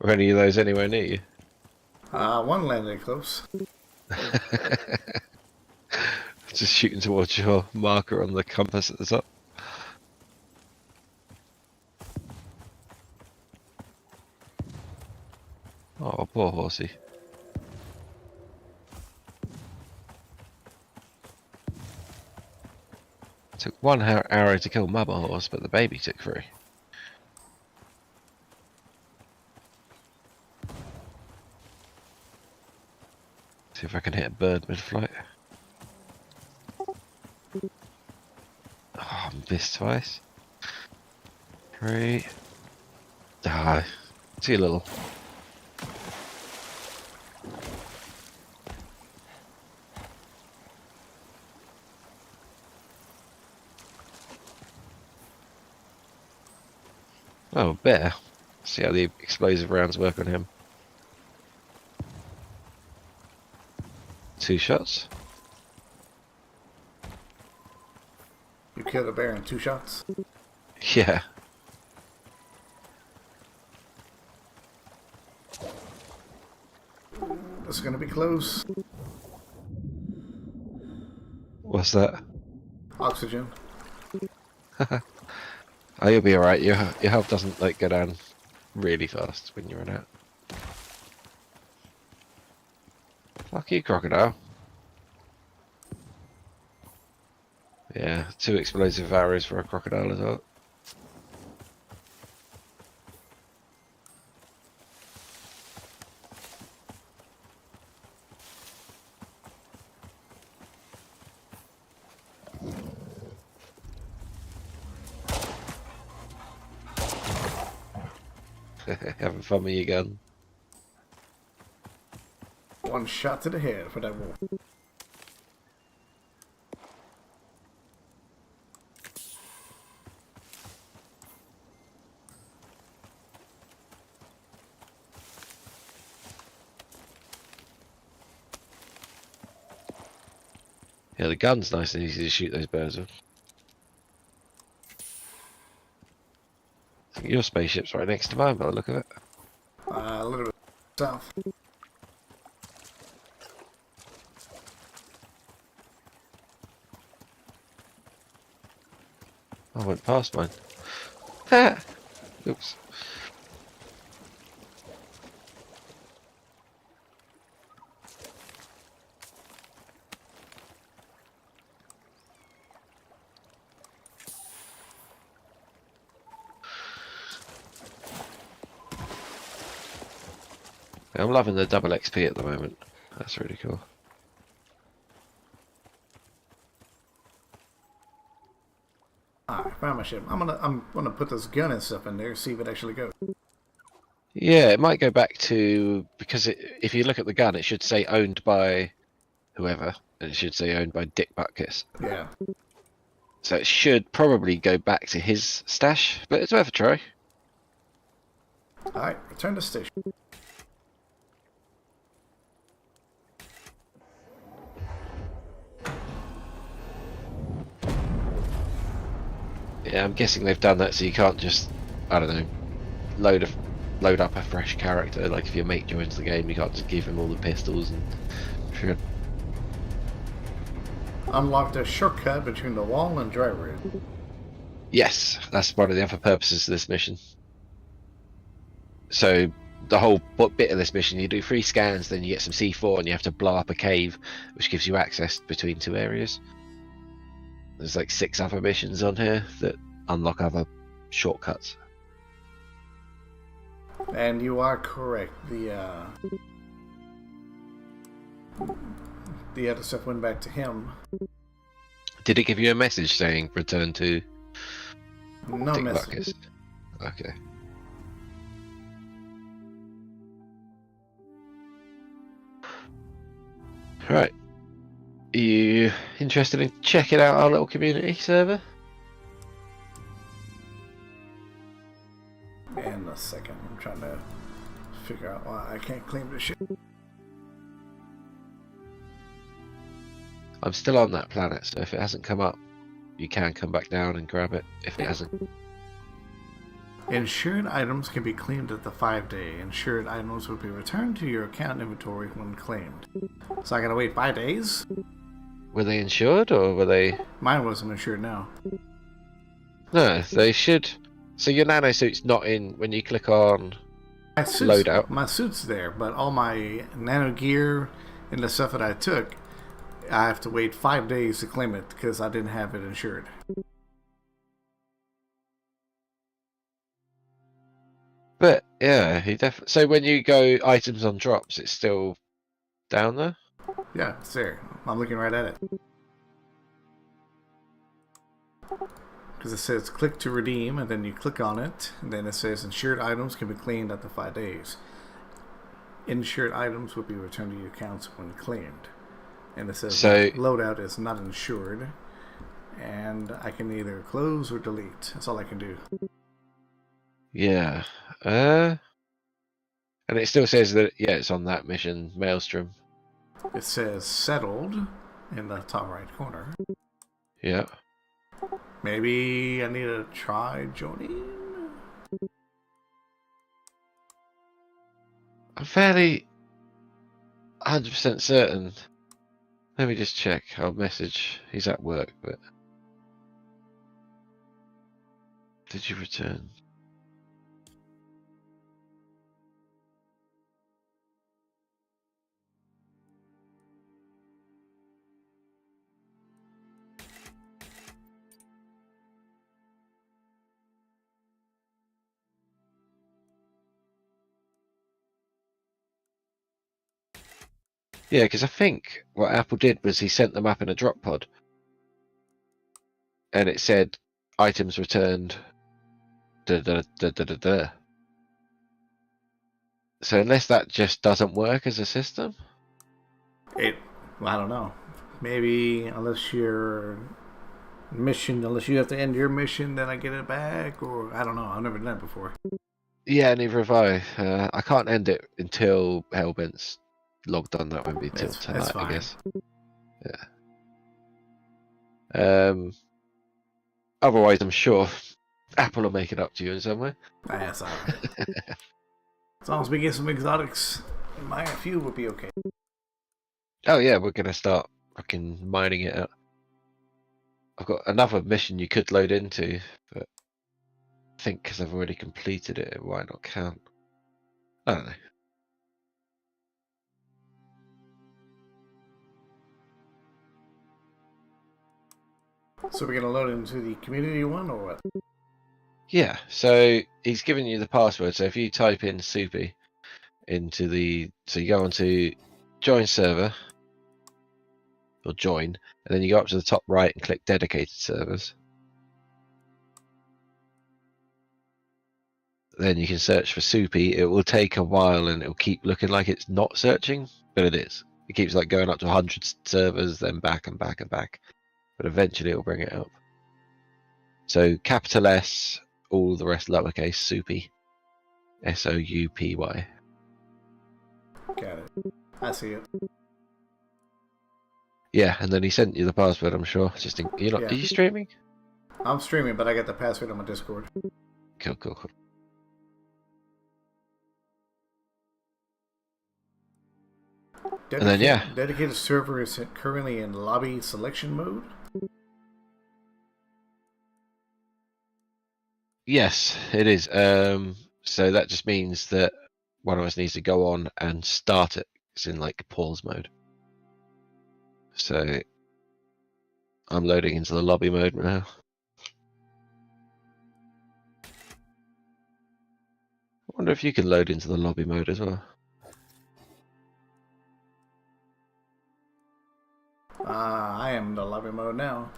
Are any of those anywhere near you? One landed close. Just shooting towards your marker on the compass at the top. Oh, poor horsey. Took one arrow to kill mama horse, but the baby took 3. See if I can hit a bird mid-flight. Oh, missed twice. 3. Ah, too little. Oh, bear. See how the explosive rounds work on him. 2 shots. You killed a bear in 2 shots. Yeah. This is gonna be close. What's that? Oxygen. Oh, you'll be alright. Your health doesn't like go down really fast when you run out. Fuck you, crocodile. Yeah, 2 explosive arrows for a crocodile as well. Having fun with your gun. 1 shot to the head for that wolf. Yeah, the gun's nice and easy to shoot those birds with. I think your spaceship's right next to mine by the look of it. A little bit south. I went past mine. Ha! Oops. I'm loving the double XP at the moment. That's really cool. I found my ship. I'm gonna put this gun and stuff in there, see if it actually goes. Yeah, it might go back to, because if you look at the gun, it should say owned by whoever, and it should say owned by Dick Butkus. Yeah. So it should probably go back to his stash, but it's worth a try. Alright, return to station. Yeah, I'm guessing they've done that so you can't just, I don't know, load up a fresh character. Like if your mate joins the game, you can't just give him all the pistols and shit. Unlock the shortcut between the wall and dry rig. Yes, that's one of the other purposes of this mission. So the whole bit of this mission, you do 3 scans, then you get some C4 and you have to blow up a cave, which gives you access between 2 areas. There's like 6 other missions on here that unlock other shortcuts. And you are correct. the other stuff went back to him. Did it give you a message saying return to No Dick message. Buckus? Okay. Right. Are you interested in checking out our little community server? And a second, I'm trying to figure out why I can't claim this shit. I'm still on that planet, so if it hasn't come up, you can come back down and grab it if it hasn't. Insured items can be claimed at the 5-day. Insured items will be returned to your account inventory when claimed. So I gotta wait 5 days? Were they insured or were they... Mine wasn't insured now. No, they should... So your nanosuit's not in when you click on loadout. My suit's there, but all my nano gear and the stuff that I took, I have to wait 5 days to claim it because I didn't have it insured. But yeah, he definitely. So when you go items on drops, it's still down there. Yeah, it's there. I'm looking right at it. Because it says click to redeem, and then you click on it, and then it says insured items can be claimed after 5 days. Insured items will be returned to your accounts when claimed. And it says loadout is not insured, and I can either close or delete. That's all I can do. Yeah. And it still says that it's on that mission, Maelstrom. It says settled in the top right corner. Yeah. Maybe I need to try joining. I'm fairly 100% certain. Let me just check. I'll message. He's at work, but did you return? Yeah, because I think what Apple did was he sent them up in a drop pod, and it said items returned. Da, da, da, da, da, da. So unless that just doesn't work as a system, I don't know. Maybe unless you have to end your mission, then I get it back, or I don't know. I've never done it before. yeah, neither have I. I can't end it until Hellbent's logged on. That won't be till tonight, I guess. Yeah. Otherwise, I'm sure Apple will make it up to you in some way. That's alright. As long as we get some exotics, my few will be okay. Oh yeah, we're gonna start fucking mining it out. I've got another mission you could load into, but I think because I've already completed it, it might not count. I don't know. So we're gonna load into the community one, or what? Yeah, so he's giving you the password. So if you type in Soupy into so you go onto join server or join, and then you go up to the top right and click dedicated servers. Then you can search for Soupy. It will take a while and it will keep looking like it's not searching, but it is. It keeps like going up to 100 servers, then back and back and back. But eventually it will bring it up. So capital S, all the rest lowercase, Soupy. Soupy. Got it. I see it. Yeah, and then he sent you the password, I'm sure. Just are you streaming? I'm streaming, but I got the password on my Discord. Cool. And then Dedicated server is currently in lobby selection mode. Yes, it is. So that just means that one of us needs to go on and start it. It's in like pause mode. So I'm loading into the lobby mode now. I wonder if you can load into the lobby mode as well. I am in the lobby mode now.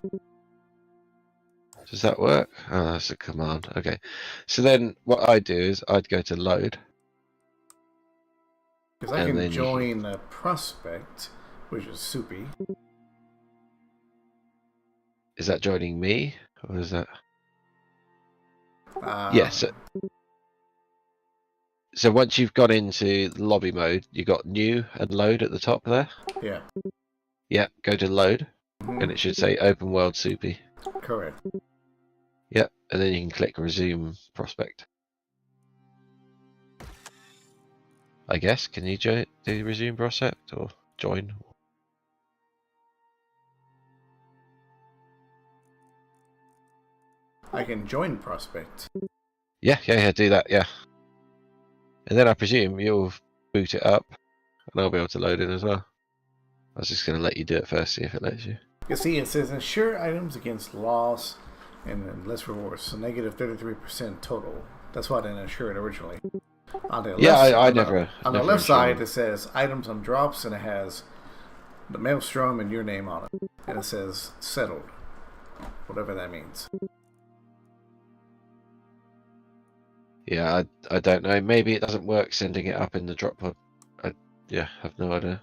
Does that work? Oh, that's a command. Okay. So then what I do is I'd go to load. Because I And can then you join a prospect, which is Soupy. Is that joining me? Or is that... Uh, Yes. So once you've gone into lobby mode, you got new and load at the top there. Yeah. Yeah, go to load, and it should say open world soupy. Correct. Yep, and then you can click resume prospect. I guess, can you do resume prospect or join? I can join prospect. Yeah, do that, yeah. And then I presume you'll boot it up, and I'll be able to load it as well. I was just going to let you do it first, see if it lets you. You see, it says ensure items against loss and less rewards, so negative 33% total. That's why I didn't insure it originally. On the Yeah, left, I on never. the never left side, insured. it says items on drops, and it has the maelstrom and your name on it, and it says settled, whatever that means. Yeah, I don't know. Maybe it doesn't work sending it up in the drop pod. Yeah, have no idea.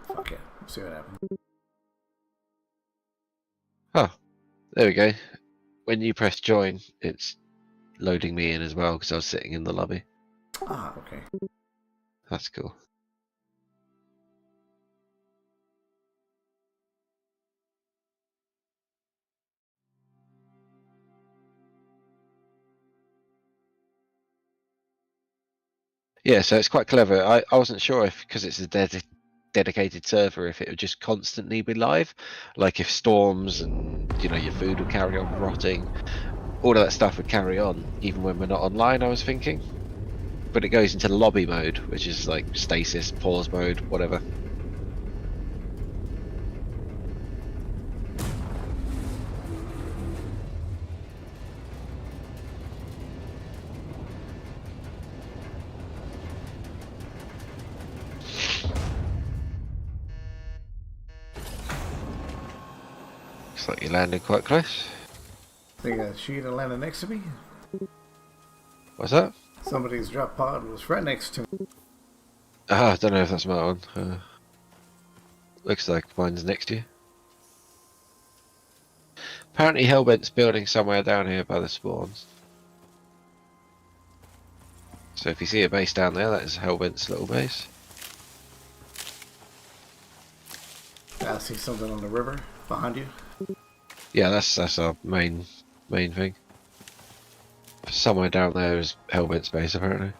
Fuck it, let's see what happens. Oh, there we go. When you press join, it's loading me in as well because I was sitting in the lobby. Ah, okay. That's cool. Yeah, so it's quite clever. I wasn't sure if, because it's a dedicated server, if it would just constantly be live. Like if storms and, you know, your food would carry on rotting. All of that stuff would carry on, even when we're not online, I was thinking. But it goes into lobby mode, which is like stasis, pause mode, whatever. Looks like you landed quite close. Think that sheet landed next to me? What's that? Somebody's drop pod was right next to me. I don't know if that's my one. Looks like mine's next to you. Apparently Hellbent's building somewhere down here by the spawns. So if you see a base down there, that is Hellbent's little base. I see something on the river behind you. Yeah, that's our main thing. Somewhere down there is Hellbent's base apparently.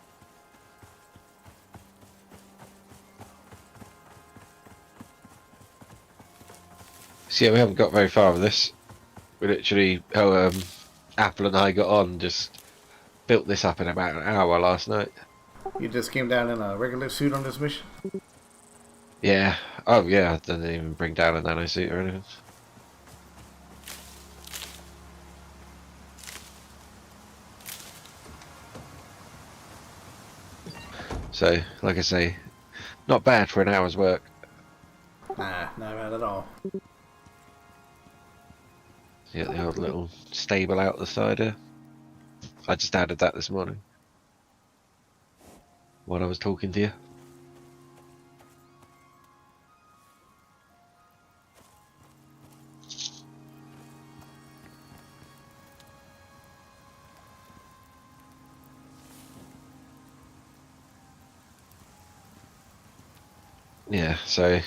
So yeah, we haven't got very far with this. We literally, Apple and I got on, just built this up in about an hour last night. You just came down in a regular suit on this mission? Yeah. Oh yeah, I didn't even bring down a nano suit or anything. So, like I say, not bad for an hour's work. Nah, not bad at all. You got the old little stable out the side here. I just added that this morning while I was talking to you. Yeah, so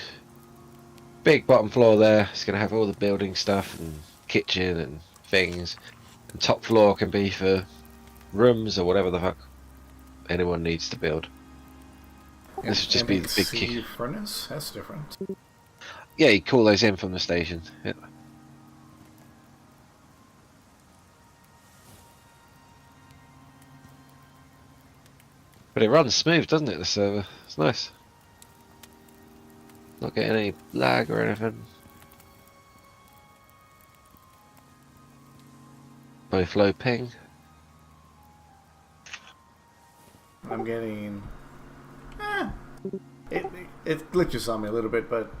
big bottom floor there. It's going to have all the building stuff and kitchen and things. And top floor can be for rooms or whatever the fuck anyone needs to build. This would just be the big MEC furnace? That's different. Yeah, you call those in from the station. Yeah. But it runs smooth, doesn't it, the server? It's nice. Not getting any lag or anything. No flow ping. I'm getting Eh, it glitches on me a little bit, but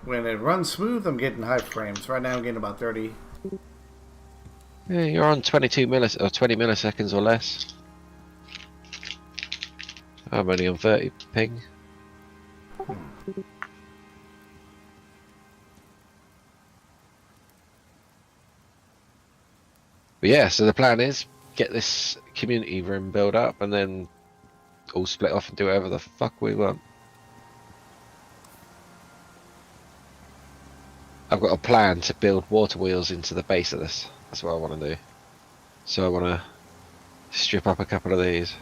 when it runs smooth, I'm getting high frames. Right now, I'm getting about 30. Yeah, you're on 22 or 20 milliseconds or less. I'm only on 30 ping. But yeah, so the plan is get this community room built up and then all split off and do whatever the fuck we want. I've got a plan to build water wheels into the base of this. That's what I want to do. So I want to strip up a couple of these.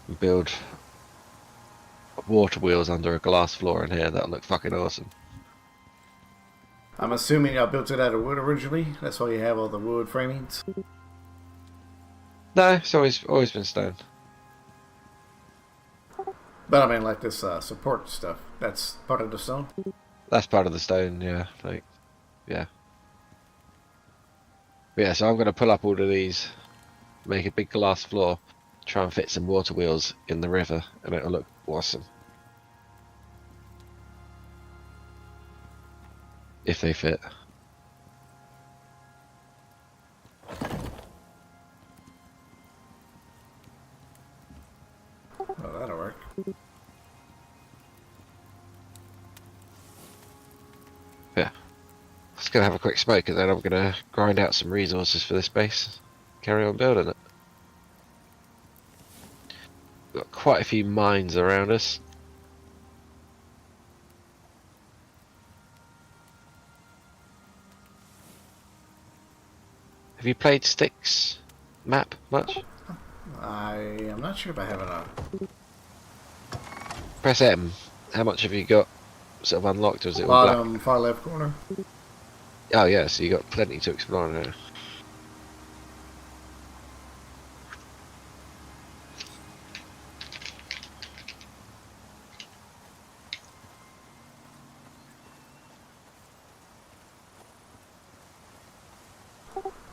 And build water wheels under a glass floor in here. That'll look fucking awesome. I'm assuming I built it out of wood originally. That's why you have all the wood framings. No, it's always been stone. But I mean, like this support stuff. That's part of the stone. That's part of the stone, yeah. Like, yeah. But yeah, so I'm going to pull up all of these, make a big glass floor, try and fit some water wheels in the river, and it'll look awesome. If they fit. Oh, that'll work. Yeah. Just going to have a quick smoke, and then I'm going to grind out some resources for this base. Carry on building it. Got quite a few mines around us. Have you played Styx map much? I am not sure if I have enough. Press M. How much have you got sort of unlocked, or is it all black? Bottom far left corner. Oh yeah, so you got plenty to explore now.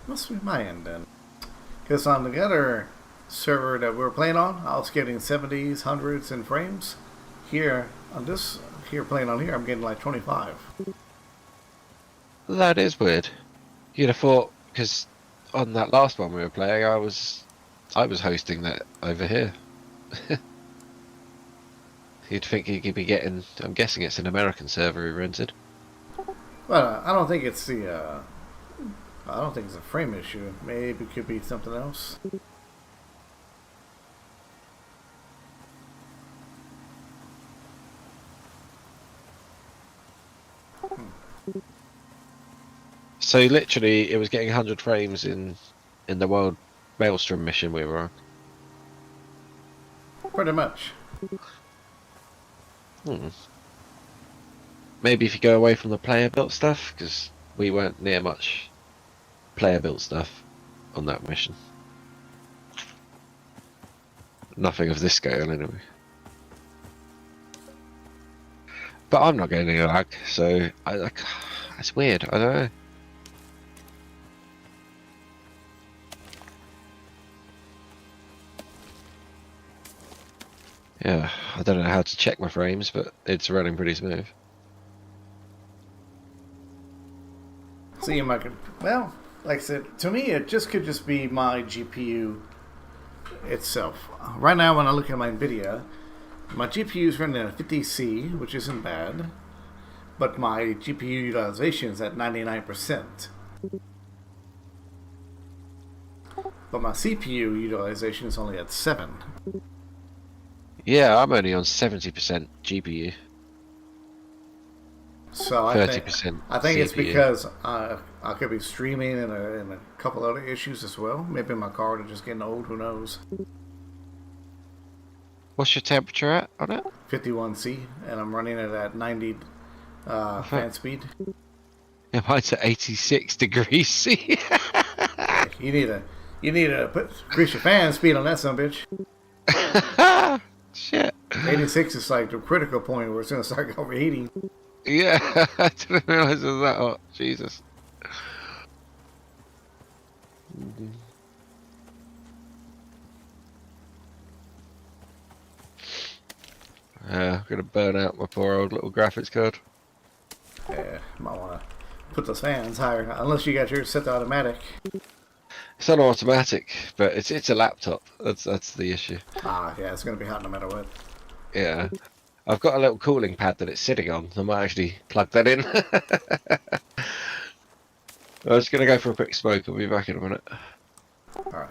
Must be my end then. Because on the other server that we're playing on, I was getting 70s, 100s in frames. Here, on this, playing on here, I'm getting like 25. That is weird. You'd have thought, because on that last one we were playing, I was hosting that over here. You'd think you could be getting. I'm guessing it's an American server we rented. Well, I don't think it's the. I don't think it's a frame issue. Maybe it could be something else. So literally, it was getting 100 frames in the World Maelstrom mission we were on. Pretty much. Maybe if you go away from the player-built stuff, because we weren't near much player-built stuff on that mission. Nothing of this scale, anyway. But I'm not getting any lag, so it's weird. I don't know. Yeah, I don't know how to check my frames, but it's running pretty smooth. See, well, like I said, to me, it could just be my GPU itself. Right now, when I look at my NVIDIA, my GPU is running at 50C, which isn't bad, but my GPU utilization is at 99%. But my CPU utilization is only at 7. Yeah, I'm only on 70% GPU. So 30% I think it's CPU. because I could be streaming and a couple other issues as well. Maybe my card is just getting old. Who knows? What's your temperature at on it? 51C, and I'm running it at 90 fan speed. Yeah, mine's at 86 degrees C. You need to increase your fan speed on that son bitch. Shit. 86 is like the critical point where it's gonna start overheating. Yeah, I didn't realise it was that hot. Jesus. Gonna burn out my poor old little graphics card. Yeah, might want to put the fans higher, unless you got yours set to automatic. It's on automatic, but it's a laptop. That's the issue. Ah, yeah, it's gonna be hot no matter what. Yeah. I've got a little cooling pad that it's sitting on. I might actually plug that in. I'm just gonna go for a quick smoke. I'll be back in a minute. All right.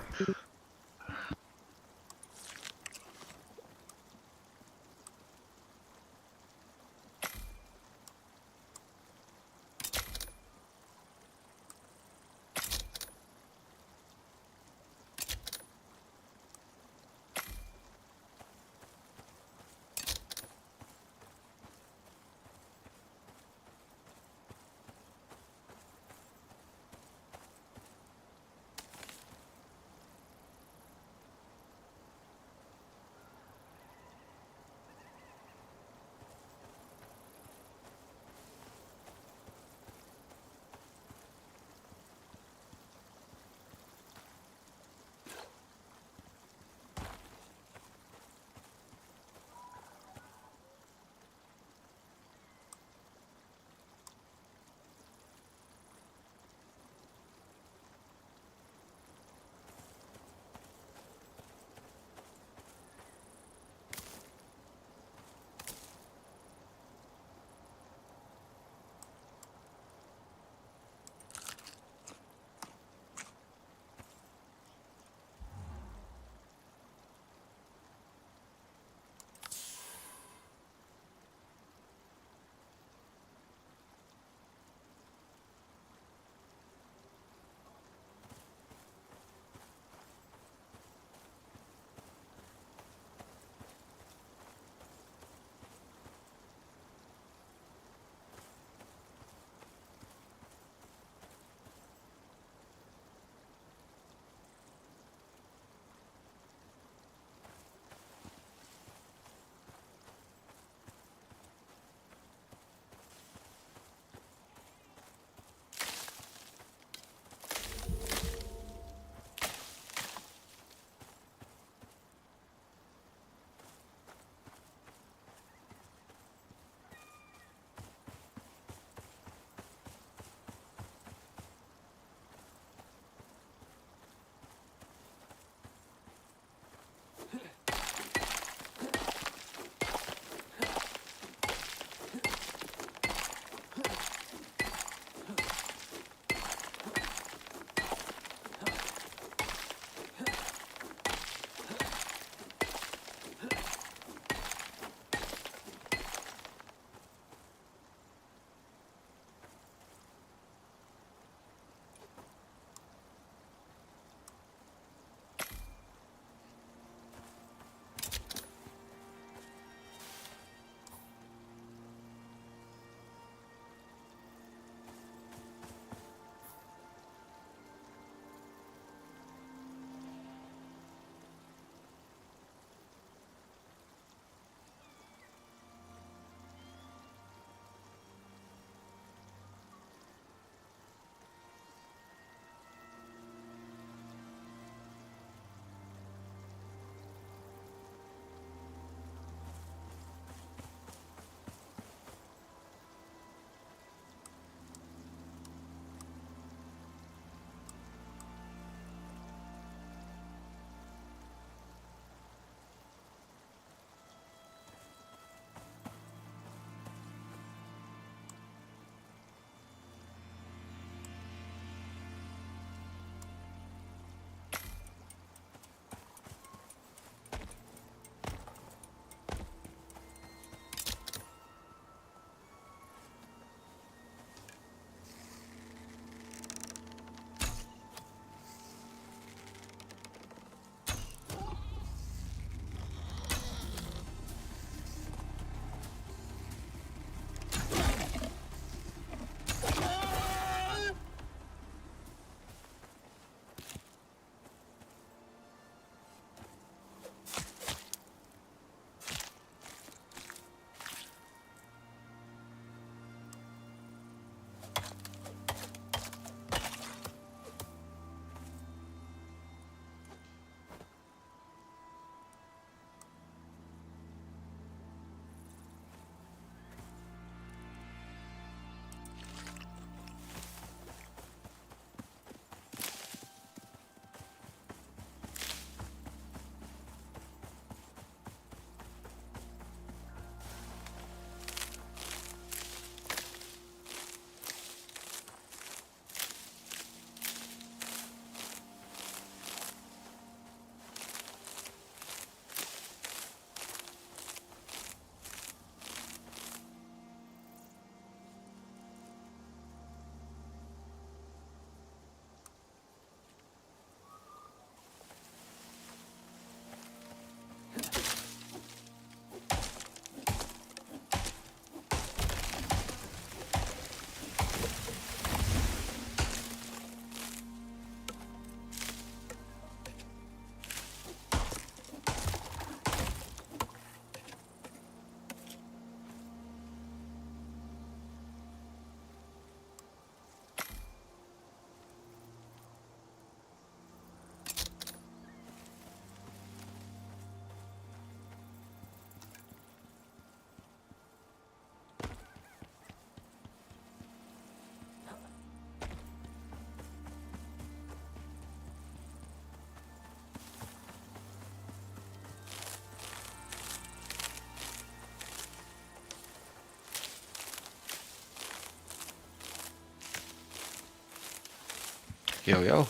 Yo yo.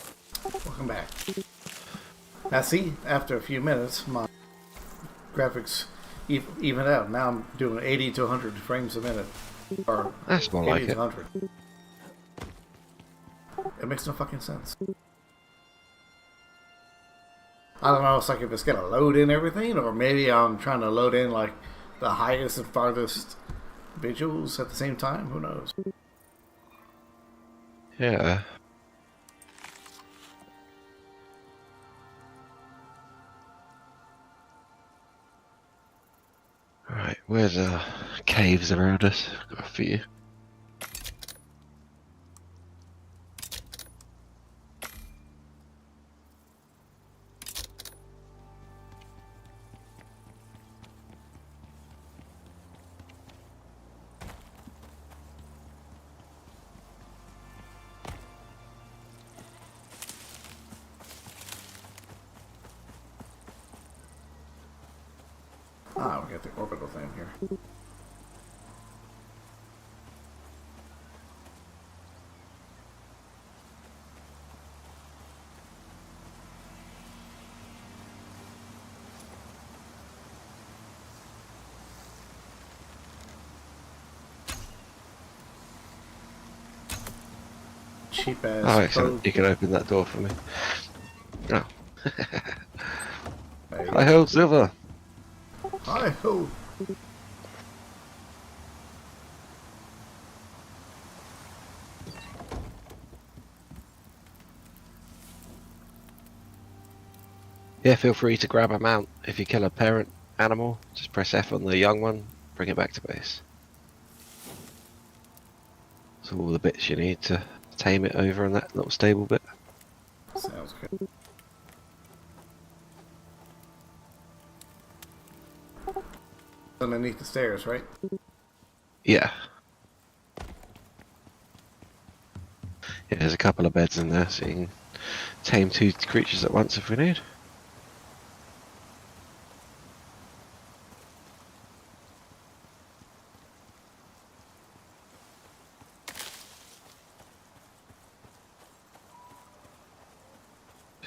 Welcome back. Now see, after a few minutes, my graphics even out. Now I'm doing 80 to 100 frames a minute. Or That's more 80 like to it. 100. It makes no fucking sense. I don't know, it's like if it's gonna load in everything, or maybe I'm trying to load in like the highest and farthest visuals at the same time. Who knows? Yeah. Right, where's caves around us? Got a few. Ah, we got the orbital thing here. Cheap Oh, ass excellent. You can open that door for me. Oh. Hi Hey, ho, Silver. hi ho. Yeah, feel free to grab a mount. If you kill a parent animal, just press F on the young one, bring it back to base. So all the bits you need to tame it over on that little stable bit. Sounds good. Underneath the stairs, right? Yeah. Yeah, there's a couple of beds in there, so you can tame 2 creatures at once if we need.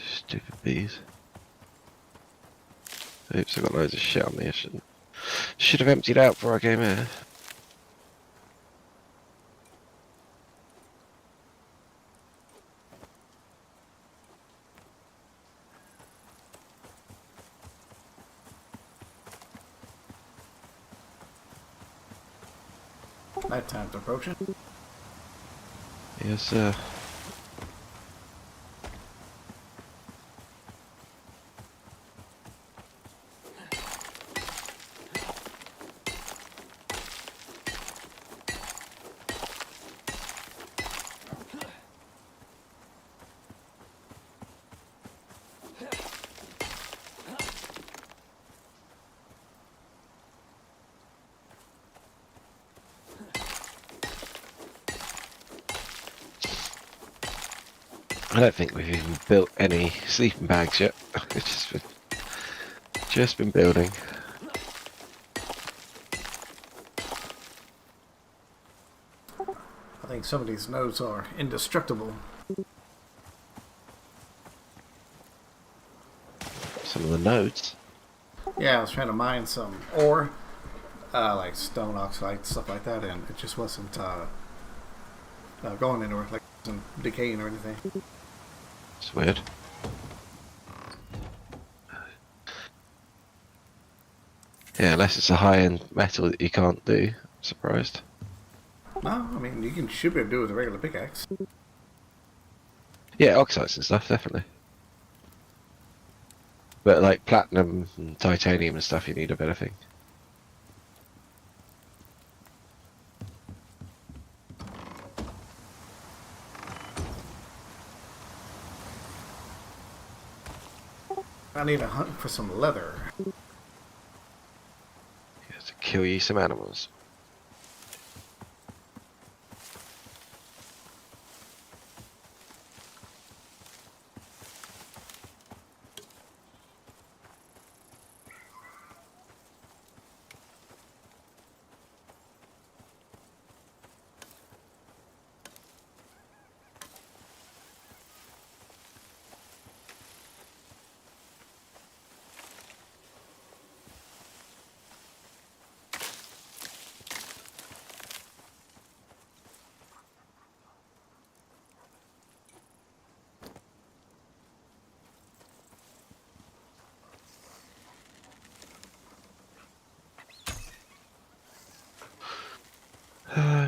Stupid bees. Oops, I got loads of shit on me. I should have emptied out before I came here. Nighttime's approaching. Yes, sir. I don't think we've even built any sleeping bags yet. It's just been building. I think some of these nodes are indestructible. Some of the nodes. Yeah, I was trying to mine some ore, like stone oxide, stuff like that, and it just wasn't going anywhere, like it wasn't decaying or anything. It's weird. Yeah, unless it's a high-end metal that you can't do. I'm surprised. No, I mean, should be able to do it with a regular pickaxe. Yeah, oxides and stuff, definitely. But like platinum and titanium and stuff, you need a better thing. I need to hunt for some leather. You have to kill you some animals.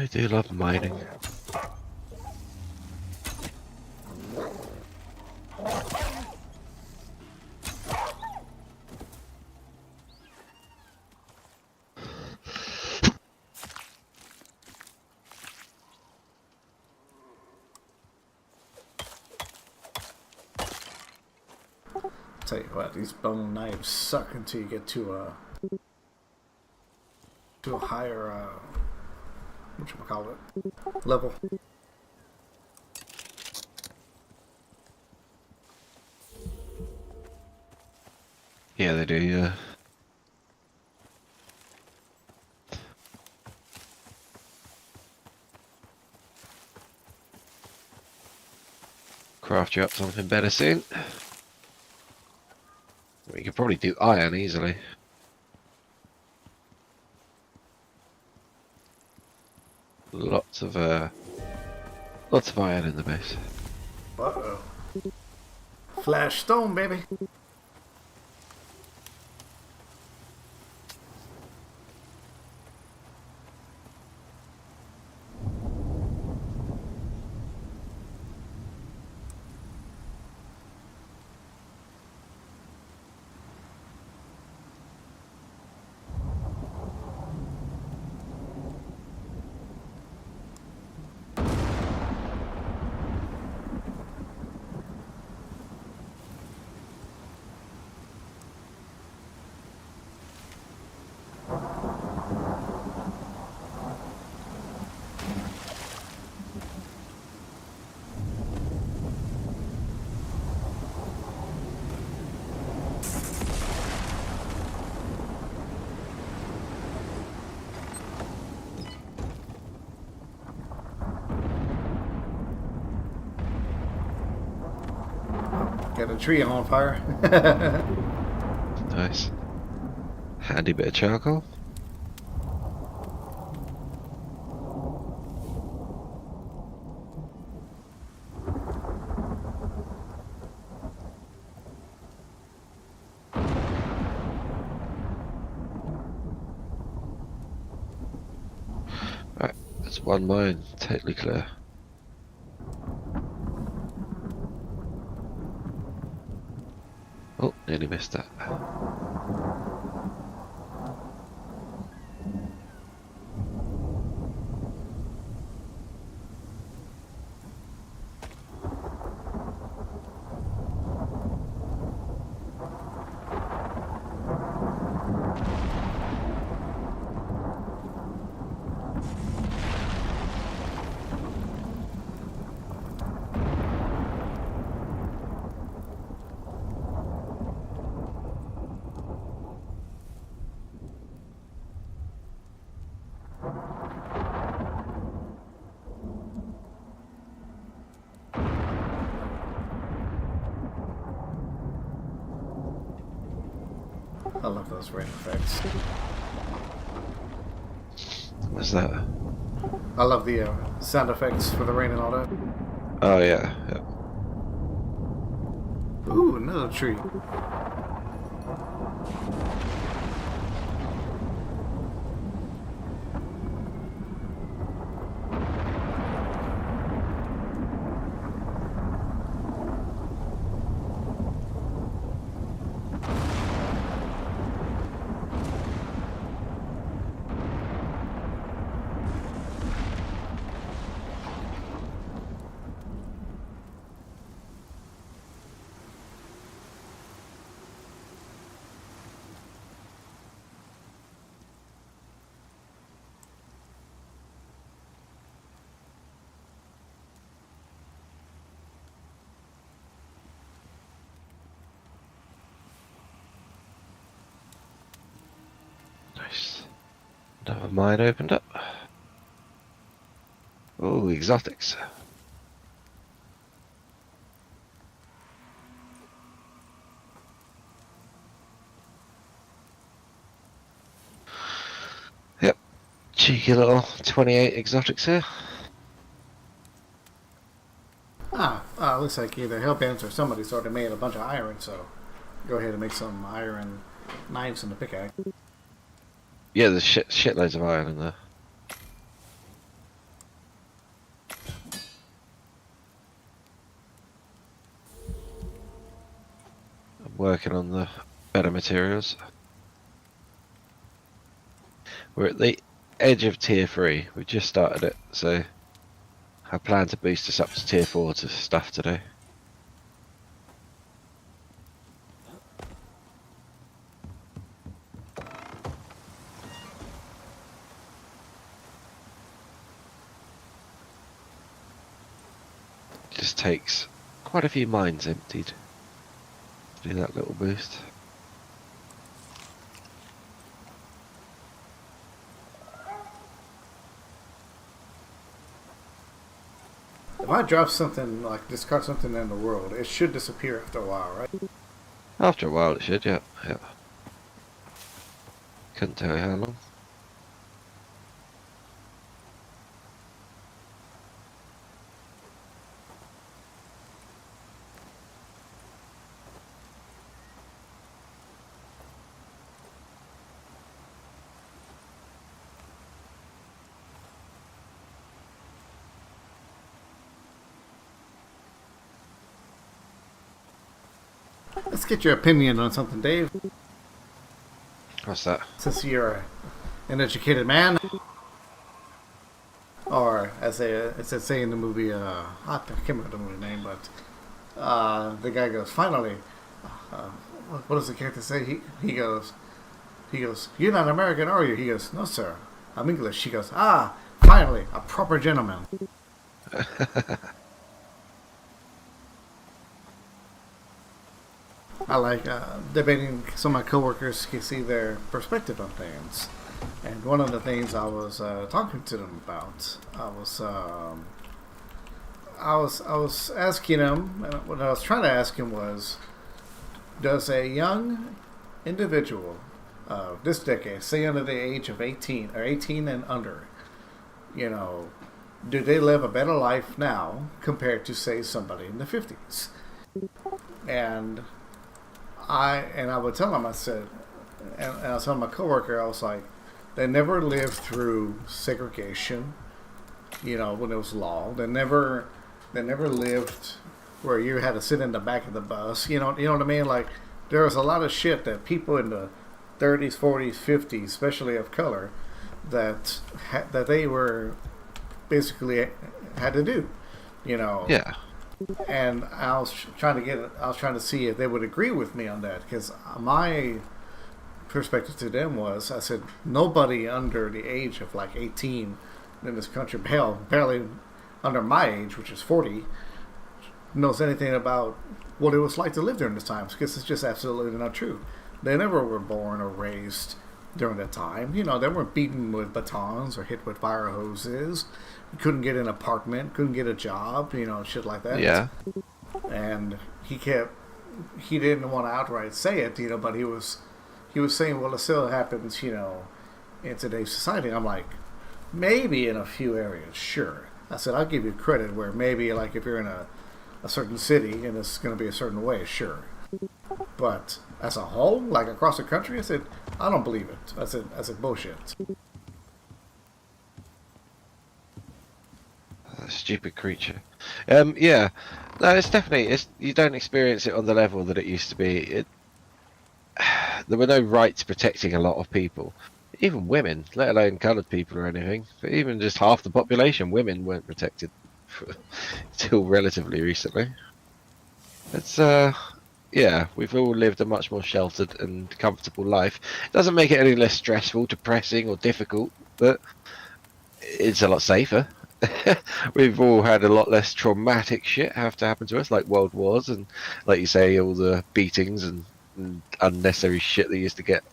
do love mining. Tell you what, these bone knives suck until you get to a higher whatchamacallit level. Yeah, they do, yeah. Craft you up something better soon. We could probably do iron easily. Lots of iron in the base. Uh-oh. Flash stone, baby. Got a tree on fire. Nice. Handy bit of charcoal. Right, that's one mine, totally clear. Oh, nearly missed that. I love those rain effects. What's that? I love the sound effects for the rain and all that. Oh yeah, yeah. Ooh, another tree. Nice. Another mine opened up. Oh, exotics. Yep. Cheeky little 28 exotics here. Looks like either Hellbents or somebody sort of made a bunch of iron, so go ahead and make some iron knives and a pickaxe. Yeah, there's shitloads of iron in there. working on the better materials. We're at the edge of tier 3. We just started it, so I plan to boost us up to tier 4 to stuff today. Just takes quite a few mines emptied to do that little boost. If I drop something, like discard something in the world, it should disappear after a while, right? After a while it should, yeah. Couldn't tell you how long. Let's get your opinion on something, Dave. What's that? Since you're an educated man, or as they say in the movie, I can't remember the movie name, but the guy goes, finally, what does the character say? He goes, you're not American, are you? He goes, no, sir, I'm English. He goes, finally, a proper gentleman. I like debating some of my coworkers can see their perspective on things. And one of the things I was talking to them about, I was asking him, and what I was trying to ask him was, does a young individual of this decade, say under the age of 18 or 18 and under, do they live a better life now compared to, say, somebody in the 50s? And I would tell him, I said, and I was telling my coworker, I was like, they never lived through segregation, when it was law. They never lived where you had to sit in the back of the bus. You know what I mean? Like, there was a lot of shit that people in the 30s, 40s, 50s, especially of color, that they were basically had to do. Yeah. And I was trying to see if they would agree with me on that, because my perspective to them was, I said, nobody under the age of like 18 in this country, barely under my age, which is 40, knows anything about what it was like to live during this time, because it's just absolutely not true. They never were born or raised during that time. They weren't beaten with batons or hit with fire hoses. Couldn't get an apartment, couldn't get a job, shit like that. Yeah. And he didn't want to outright say it, but he was saying, well, it still happens, in today's society. I'm like, maybe in a few areas, sure. I said, I'll give you credit where maybe, like, if you're in a certain city and it's going to be a certain way, sure. But as a whole, like across the country, I said, I don't believe it. I said bullshit. Stupid creature. Yeah. No, it's definitely, you don't experience it on the level that it used to be. There were no rights protecting a lot of people, even women, let alone coloured people or anything. But even just half the population, women weren't protected until relatively recently. It's yeah, we've all lived a much more sheltered and comfortable life. It doesn't make it any less stressful, depressing, or difficult, but it's a lot safer. We've all had a lot less traumatic shit have to happen to us, like world wars and, like you say, all the beatings and unnecessary shit they used to get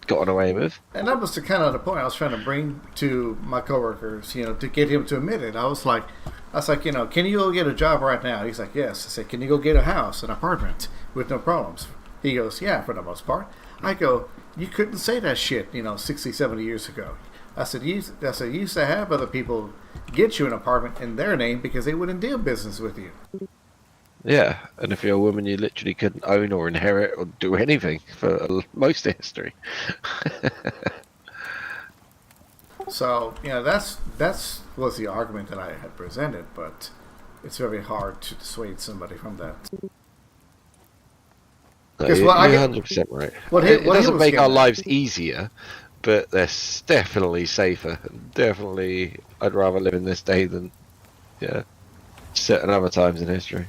gotten away with. And that was the point I was trying to bring to my coworkers, to get him to admit it. I was like, can you go get a job right now? He's like, yes. I said, can you go get a house, an apartment with no problems? He goes, yeah, for the most part. I go, you couldn't say that shit, 60, 70 years ago. I said, you used to have other people get you an apartment in their name because they wouldn't deal business with you. Yeah, and if you're a woman, you literally couldn't own or inherit or do anything for most of history. So, that's was the argument that I had presented, but it's very hard to dissuade somebody from that. No, Guess you're what? I get 100% right. what It what he doesn't was make our getting at. lives easier, but they're definitely safer. Definitely, I'd rather live in this day than yeah certain other times in history.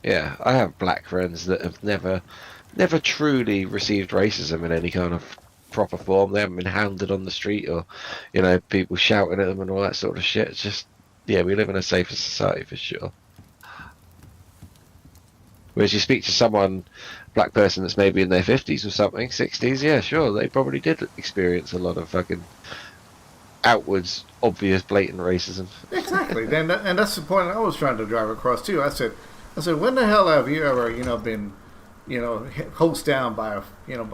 Yeah, I have black friends that have never truly received racism in any kind of proper form. They haven't been hounded on the street or, people shouting at them and all that sort of shit. It's just, yeah, we live in a safer society for sure. Whereas you speak to someone, black person that's maybe in their 50s or something, 60s, yeah, sure, they probably did experience a lot of fucking outwards, obvious, blatant racism. Exactly. And that's the point I was trying to drive across too. I said, when the hell have you ever, been, hosed down by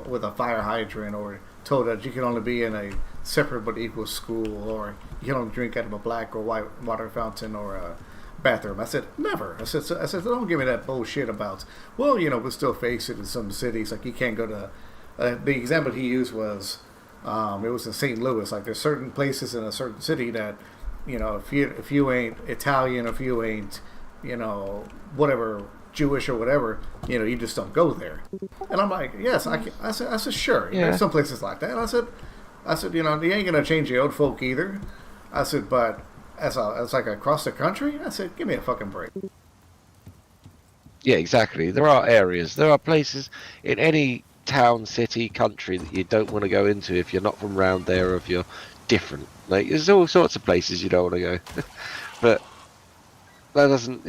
with a fire hydrant, or told that you can only be in a separate but equal school, or you can only drink out of a black or white water fountain or a bathroom? I said, never. I said, don't give me that bullshit about, well, we still face it in some cities. Like you can't go to, the example he used was, it was in St. Louis. Like there's certain places in a certain city that, if you ain't Italian, if you ain't, whatever, Jewish or whatever, you just don't go there. And I'm like, yes, I said, sure. Yeah. There's some places like that. And I said, you ain't gonna change the old folk either. I said, but as like across the country, I said, give me a fucking break. Yeah, exactly. There are areas, there are places in any town, city, country that you don't want to go into if you're not from around there or if you're different. Like, there's all sorts of places you don't want to go. But that doesn't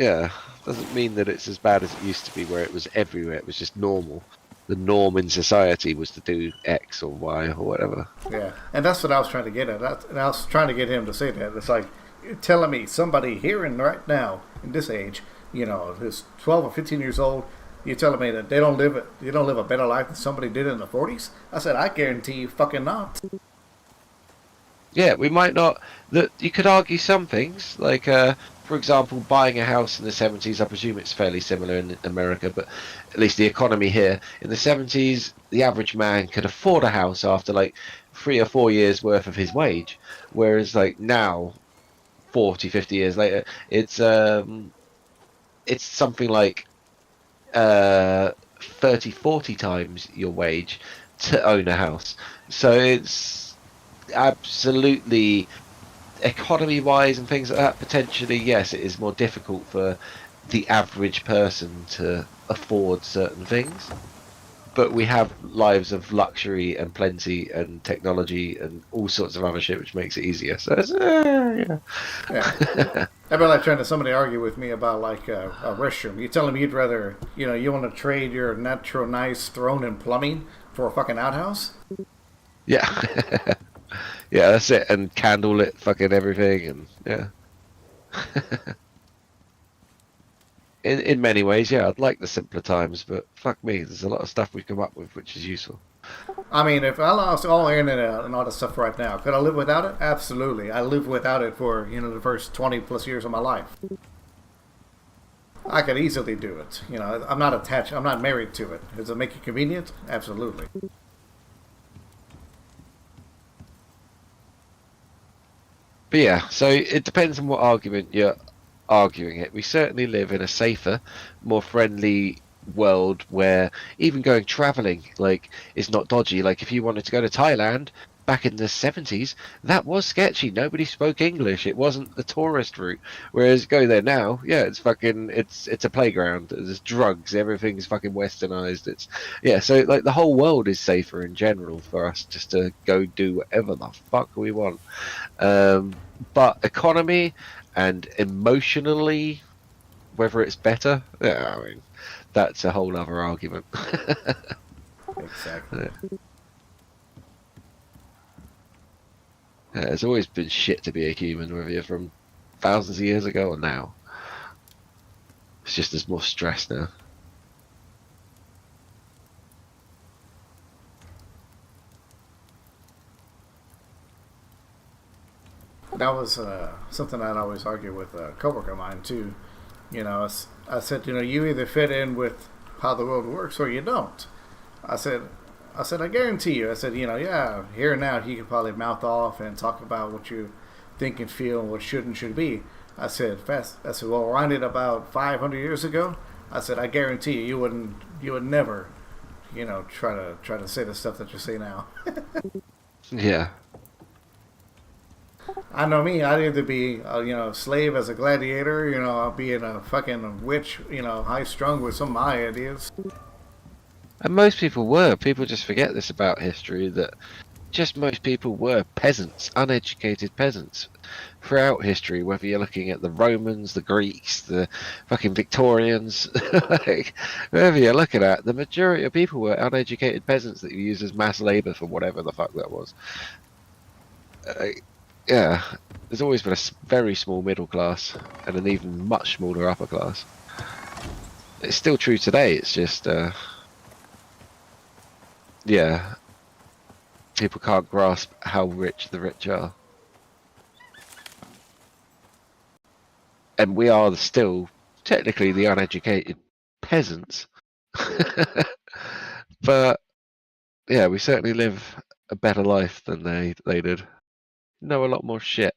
mean that it's as bad as it used to be where it was everywhere. It was just normal. The norm in society was to do X or Y or whatever. Yeah, and that's what I was trying to get at. And I was trying to get him to say that. It's like, you're telling me somebody here and right now, in this age, who's 12 or 15 years old, you're telling me that they don't live a better life than somebody did in the 40s? I said, I guarantee you fucking not. Yeah, we might not. That you could argue some things, like for example, buying a house in the 70s. I presume it's fairly similar in America, but at least the economy here in the 70s, the average man could afford a house after like 3 or 4 years worth of his wage, whereas like now, 40, 50 years later, it's something like 30, 40 times your wage to own a house. So it's absolutely, economy wise and things like that, potentially yes, it is more difficult for the average person to afford certain things, but we have lives of luxury and plenty and technology and all sorts of other shit which makes it easier. So it's, yeah. Yeah. How about like trying to somebody argue with me about like a restroom? You telling me you'd rather, you want to trade your natural nice throne and plumbing for a fucking outhouse? Yeah. Yeah, that's it. And candlelit fucking everything, and yeah. In many ways, yeah, I'd like the simpler times, but fuck me, there's a lot of stuff we've come up with which is useful. I mean, if I lost all internet and all that stuff right now, could I live without it? Absolutely. I lived without it for, the first 20 plus years of my life. I could easily do it. I'm not attached, I'm not married to it. Does it make it convenient? Absolutely. But yeah, so it depends on what argument you're arguing it. We certainly live in a safer, more friendly world where even going traveling like is not dodgy. Like if you wanted to go to Thailand back in the 70s, that was sketchy. Nobody spoke English. It wasn't the tourist route. Whereas go there now, yeah, it's fucking it's a playground. There's drugs. Everything's fucking westernized. It's yeah. So like the whole world is safer in general for us just to go do whatever the fuck we want. But economy and emotionally, whether it's better, yeah, I mean, that's a whole other argument. Exactly. Yeah, it's always been shit to be a human, whether you're from thousands of years ago or now. It's just there's more stress now. That was something I'd always argue with a coworker of mine too. You know, I said, you know, you either fit in with how the world works or you don't. I said, I guarantee you. I said, you know, yeah, here and now you can probably mouth off and talk about what you think and feel and what should and should be. I said, well, wind it about 500 years ago. I said, I guarantee you, you would never, you know, try to say the stuff that you say now. Yeah. I know me. I'd either be, you know, a slave as a gladiator, you know, I'll be in a fucking witch, you know, high strung with some of my ideas. And most people were. People just forget this about history, that just most people were peasants, uneducated peasants. Throughout history, whether you're looking at the Romans, the Greeks, the fucking Victorians, like, whoever you're looking at, the majority of people were uneducated peasants that you used as mass labour for whatever the fuck that was. Yeah, there's always been a very small middle class and an even much smaller upper class. It's still true today, it's just, yeah, people can't grasp how rich the rich are. And we are still technically the uneducated peasants. But yeah, we certainly live a better life than they did. Know a lot more shit.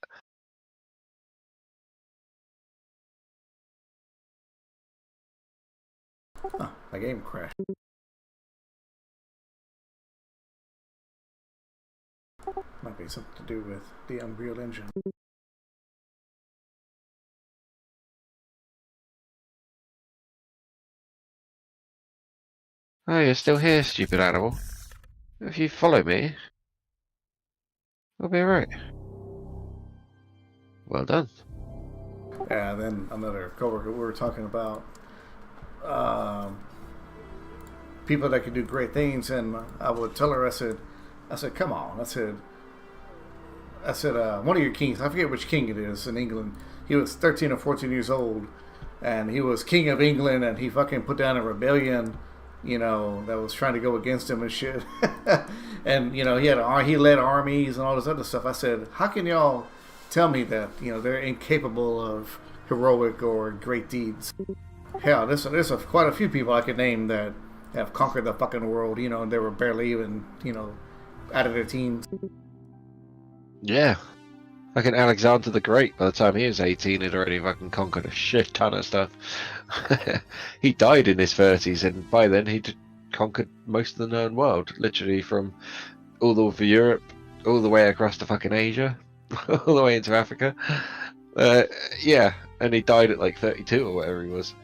Huh, my game crashed. Might be something to do with the Unreal Engine. Oh, you're still here, stupid animal. If you follow me, we'll be alright. Well done. Yeah, then another coworker, we were talking about people that could do great things, and I would tell her, I said, come on. I said, one of your kings, I forget which king it is in England, he was 13 or 14 years old, and he was king of England, and he fucking put down a rebellion, you know, that was trying to go against him and shit. And, you know, he led armies and all this other stuff. I said, how can y'all tell me that, you know, they're incapable of heroic or great deeds? Hell, there's quite a few people I could name that have conquered the fucking world, you know, and they were barely even, you know, out of their teens. Yeah. Fucking Alexander the Great, by the time he was 18, he'd already fucking conquered a shit ton of stuff. He died in his 30s, and by then he'd conquered most of the known world. Literally from all over Europe, all the way across to fucking Asia, all the way into Africa. Yeah, and he died at like 32 or whatever he was.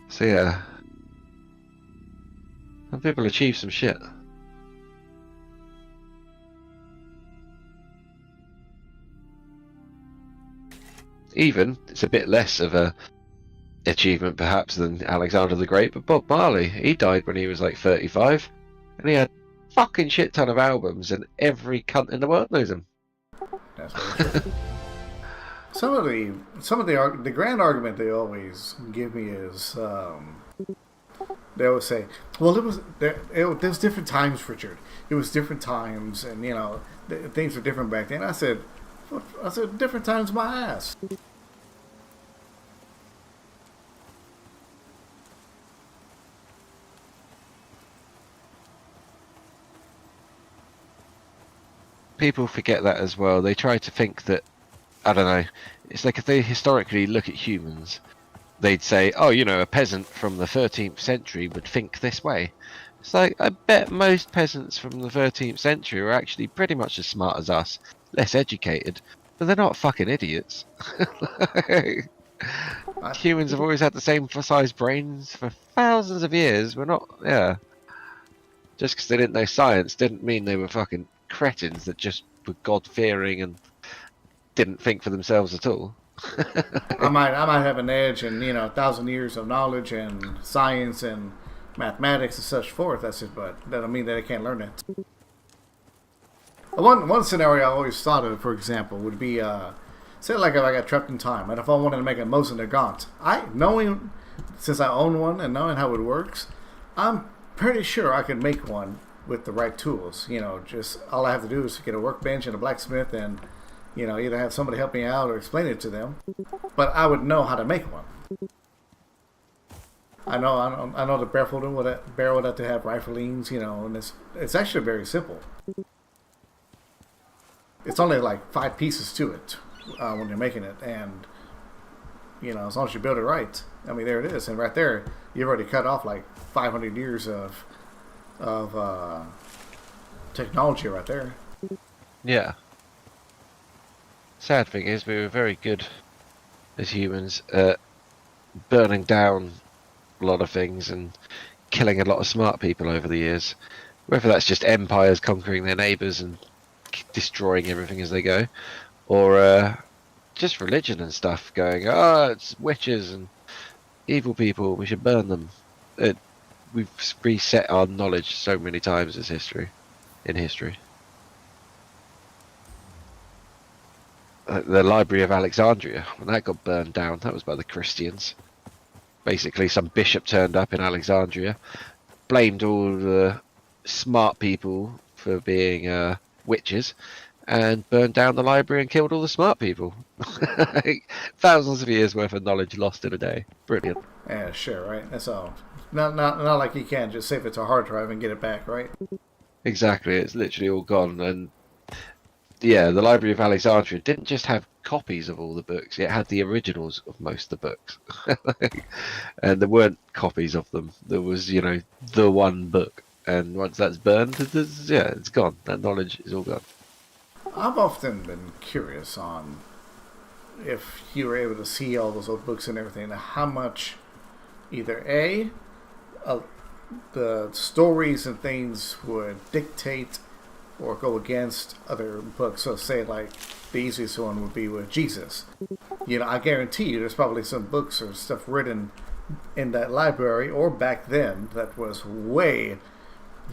So yeah. Some people achieve some shit. Even, it's a bit less of a achievement perhaps than Alexander the Great, but Bob Marley, he died when he was like 35, and he had fucking shit ton of albums, and every cunt in the world knows him. That's very true. Some of the grand argument they always give me is they always say, well, there's different times, Richard. It was different times, and you know things were different back then. I said different times, my ass. People forget that as well. They try to think that, I don't know, it's like if they historically look at humans, they'd say, oh, you know, a peasant from the 13th century would think this way. It's like, I bet most peasants from the 13th century are actually pretty much as smart as us, less educated, but they're not fucking idiots. Humans have always had the same size brains for thousands of years. We're not, yeah. Just because they didn't know science didn't mean they were fucking cretins that just were God-fearing and didn't think for themselves at all. I might have an edge in, you know, 1,000 years of knowledge and science and mathematics and such forth. That's it, but that don't mean that I can't learn it. One scenario I always thought of, for example, would be say like if I got trapped in time, and if I wanted to make a Mosin Nagant, since I own one and knowing how it works, I'm pretty sure I could make one with the right tools. You know, just all I have to do is get a workbench and a blacksmith and either have somebody help me out or explain it to them. But I would know how to make one. I know the barrel would have to have riflings, and it's actually very simple. It's only like 5 pieces to it when you're making it, and as long as you build it right, I mean, there it is, and right there, you've already cut off like 500 years of technology right there. Yeah. Sad thing is, we were very good as humans at burning down a lot of things and killing a lot of smart people over the years. Whether that's just empires conquering their neighbours and destroying everything as they go, or just religion and stuff going, oh, it's witches and evil people, we should burn them. We've reset our knowledge so many times in history. The Library of Alexandria, when that got burned down, that was by the Christians. Basically, some bishop turned up in Alexandria, blamed all the smart people for being witches, and burned down the library and killed all the smart people. Thousands of years worth of knowledge lost in a day. Brilliant. Yeah, sure, right? That's all. Not like you can just save it to a hard drive and get it back, right? Exactly, it's literally all gone. And yeah, the Library of Alexandria didn't just have copies of all the books, it had the originals of most of the books. And there weren't copies of them. There was, the one book. And once that's burned, it's gone. That knowledge is all gone. I've often been curious on if you were able to see all those old books and everything, how much either the stories and things would dictate or go against other books. So say like the easiest one would be with Jesus. I guarantee you there's probably some books or stuff written in that library or back then that was way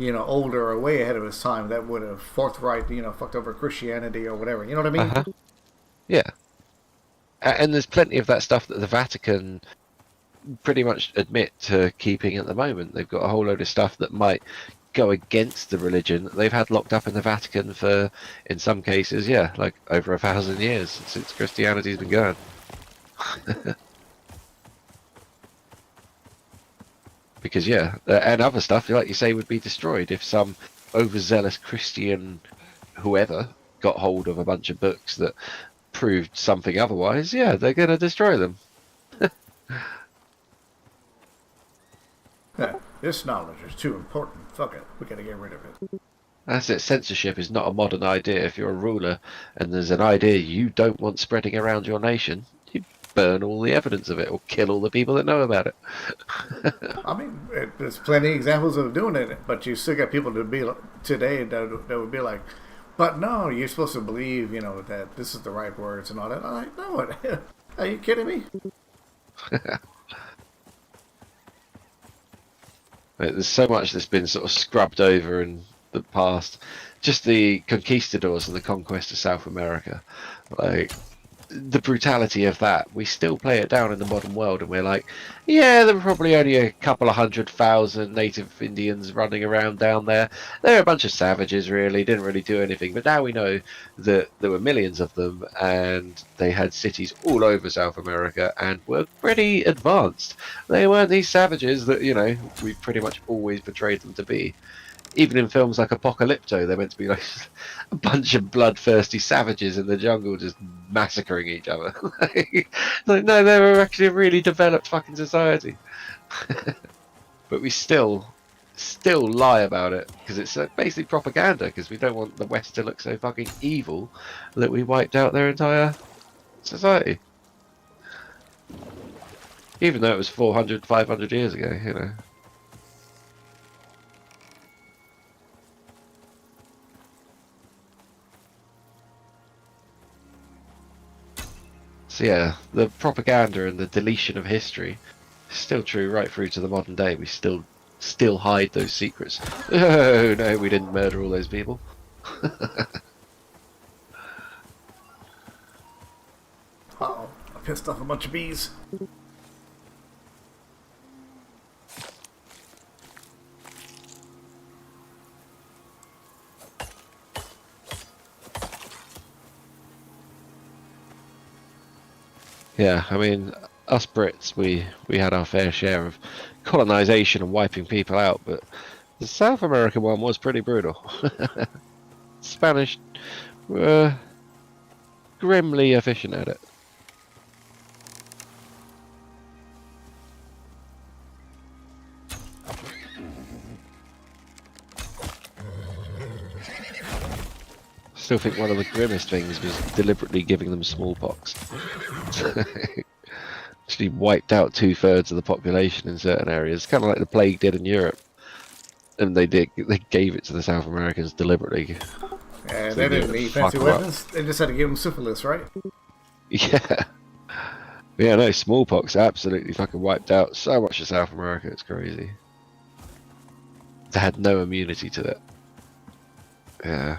older or way ahead of its time that would have forthright, fucked over Christianity or whatever. You know what I mean? Uh-huh. Yeah. And there's plenty of that stuff that the Vatican pretty much admit to keeping at the moment. They've got a whole load of stuff that might go against the religion that they've had locked up in the Vatican for, in some cases, like over 1,000 years since Christianity's been going. Because and other stuff, like you say, would be destroyed if some overzealous Christian whoever got hold of a bunch of books that proved something otherwise. They're going to destroy them. This knowledge is too important. Fuck it. We gotta get rid of it. That's it. Censorship is not a modern idea. If you're a ruler and there's an idea you don't want spreading around your nation, you burn all the evidence of it or kill all the people that know about it. I mean, there's plenty of examples of doing it, but you still got people today that would be like, but no, you're supposed to believe, that this is the right words and all that. I'm like, no, are you kidding me? There's so much that's been sort of scrubbed over in the past. Just the conquistadors and the conquest of South America. Like, the brutality of that, we still play it down in the modern world, and we're like, there were probably only a couple of 100,000 native Indians running around down there. They're a bunch of savages, really, didn't really do anything. But now we know that there were millions of them, and they had cities all over South America and were pretty advanced. They weren't these savages that, we've pretty much always portrayed them to be. Even in films like Apocalypto, they're meant to be like a bunch of bloodthirsty savages in the jungle just massacring each other. No, they were actually a really developed fucking society. But we still lie about it because it's basically propaganda, because we don't want the West to look so fucking evil that we wiped out their entire society. Even though it was 400, 500 years ago, So the propaganda and the deletion of history is still true right through to the modern day. We still hide those secrets. Oh no, we didn't murder all those people. Uh-oh, I pissed off a bunch of bees. Yeah, I mean, us Brits, we had our fair share of colonization and wiping people out, but the South American one was pretty brutal. Spanish were grimly efficient at it. Still think one of the grimmest things was deliberately giving them smallpox. Actually wiped out 2/3 of the population in certain areas, kind of like the plague did in Europe. And they gave it to the South Americans deliberately. Yeah, So they they didn't knew it need would fuck fancy 'em up. weapons. They just had to give them syphilis, right? Yeah. Yeah, no, smallpox absolutely fucking wiped out so much of South America, it's crazy. They had no immunity to it. Yeah.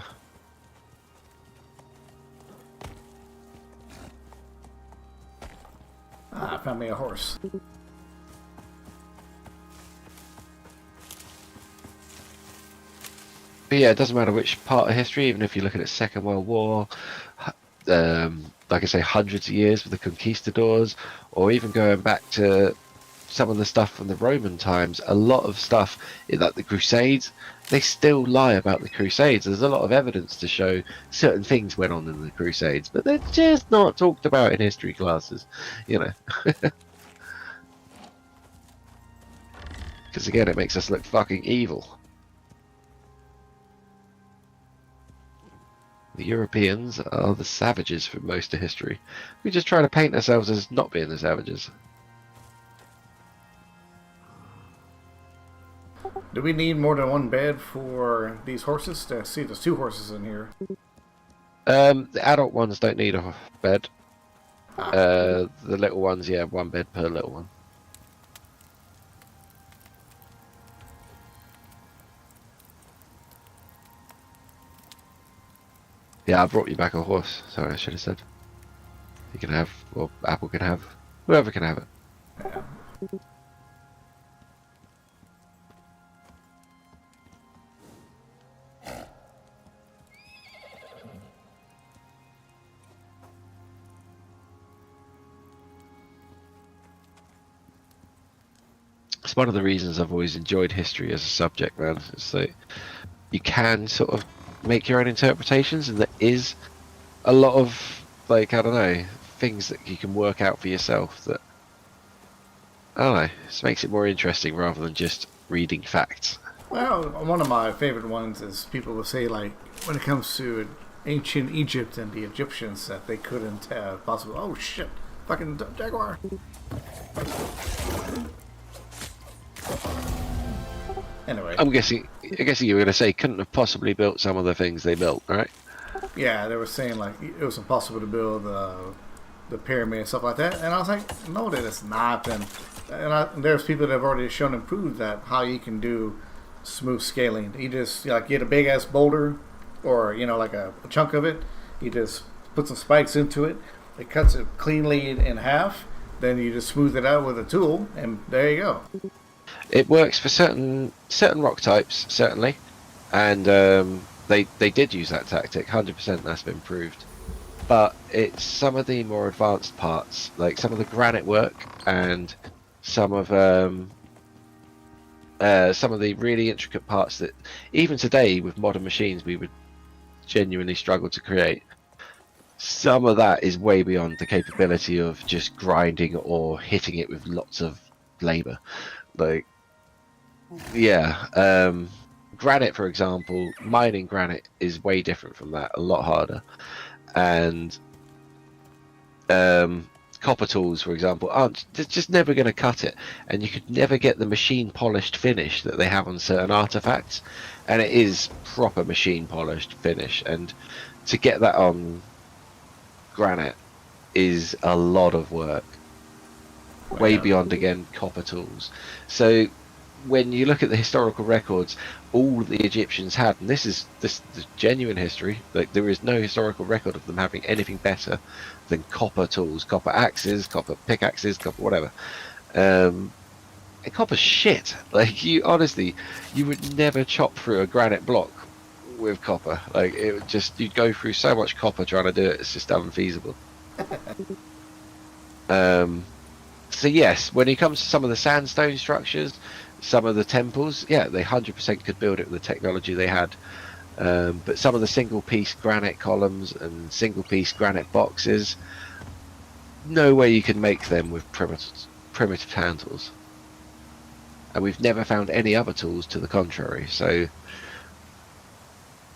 Ah, I found me a horse. But yeah, it doesn't matter which part of history, even if you look at it, Second World War, like I say, hundreds of years with the conquistadors, or even going back to some of the stuff from the Roman times, a lot of stuff, like the Crusades, they still lie about the Crusades. There's a lot of evidence to show certain things went on in the Crusades, but they're just not talked about in history classes, you know. Because again, it makes us look fucking evil. The Europeans are the savages for most of history. We just try to paint ourselves as not being the savages. Do we need more than one bed for these horses? I see there's 2 horses in here. The adult ones don't need a bed. Ah, The little ones, yeah, 1 bed per little one. Yeah, I brought you back a horse. Sorry, I should have said. You can have, or Apple can have, whoever can have it. yeah. It's one of the reasons I've always enjoyed history as a subject, man. It's like you can sort of make your own interpretations, and there is a lot of, like, I don't know, things that you can work out for yourself that, I don't know, it just makes it more interesting rather than just reading facts. Well, one of my favorite ones is people will say, like, when it comes to ancient Egypt and the Egyptians, that they couldn't have possible. Oh shit! Fucking jaguar! Anyway, I'm guessing you were going to say couldn't have possibly built some of the things they built, right? yeah, they were saying like it was impossible to build the pyramid and stuff like that, and I was like, no, that it's not. And there's people that have already shown and proved that how you can do smooth scaling. You just like get a big ass boulder, or like a chunk of it. You just put some spikes into it. It cuts it cleanly in half. Then you just smooth it out with a tool, and there you go. It works for certain rock types, certainly, and they did use that tactic. 100%, that's been proved. But it's some of the more advanced parts, like some of the granite work and some of the really intricate parts that even today with modern machines we would genuinely struggle to create. Some of that is way beyond the capability of just grinding or hitting it with lots of labor. Like, yeah, granite, for example, mining granite is way different from that, a lot harder. And copper tools, for example, aren't just never going to cut it, and you could never get the machine polished finish that they have on certain artifacts, and it is proper machine polished finish, and to get that on granite is a lot of work, way Yeah. beyond, again, copper tools. So when you look at the historical records, all the Egyptians had, and this is genuine history, like there is no historical record of them having anything better than copper tools, copper axes, copper pickaxes, copper whatever. And copper's shit. Like, you would never chop through a granite block with copper. Like, it would just, you'd go through so much copper trying to do it, it's just unfeasible. So yes, when it comes to some of the sandstone structures, some of the temples, yeah, they 100% could build it with the technology they had. But some of the single-piece granite columns and single-piece granite boxes, no way you can make them with primitive hand tools. And we've never found any other tools to the contrary, so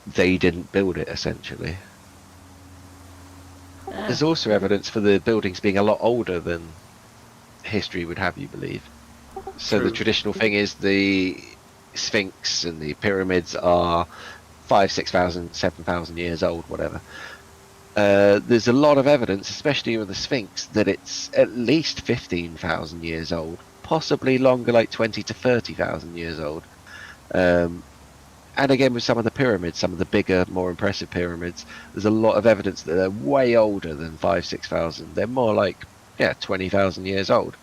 they didn't build it, essentially. There's also evidence for the buildings being a lot older than history would have you believe. So True. the traditional thing is the Sphinx and the pyramids are 5,000, 6,000, 7,000 years old, whatever. There's a lot of evidence, especially with the Sphinx, that it's at least 15,000 years old, possibly longer, like 20 to 30,000 years old. And again, with some of the pyramids, some of the bigger, more impressive pyramids, there's a lot of evidence that they're way older than 5,000, 6,000. They're more like, 20,000 years old,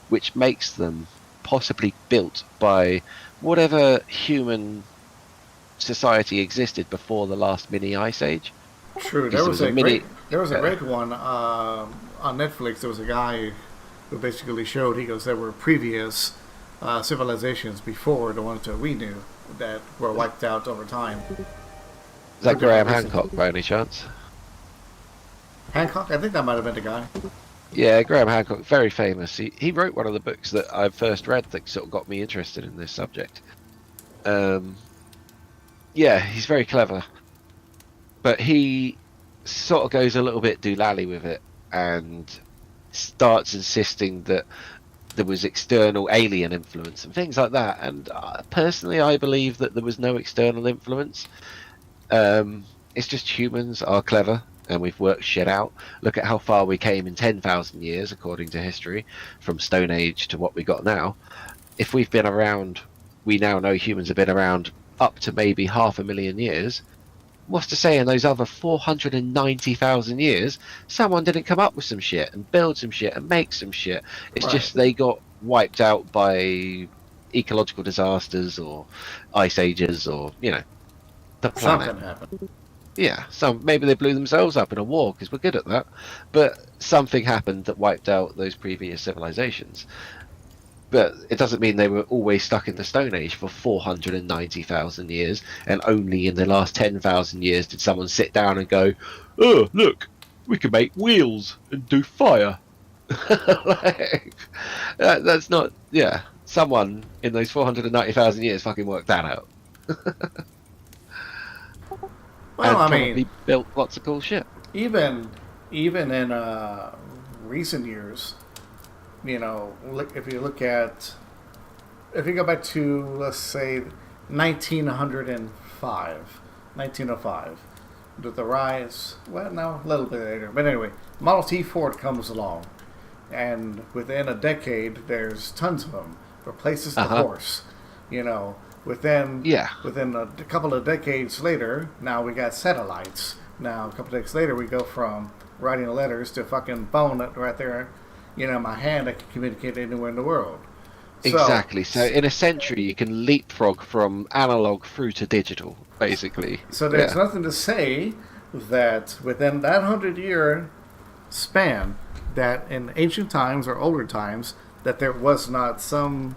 which makes them possibly built by whatever human society existed before the last mini ice age. True. Because There was a great one on Netflix. There was a guy who basically showed. He goes, there were previous civilizations before the ones that we knew that were wiped out over time. Is that Graham Hancock by any chance? Hancock? I think that might have been the guy. Yeah, Graham Hancock, very famous. He wrote one of the books that I first read that sort of got me interested in this subject. Yeah, he's very clever. But he sort of goes a little bit doolally with it and starts insisting that there was external alien influence and things like that. And personally, I believe that there was no external influence. It's just humans are clever and we've worked shit out. Look at how far we came in 10,000 years, according to history, from Stone Age to what we got now. If we've been around, we now know humans have been around up to maybe 500,000 years. What's to say in those other 490,000 years, someone didn't come up with some shit and build some shit and make some shit. It's Right. just they got wiped out by ecological disasters or ice ages or, the planet. Something happened. Yeah, maybe they blew themselves up in a war because we're good at that. But something happened that wiped out those previous civilizations. But it doesn't mean they were always stuck in the Stone Age for 490,000 years, and only in the last 10,000 years did someone sit down and go, "Oh, look, we can make wheels and do fire." That's not, someone in those 490,000 years fucking worked that out. Well, I probably mean, built lots of cool shit. even in recent years, if you go back to, let's say, 1905, with the rise, well, no, a little bit later, but anyway, Model T Ford comes along, and within a decade, there's tons of them, replaces the horse, Within a couple of decades later, now we got satellites. Now, a couple of decades later, we go from writing letters to fucking phone right there, my hand. I can communicate anywhere in the world. Exactly. So in a century, you can leapfrog from analog through to digital, basically. So there's nothing to say that within that 100-year span, that in ancient times or older times, that there was not some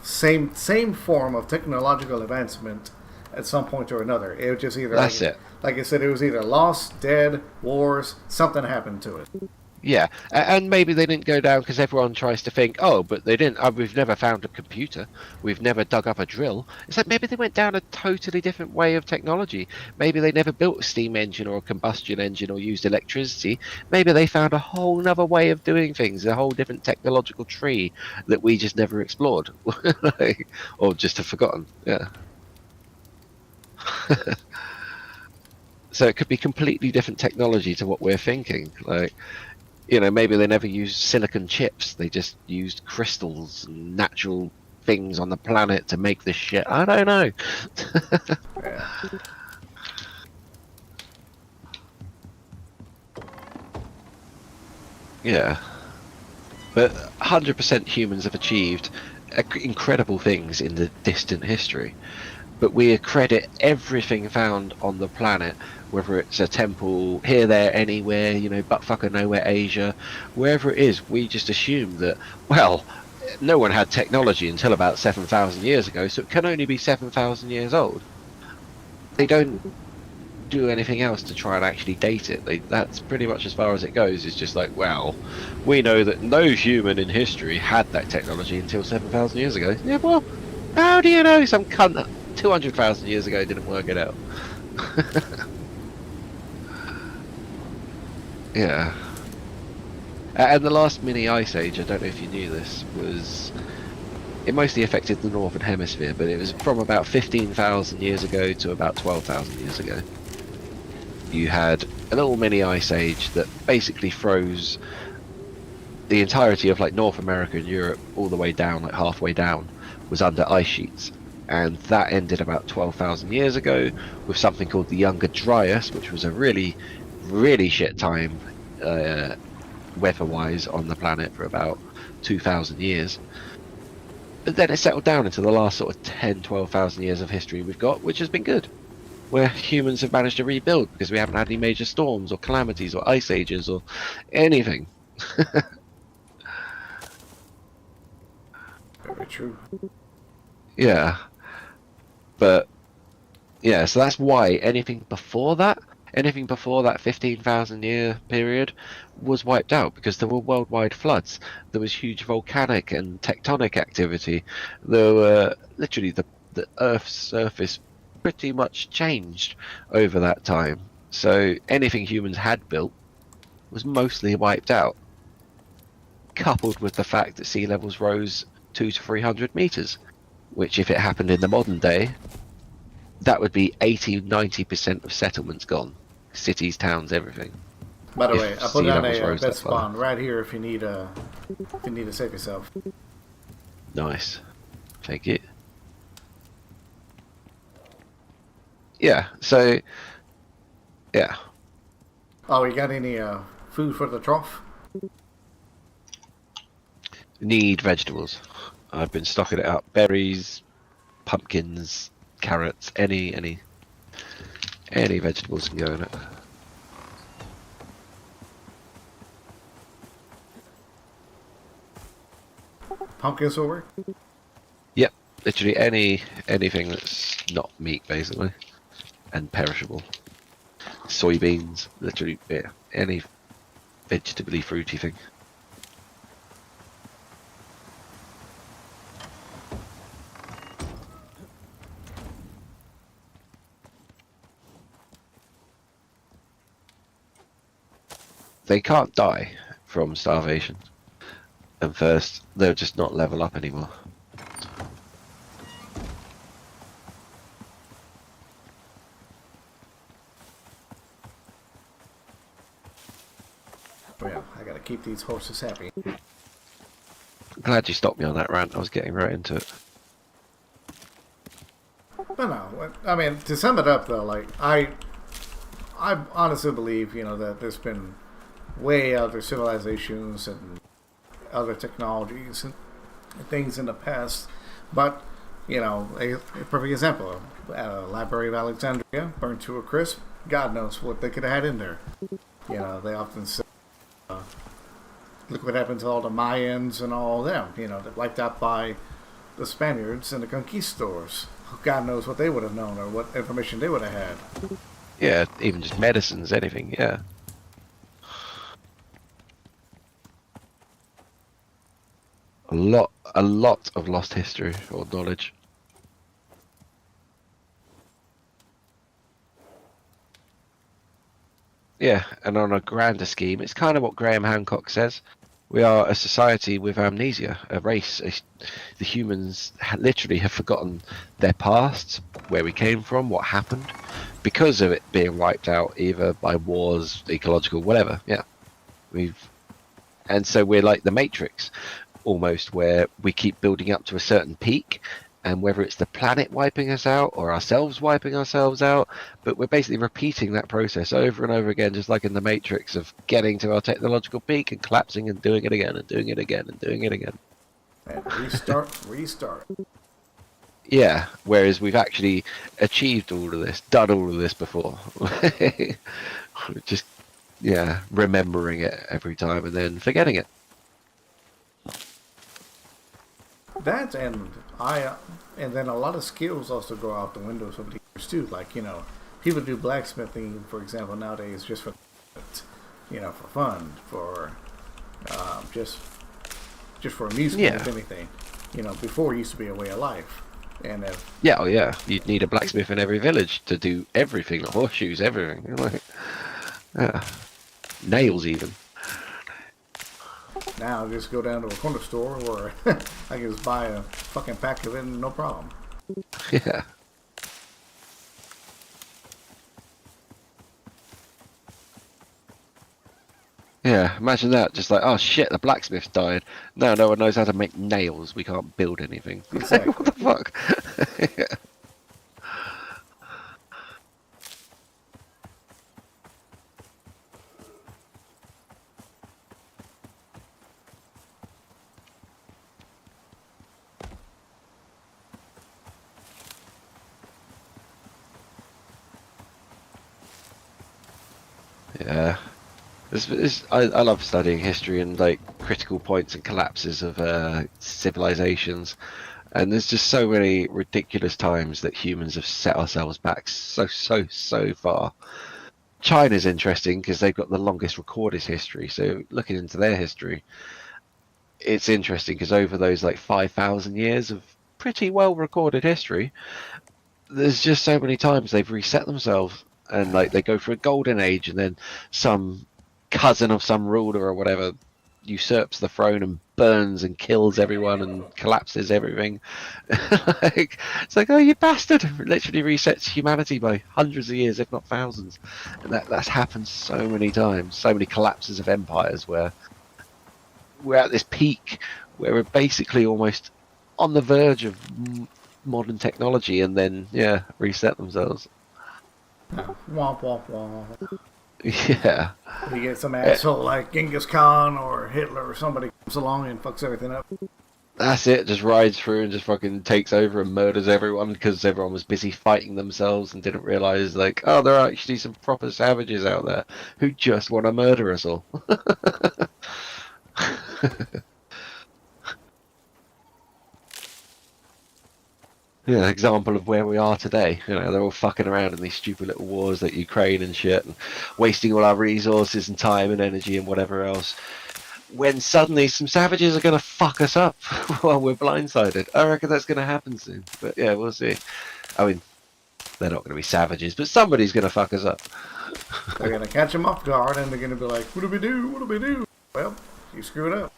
same form of technological advancement at some point or another. It was just either like I said, it was either lost, dead, wars, something happened to it. Yeah, and maybe they didn't go down because everyone tries to think, oh, but they didn't. We've never found a computer. We've never dug up a drill. It's like maybe they went down a totally different way of technology. Maybe they never built a steam engine or a combustion engine or used electricity. Maybe they found a whole other way of doing things, a whole different technological tree that we just never explored, or just have forgotten. Yeah. So it could be completely different technology to what we're thinking. Maybe they never used silicon chips. They just used crystals and natural things on the planet to make this shit. I don't know. Yeah. But 100% humans have achieved incredible things in the distant history. but we accredit everything found on the planet, whether it's a temple here, there, anywhere, you know, buttfucker nowhere, Asia, wherever it is, we just assume that, well, no one had technology until about 7,000 years ago, so it can only be 7,000 years old. They don't do anything else to try and actually date it. That's pretty much as far as it goes. It's just like, well, we know that no human in history had that technology until 7,000 years ago. Yeah, well, how do you know some cunt 200,000 years ago didn't work it out? Yeah. And the last mini ice age, I don't know if you knew this, it mostly affected the northern hemisphere, but it was from about 15,000 years ago to about 12,000 years ago. You had a little mini ice age that basically froze the entirety of like North America and Europe all the way down, like halfway down, was under ice sheets. And that ended about 12,000 years ago with something called the Younger Dryas, which was a really, really shit time weather-wise on the planet for about 2,000 years. But then it settled down into the last sort of 10, 12,000 years of history we've got, which has been good. Where humans have managed to rebuild because we haven't had any major storms or calamities or ice ages or anything. Very true. Yeah. But, yeah, so that's why anything before that 15,000 year period was wiped out, because there were worldwide floods. There was huge volcanic and tectonic activity. There were literally the Earth's surface pretty much changed over that time. So anything humans had built was mostly wiped out, coupled with the fact that sea levels rose 200 to 300 meters, which if it happened in the modern day, that would be 80-90% of settlements gone. Cities, towns, everything. By the way, I put down a bed far. spawn right here if you need to save yourself. Nice. Thank you. Yeah, so yeah. Oh, you got any food for the trough? Need vegetables. I've been stocking it up. Berries, pumpkins, carrots, any vegetables can go in it. Pumpkins will work? Yep, literally anything that's not meat, basically, and perishable. Soybeans, literally, yeah, any vegetably fruity thing. They can't die from starvation. And first, they'll just not level up anymore. Well, I gotta keep these horses happy. I'm glad you stopped me on that rant. I was getting right into it. But no, I mean, to sum it up though, like, I honestly believe, that there's been way other civilizations and other technologies and things in the past, but a perfect example, Library of Alexandria burned to a crisp. God knows what they could have had in there. They often say, look what happened to all the Mayans and all of them. They're wiped out by the Spaniards and the conquistadors. God knows what they would have known or what information they would have had. Yeah, even just medicines, anything, yeah. A lot of lost history or knowledge. Yeah, and on a grander scheme, it's kind of what Graham Hancock says. We are a society with amnesia, a race. The humans literally have forgotten their past, where we came from, what happened, because of it being wiped out either by wars, ecological, whatever. Yeah, and so we're like the Matrix, almost, where we keep building up to a certain peak, and whether it's the planet wiping us out or ourselves wiping ourselves out, but we're basically repeating that process over and over again, just like in the Matrix, of getting to our technological peak and collapsing and doing it again and doing it again and doing it again. And restart. Yeah, whereas we've actually achieved all of this, done all of this before. Just, yeah, remembering it every time and then forgetting it. That and then a lot of skills also go out the window over the years too. Like people do blacksmithing, for example, nowadays just for for fun, for just for amusement, if Yeah. anything. Before it used to be a way of life, and Yeah, oh yeah. You'd need a blacksmith in every village to do everything, like horseshoes, everything. Like, yeah. Nails even. now just go down to a corner store where I can just buy a fucking pack of it, and no problem. Yeah. Yeah, imagine that. Just like, oh shit, the blacksmith died. No, no one knows how to make nails. We can't build anything. Like, what Exactly. the fuck? Yeah. Yeah. I love studying history and like critical points and collapses of civilizations. And there's just so many ridiculous times that humans have set ourselves back so far. China's interesting because they've got the longest recorded history. So looking into their history, it's interesting because over those like 5,000 years of pretty well recorded history, there's just so many times they've reset themselves and like they go for a golden age and then some cousin of some ruler or whatever usurps the throne and burns and kills everyone and collapses everything. Like, it's like, oh, you bastard! Literally resets humanity by hundreds of years, if not thousands. And that's happened so many times. So many collapses of empires where we're at this peak where we're basically almost on the verge of modern technology, and then yeah, reset themselves. Womp womp womp. Yeah. You get some asshole like Genghis Khan or Hitler or somebody comes along and fucks everything up. That's it, just rides through and just fucking takes over and murders everyone because everyone was busy fighting themselves and didn't realize, like, oh, there are actually some proper savages out there who just want to murder us all. Yeah, example of where we are today. They're all fucking around in these stupid little wars like Ukraine and shit, and wasting all our resources and time and energy and whatever else. When suddenly some savages are going to fuck us up while we're blindsided. I reckon that's going to happen soon. But yeah, we'll see. I mean, they're not going to be savages, but somebody's going to fuck us up. They're gonna catch them off guard, and they're gonna be like, "What do we do? What do we do?" Well, you screwed up.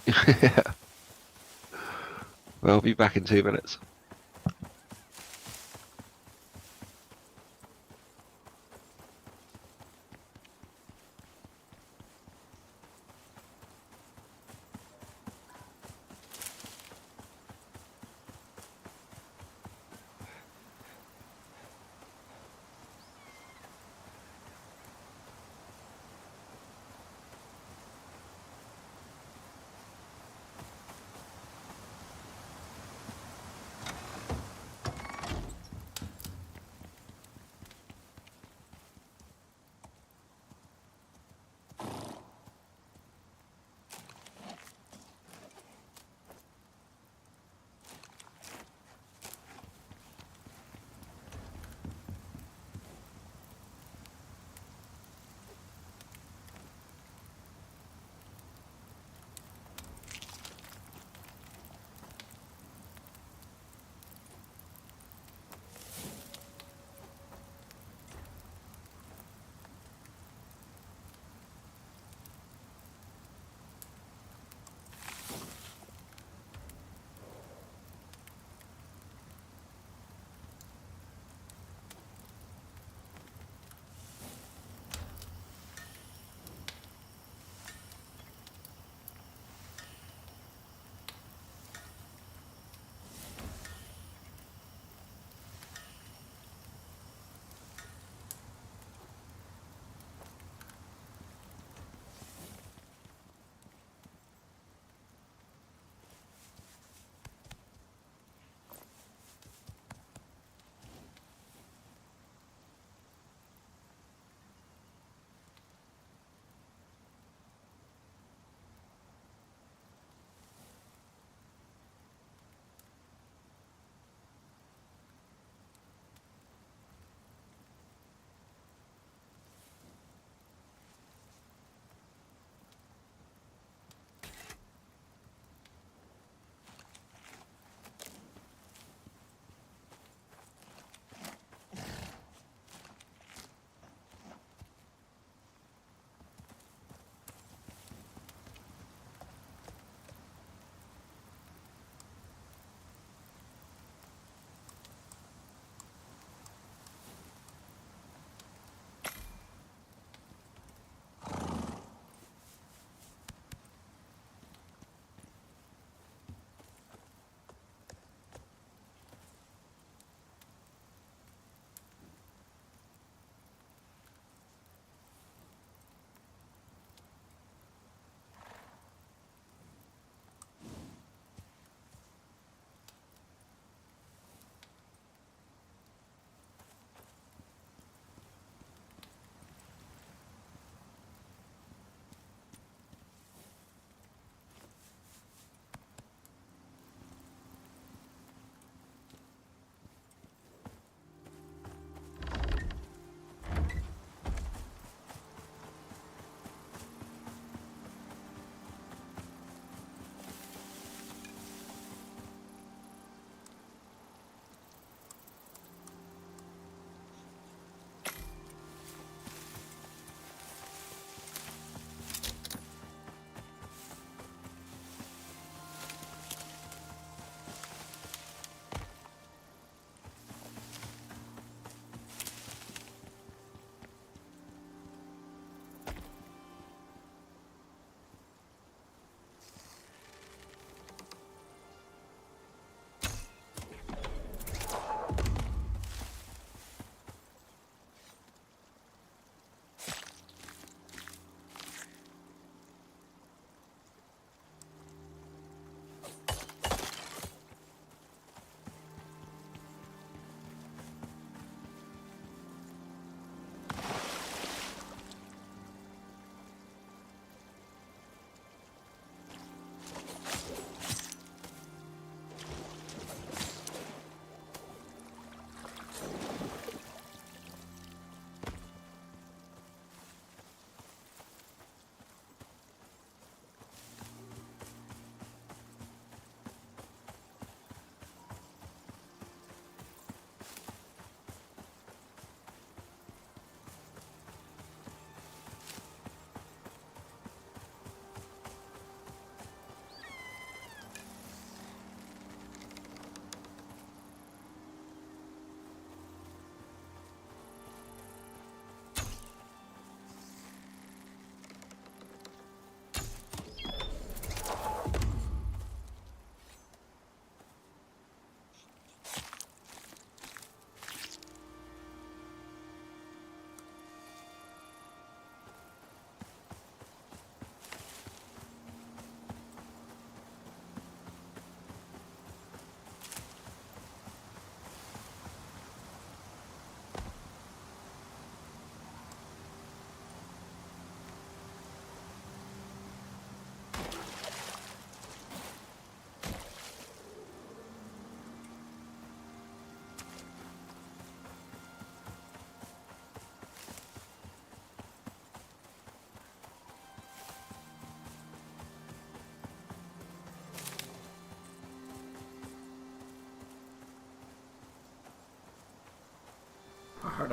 Yeah. Well, I'll be back in 2 minutes.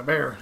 a bear.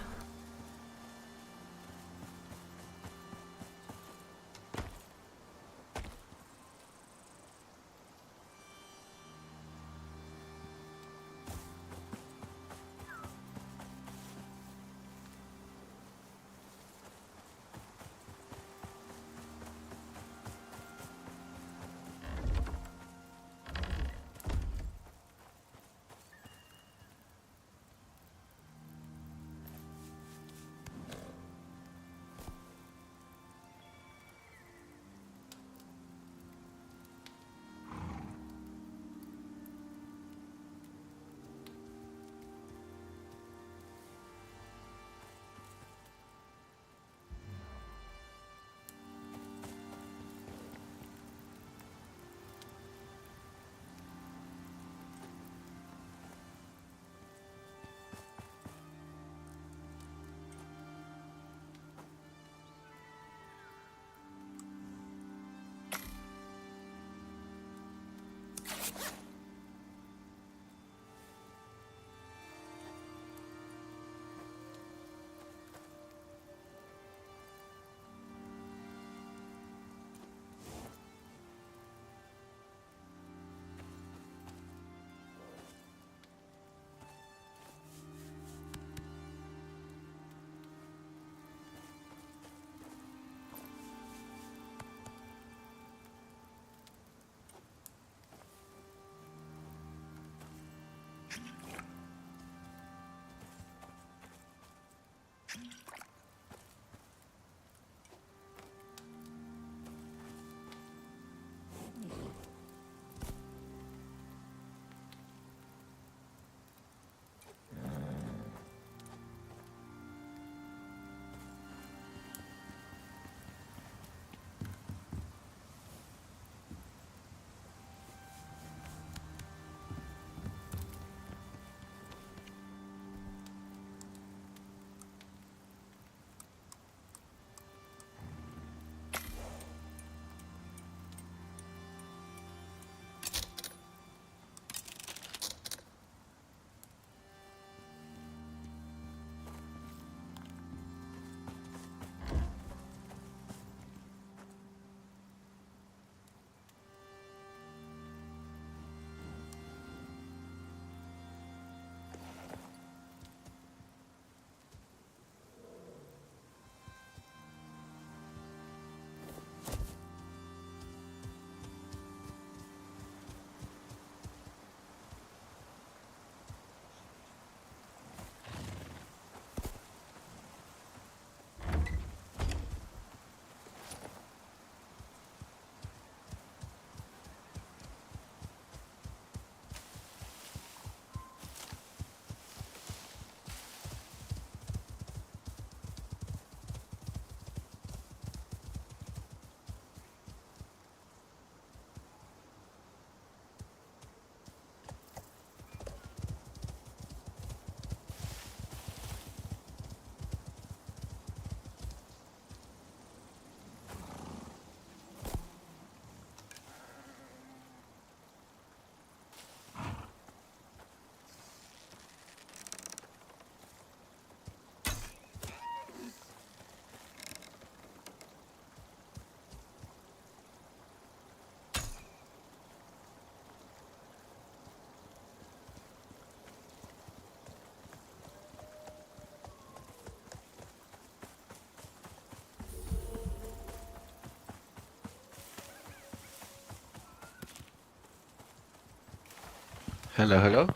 Hello, hello.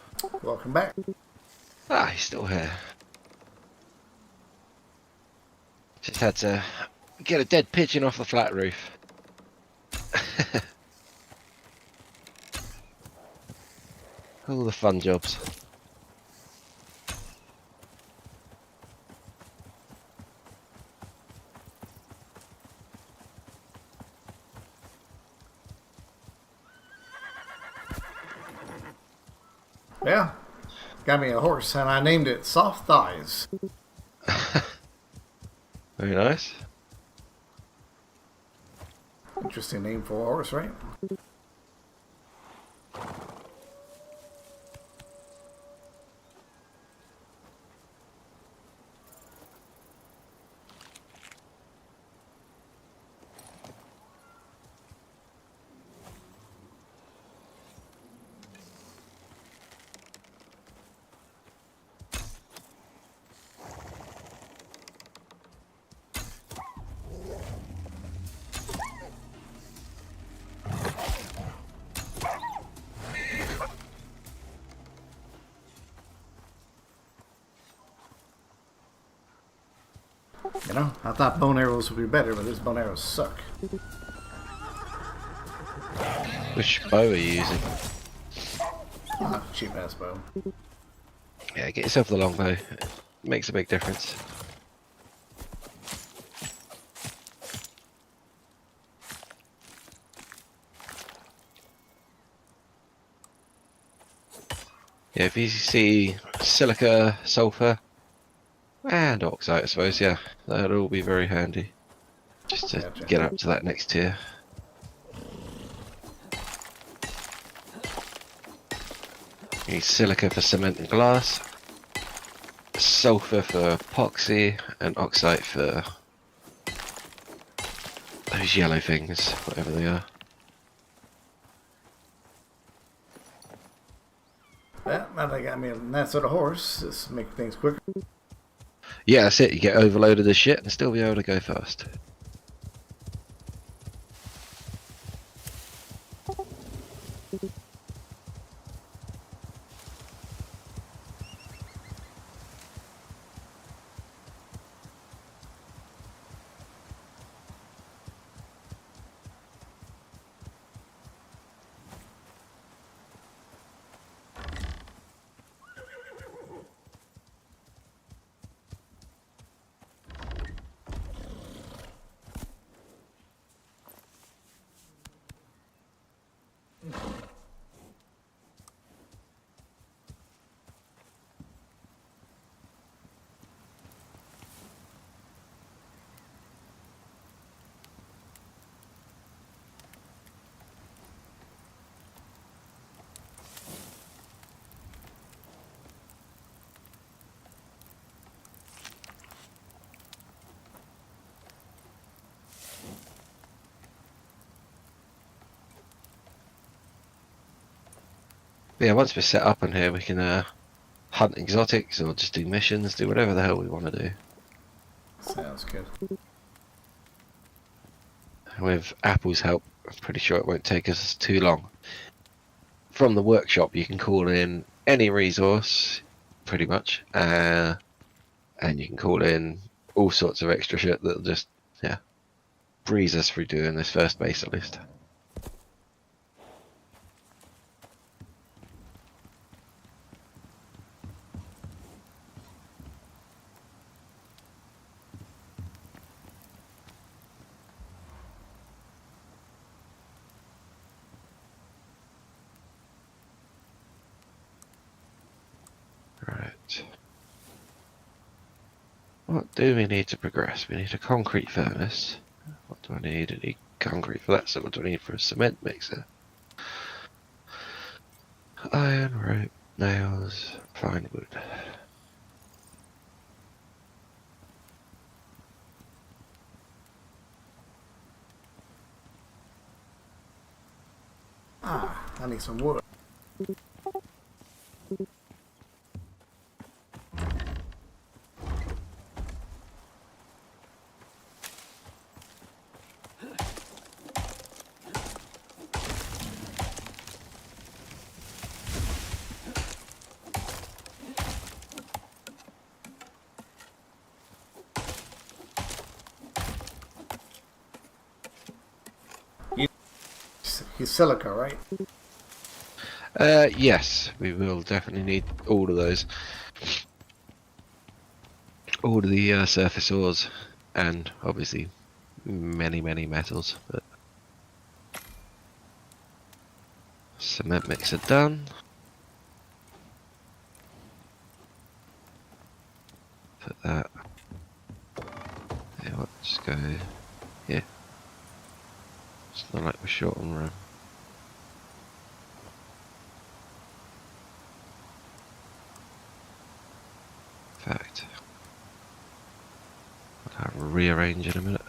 Welcome back. Ah, he's still here. Just had to get a dead pigeon off the flat roof. All the fun jobs. Yeah. Got me a horse and I named it Soft Thighs. Very nice. Interesting name for a horse, right? You know, I thought bone arrows would be better, but these bone arrows suck. Which bow are you using? Ah, cheap ass bow. Yeah, get yourself the longbow. It makes a big difference. Yeah, if you see silica, sulfur, and oxide, I suppose, yeah, that'll all be very handy. Just to Gotcha. get up to that next tier. You need silica for cement and glass, sulfur for epoxy, and oxide for those yellow things, whatever they are. Well, now they got me a nice little horse. Just make things quicker. Yeah, that's it. You get overloaded of shit and still be able to go fast. But yeah, once we're set up on here, we can hunt exotics or just do missions, do whatever the hell we want to do. Sounds good. With Apple's help, I'm pretty sure it won't take us too long. From the workshop, you can call in any resource, pretty much, and you can call in all sorts of extra shit that'll just, yeah, breeze us through doing this first base at least. Right. What do we need to progress? We need a concrete furnace. What do I need? I need concrete for that, so what do I need for a cement mixer? Iron, rope, nails, fine wood. Ah, I need some wood. He's silica, right? Yes, we will definitely need all of those. All of the surface ores, and obviously many metals. But cement mixer done. Put that. Yeah, what? Just go. Yeah. It's not like we're short on room. In fact, I'll rearrange in a minute.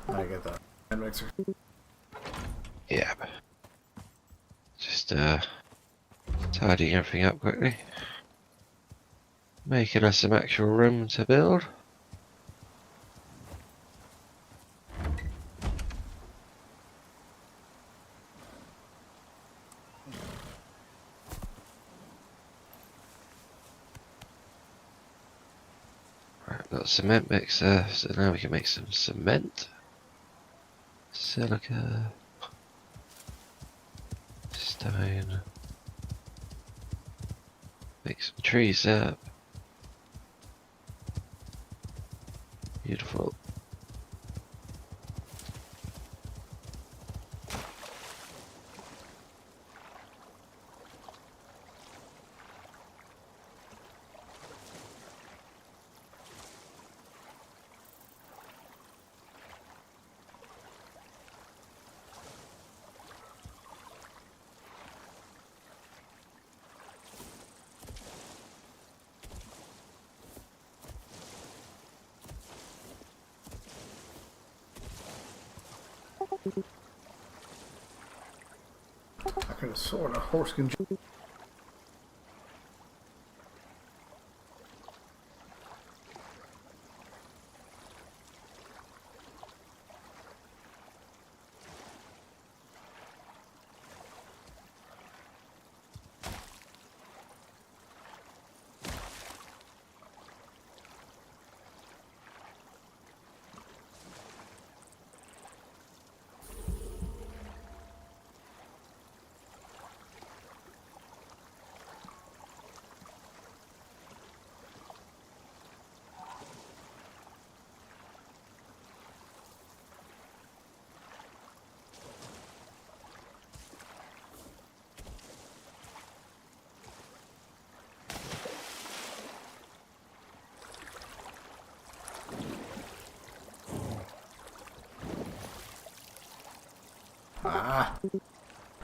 I get that. And mixer. Yeah. Just tidying everything up quickly. Making us some actual room to build. Right, got a cement mixer, so now we can make some cement. Silica. Stone. Make some trees up. Beautiful. I could have sworn a horse can jump. Ah,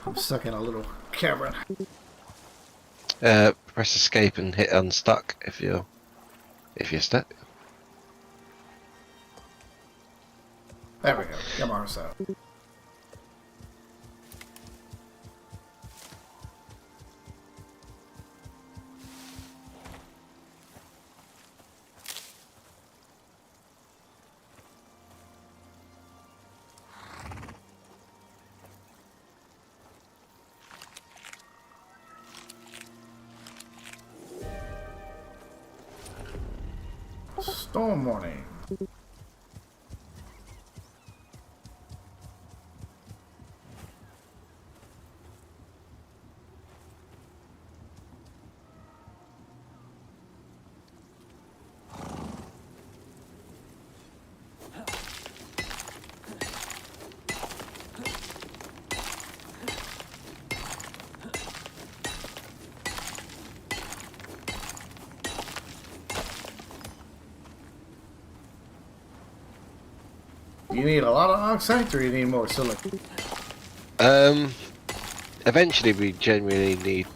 I'm stuck in a little cavern. Press escape and hit unstuck if you're stuck. There we go. Come on, so. Storm warning. Do you need a lot of oxide or you need more silica? Eventually we genuinely need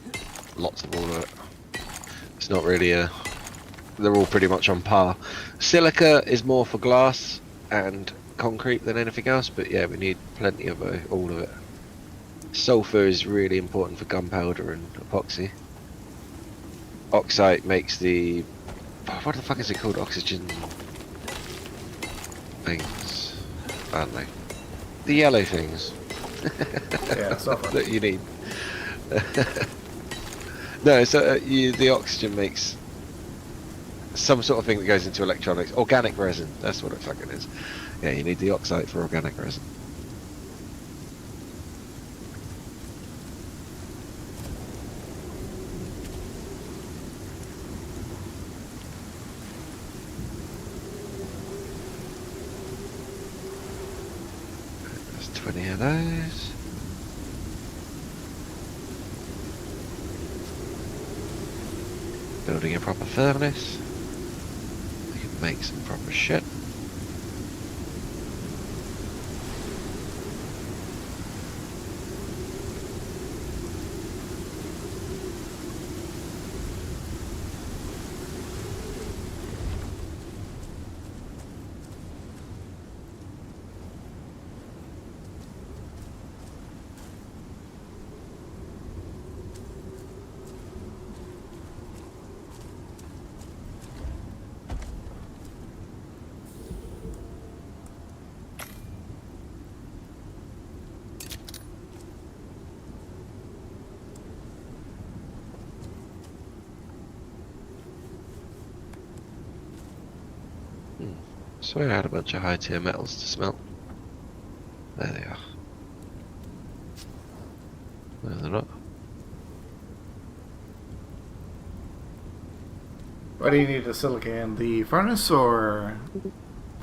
lots of all of it. It's not really they're all pretty much on par. Silica is more for glass and concrete than anything else, but yeah, we need plenty of all of it. Sulfur is really important for gunpowder and epoxy. Oxide makes the... what the fuck is it called? Oxygen... things. I don't know. The yellow things. Yeah, sulfur. That you need. No, so the oxygen makes some sort of thing that goes into electronics. Organic resin, that's what it fucking is. Yeah, you need the oxide for organic resin. There's 20 of those. Building a proper furnace. We can make some proper shit. swear I had a bunch of high tier metals to smelt. There they are. No, they're not. Why do you need the silicon? The furnace or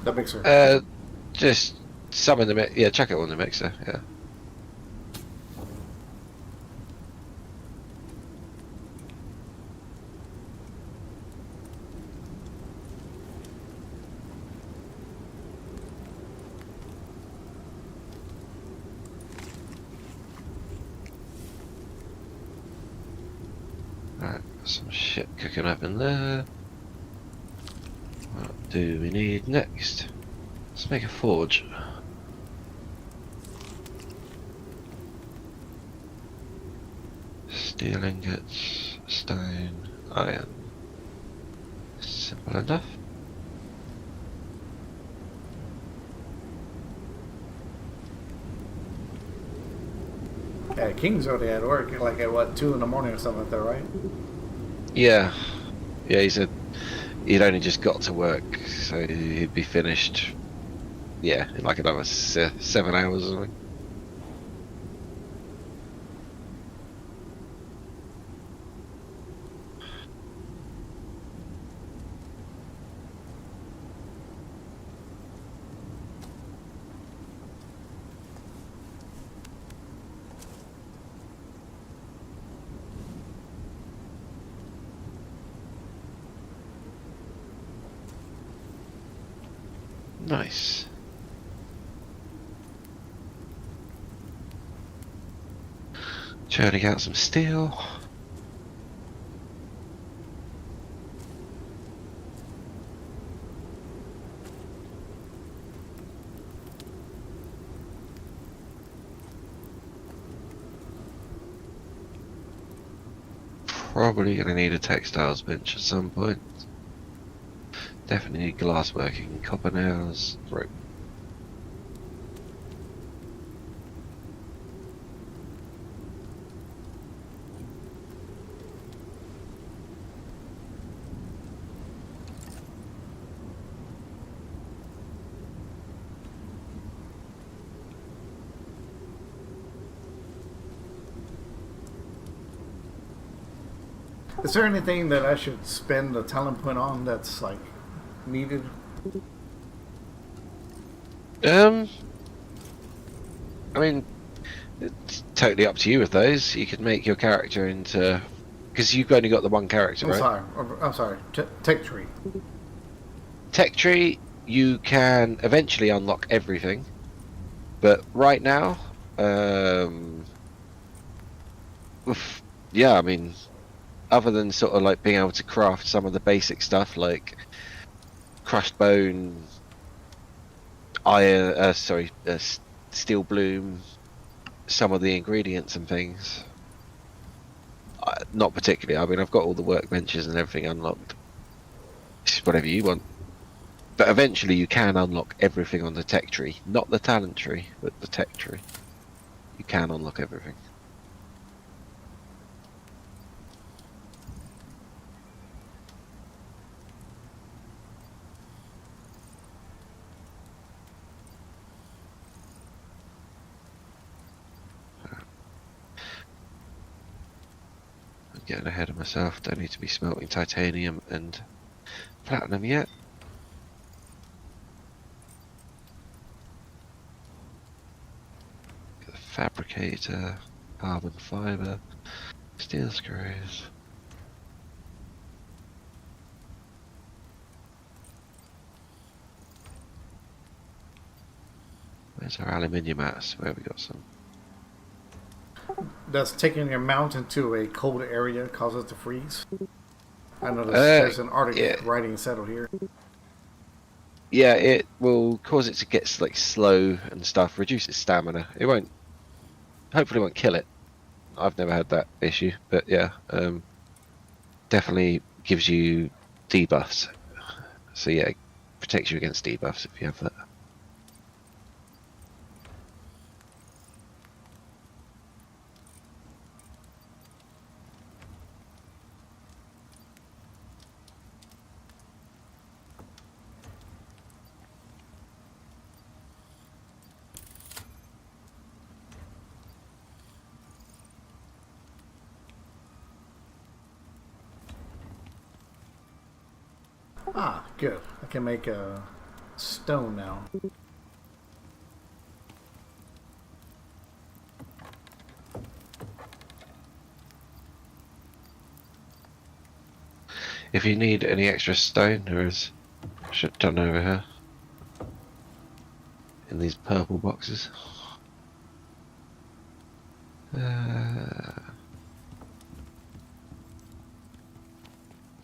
the mixer? Just some in the mix. Yeah, chuck it on the mixer. Yeah. Alright, some shit cooking up in there. What do we need next? Let's make a forge. Steel ingots, stone, iron. Simple enough. Yeah, King's already at work, like at what, 2 in the morning or something like that, right? Yeah. Yeah, he said he'd only just got to work, so he'd be finished, yeah, in like another 7 hours or something. Nice. Churning out some steel. Probably gonna need a textiles bench at some point. Definitely need glassworking, copper nails, rope. Is there anything that I should spend a talent point on that's like needed? I mean, it's totally up to you with those. You could make your character into, because you've only got the one character, I'm right? sorry. I'm sorry. Tech tree. Tech tree, you can eventually unlock everything, but right now, yeah, I mean, other than sort of like being able to craft some of the basic stuff like crushed bone, iron, steel bloom, some of the ingredients and things. Not particularly. I mean, I've got all the workbenches and everything unlocked. It's whatever you want. But eventually you can unlock everything on the tech tree. Not the talent tree, but the tech tree. You can unlock everything. I'm getting ahead of myself. Don't need to be smelting titanium and platinum yet. Get the fabricator, carbon fiber, steel screws. Where's our aluminium mats? Where have we got some? Does taking your mount into a cold area cause it to freeze? I know there's an Arctic writing settled here. Yeah, it will cause it to get like slow and stuff, reduce its stamina. It won't, hopefully won't kill it. I've never had that issue, but yeah, definitely gives you debuffs. So yeah, it protects you against debuffs if you have that. Ah, good. I can make a stone now. If you need any extra stone, there is a shit ton over here. In these purple boxes.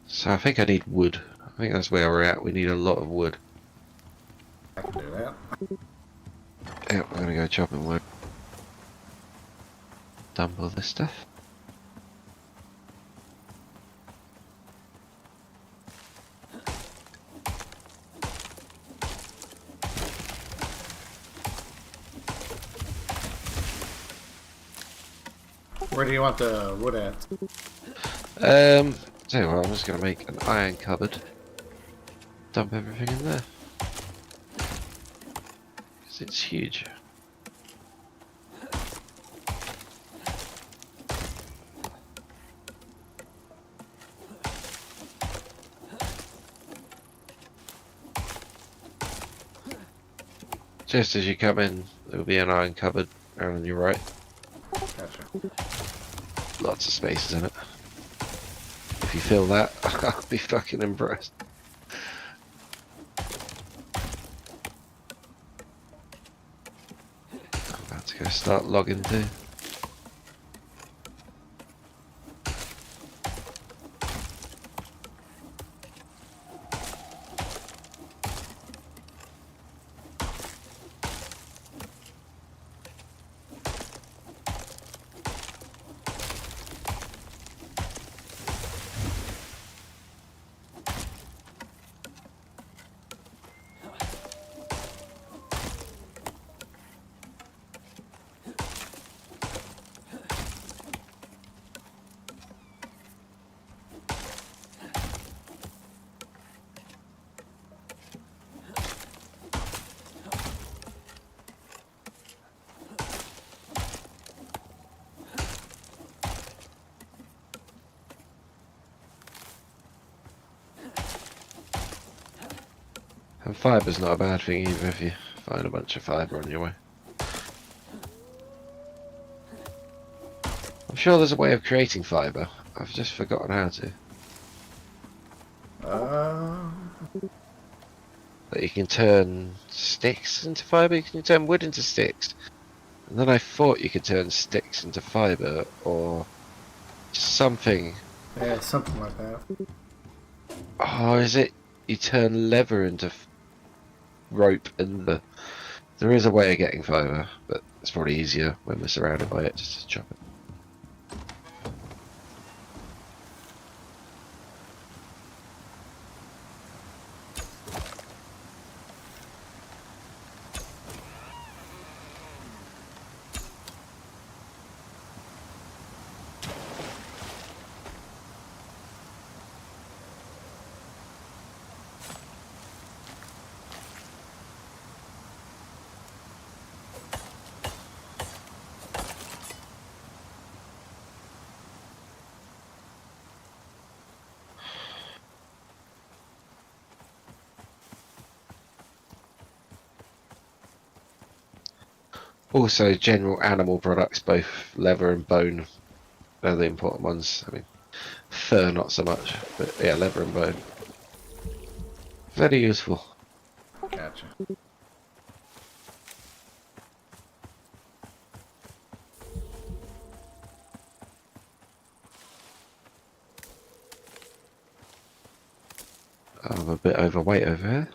So I think I need wood. I think that's where we're at. We need a lot of wood. I can do that. Yeah, we're gonna go chopping wood. Dump all this stuff. Where do you want the wood at? Tell you what, I'm just gonna make an iron cupboard. Dump everything in there. Because it's huge. Just as you come in, there will be an iron cupboard on your right. Gotcha. Lots of spaces in it. If you fill that, I'll be fucking impressed. I'm about to go start logging too. And fiber's not a bad thing either if you find a bunch of fiber on your way. I'm sure there's a way of creating fiber. I've just forgotten how to. That you can turn sticks into fiber, you can turn wood into sticks. And then I thought you could turn sticks into fiber or something. Yeah, something like that. Oh, is it you turn leather into rope and there is a way of getting fiber, but it's probably easier when we're surrounded by it just to chop it. Also, general animal products, both leather and bone, are the important ones. I mean, fur not so much, but yeah, leather and bone. Very useful. Gotcha. I'm a bit overweight over here.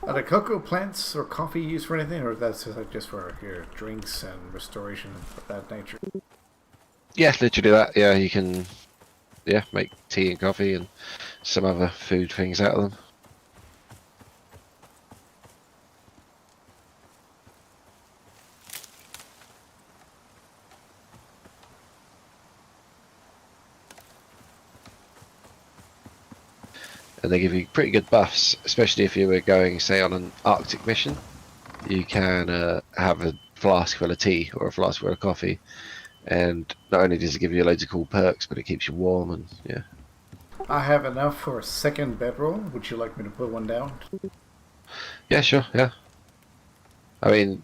Are the cocoa plants or coffee used for anything, or that's just for your drinks and restoration of that nature? Yeah, literally that. Yeah, you can, yeah, make tea and coffee and some other food things out of them. And they give you pretty good buffs, especially if you were going, say, on an Arctic mission. You can have a flask full of tea or a flask full of coffee, and not only does it give you loads of cool perks, but it keeps you warm and yeah, I have enough for a second bedroll. Would you like me to put one down? Yeah, sure, yeah. I mean,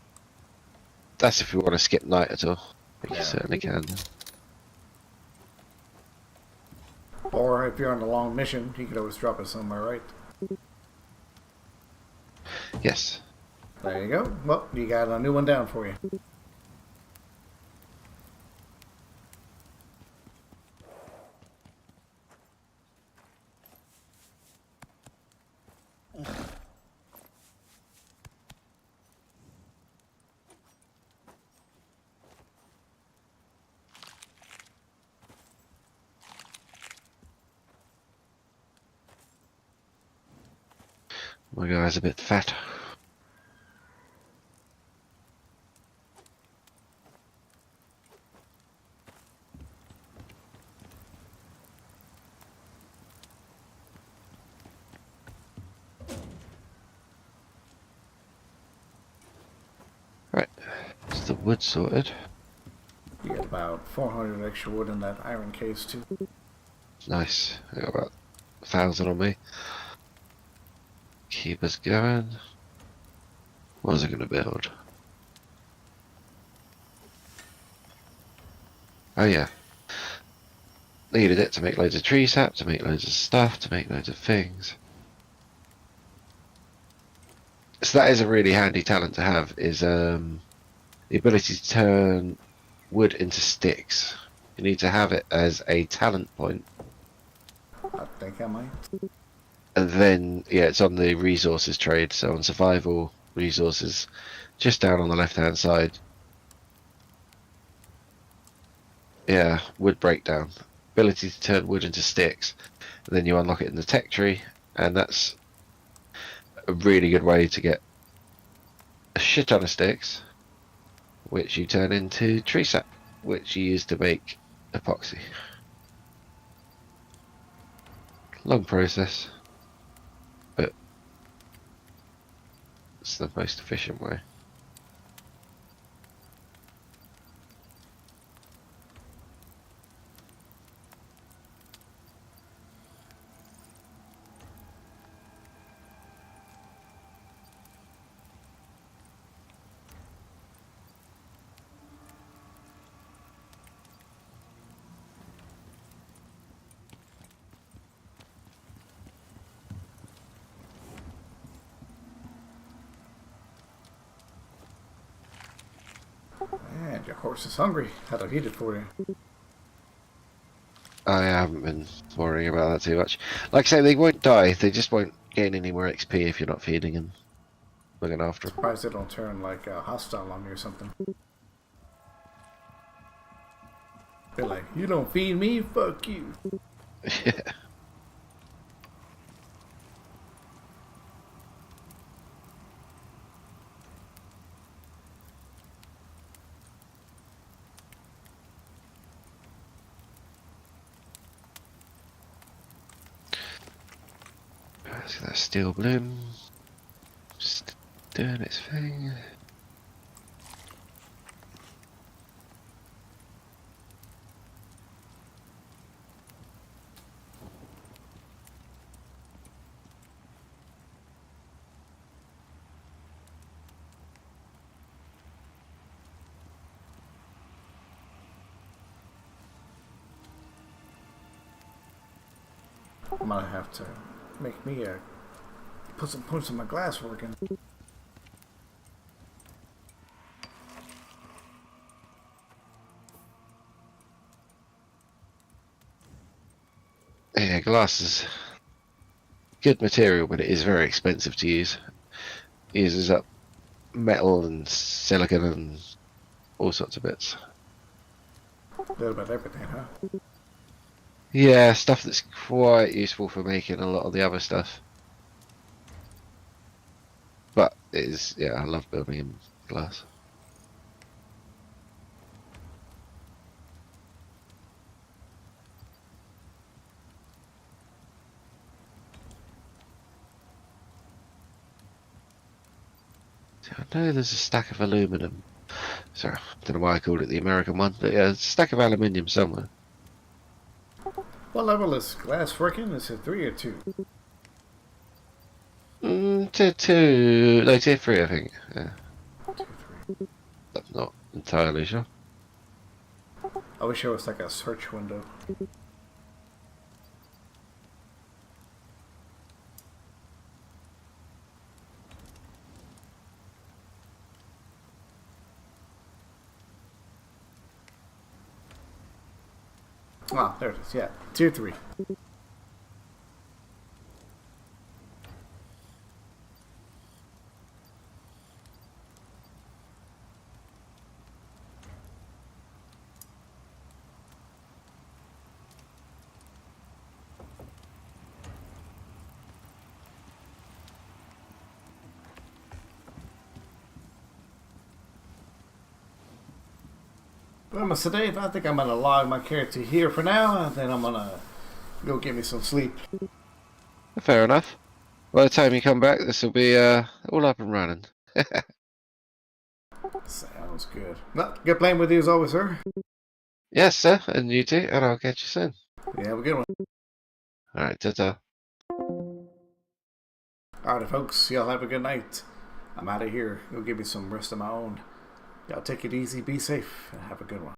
that's if you want to skip night at all. You Yeah. certainly can. Or if you're on a long mission, you could always drop it somewhere, right? Yes. There you go. Well, you got a new one down for you. My guy's a bit fat. Right, is the wood sorted? You got about 400 extra wood in that iron case, too. Nice. I got about 1,000 on me. Keep us going. What was I going to build? Oh yeah. Needed it to make loads of tree sap, to make loads of stuff, to make loads of things. So that is a really handy talent to have, is the ability to turn wood into sticks. You need to have it as a talent point. I think I might. And then, yeah, it's on the resources trade, so on survival resources, just down on the left hand side. Yeah, wood breakdown. Ability to turn wood into sticks. And then you unlock it in the tech tree, and that's a really good way to get a shit ton of sticks, which you turn into tree sap, which you use to make epoxy. Long process, but it's the most efficient way. And your horse is hungry. How to feed it for you. I haven't been worrying about that too much. Like I say, they won't die. They just won't gain any more XP if you're not feeding them, looking after them. Surprised they don't turn like hostile on you or something. They're like, you don't feed me, fuck you. Yeah. Let's get that steel bloom. Just doing its thing. I might have to make me put some points in my glass working. Yeah, glass is good material, but it is very expensive to use. It uses up metal and silicon and all sorts of bits. A little bit of everything, huh? Yeah, stuff that's quite useful for making a lot of the other stuff. But it is, yeah, I love building in glass. So I know there's a stack of aluminum. Sorry, I don't know why I called it the American one, but yeah, there's a stack of aluminium somewhere. Well, What level is Glass working? Is it 3 or 2? Tier 2, no, tier 3 I think. Yeah, 2, 3. I'm not entirely sure. I wish it was like a search window. Ah, there it is. Yeah, tier 3. Well, Mr. Dave, I think I'm gonna log my character here for now, and then I'm gonna go get me some sleep. Fair enough. By the time you come back, this will be all up and running. Sounds good. Well, good playing with you as always, sir. Yes, sir, and you too, and I'll catch you soon. Yeah, have a good one. Alright, ta-ta. Alright, folks, y'all have a good night. I'm out of here. Go give me some rest of my own. Y'all take it easy, be safe, and have a good one.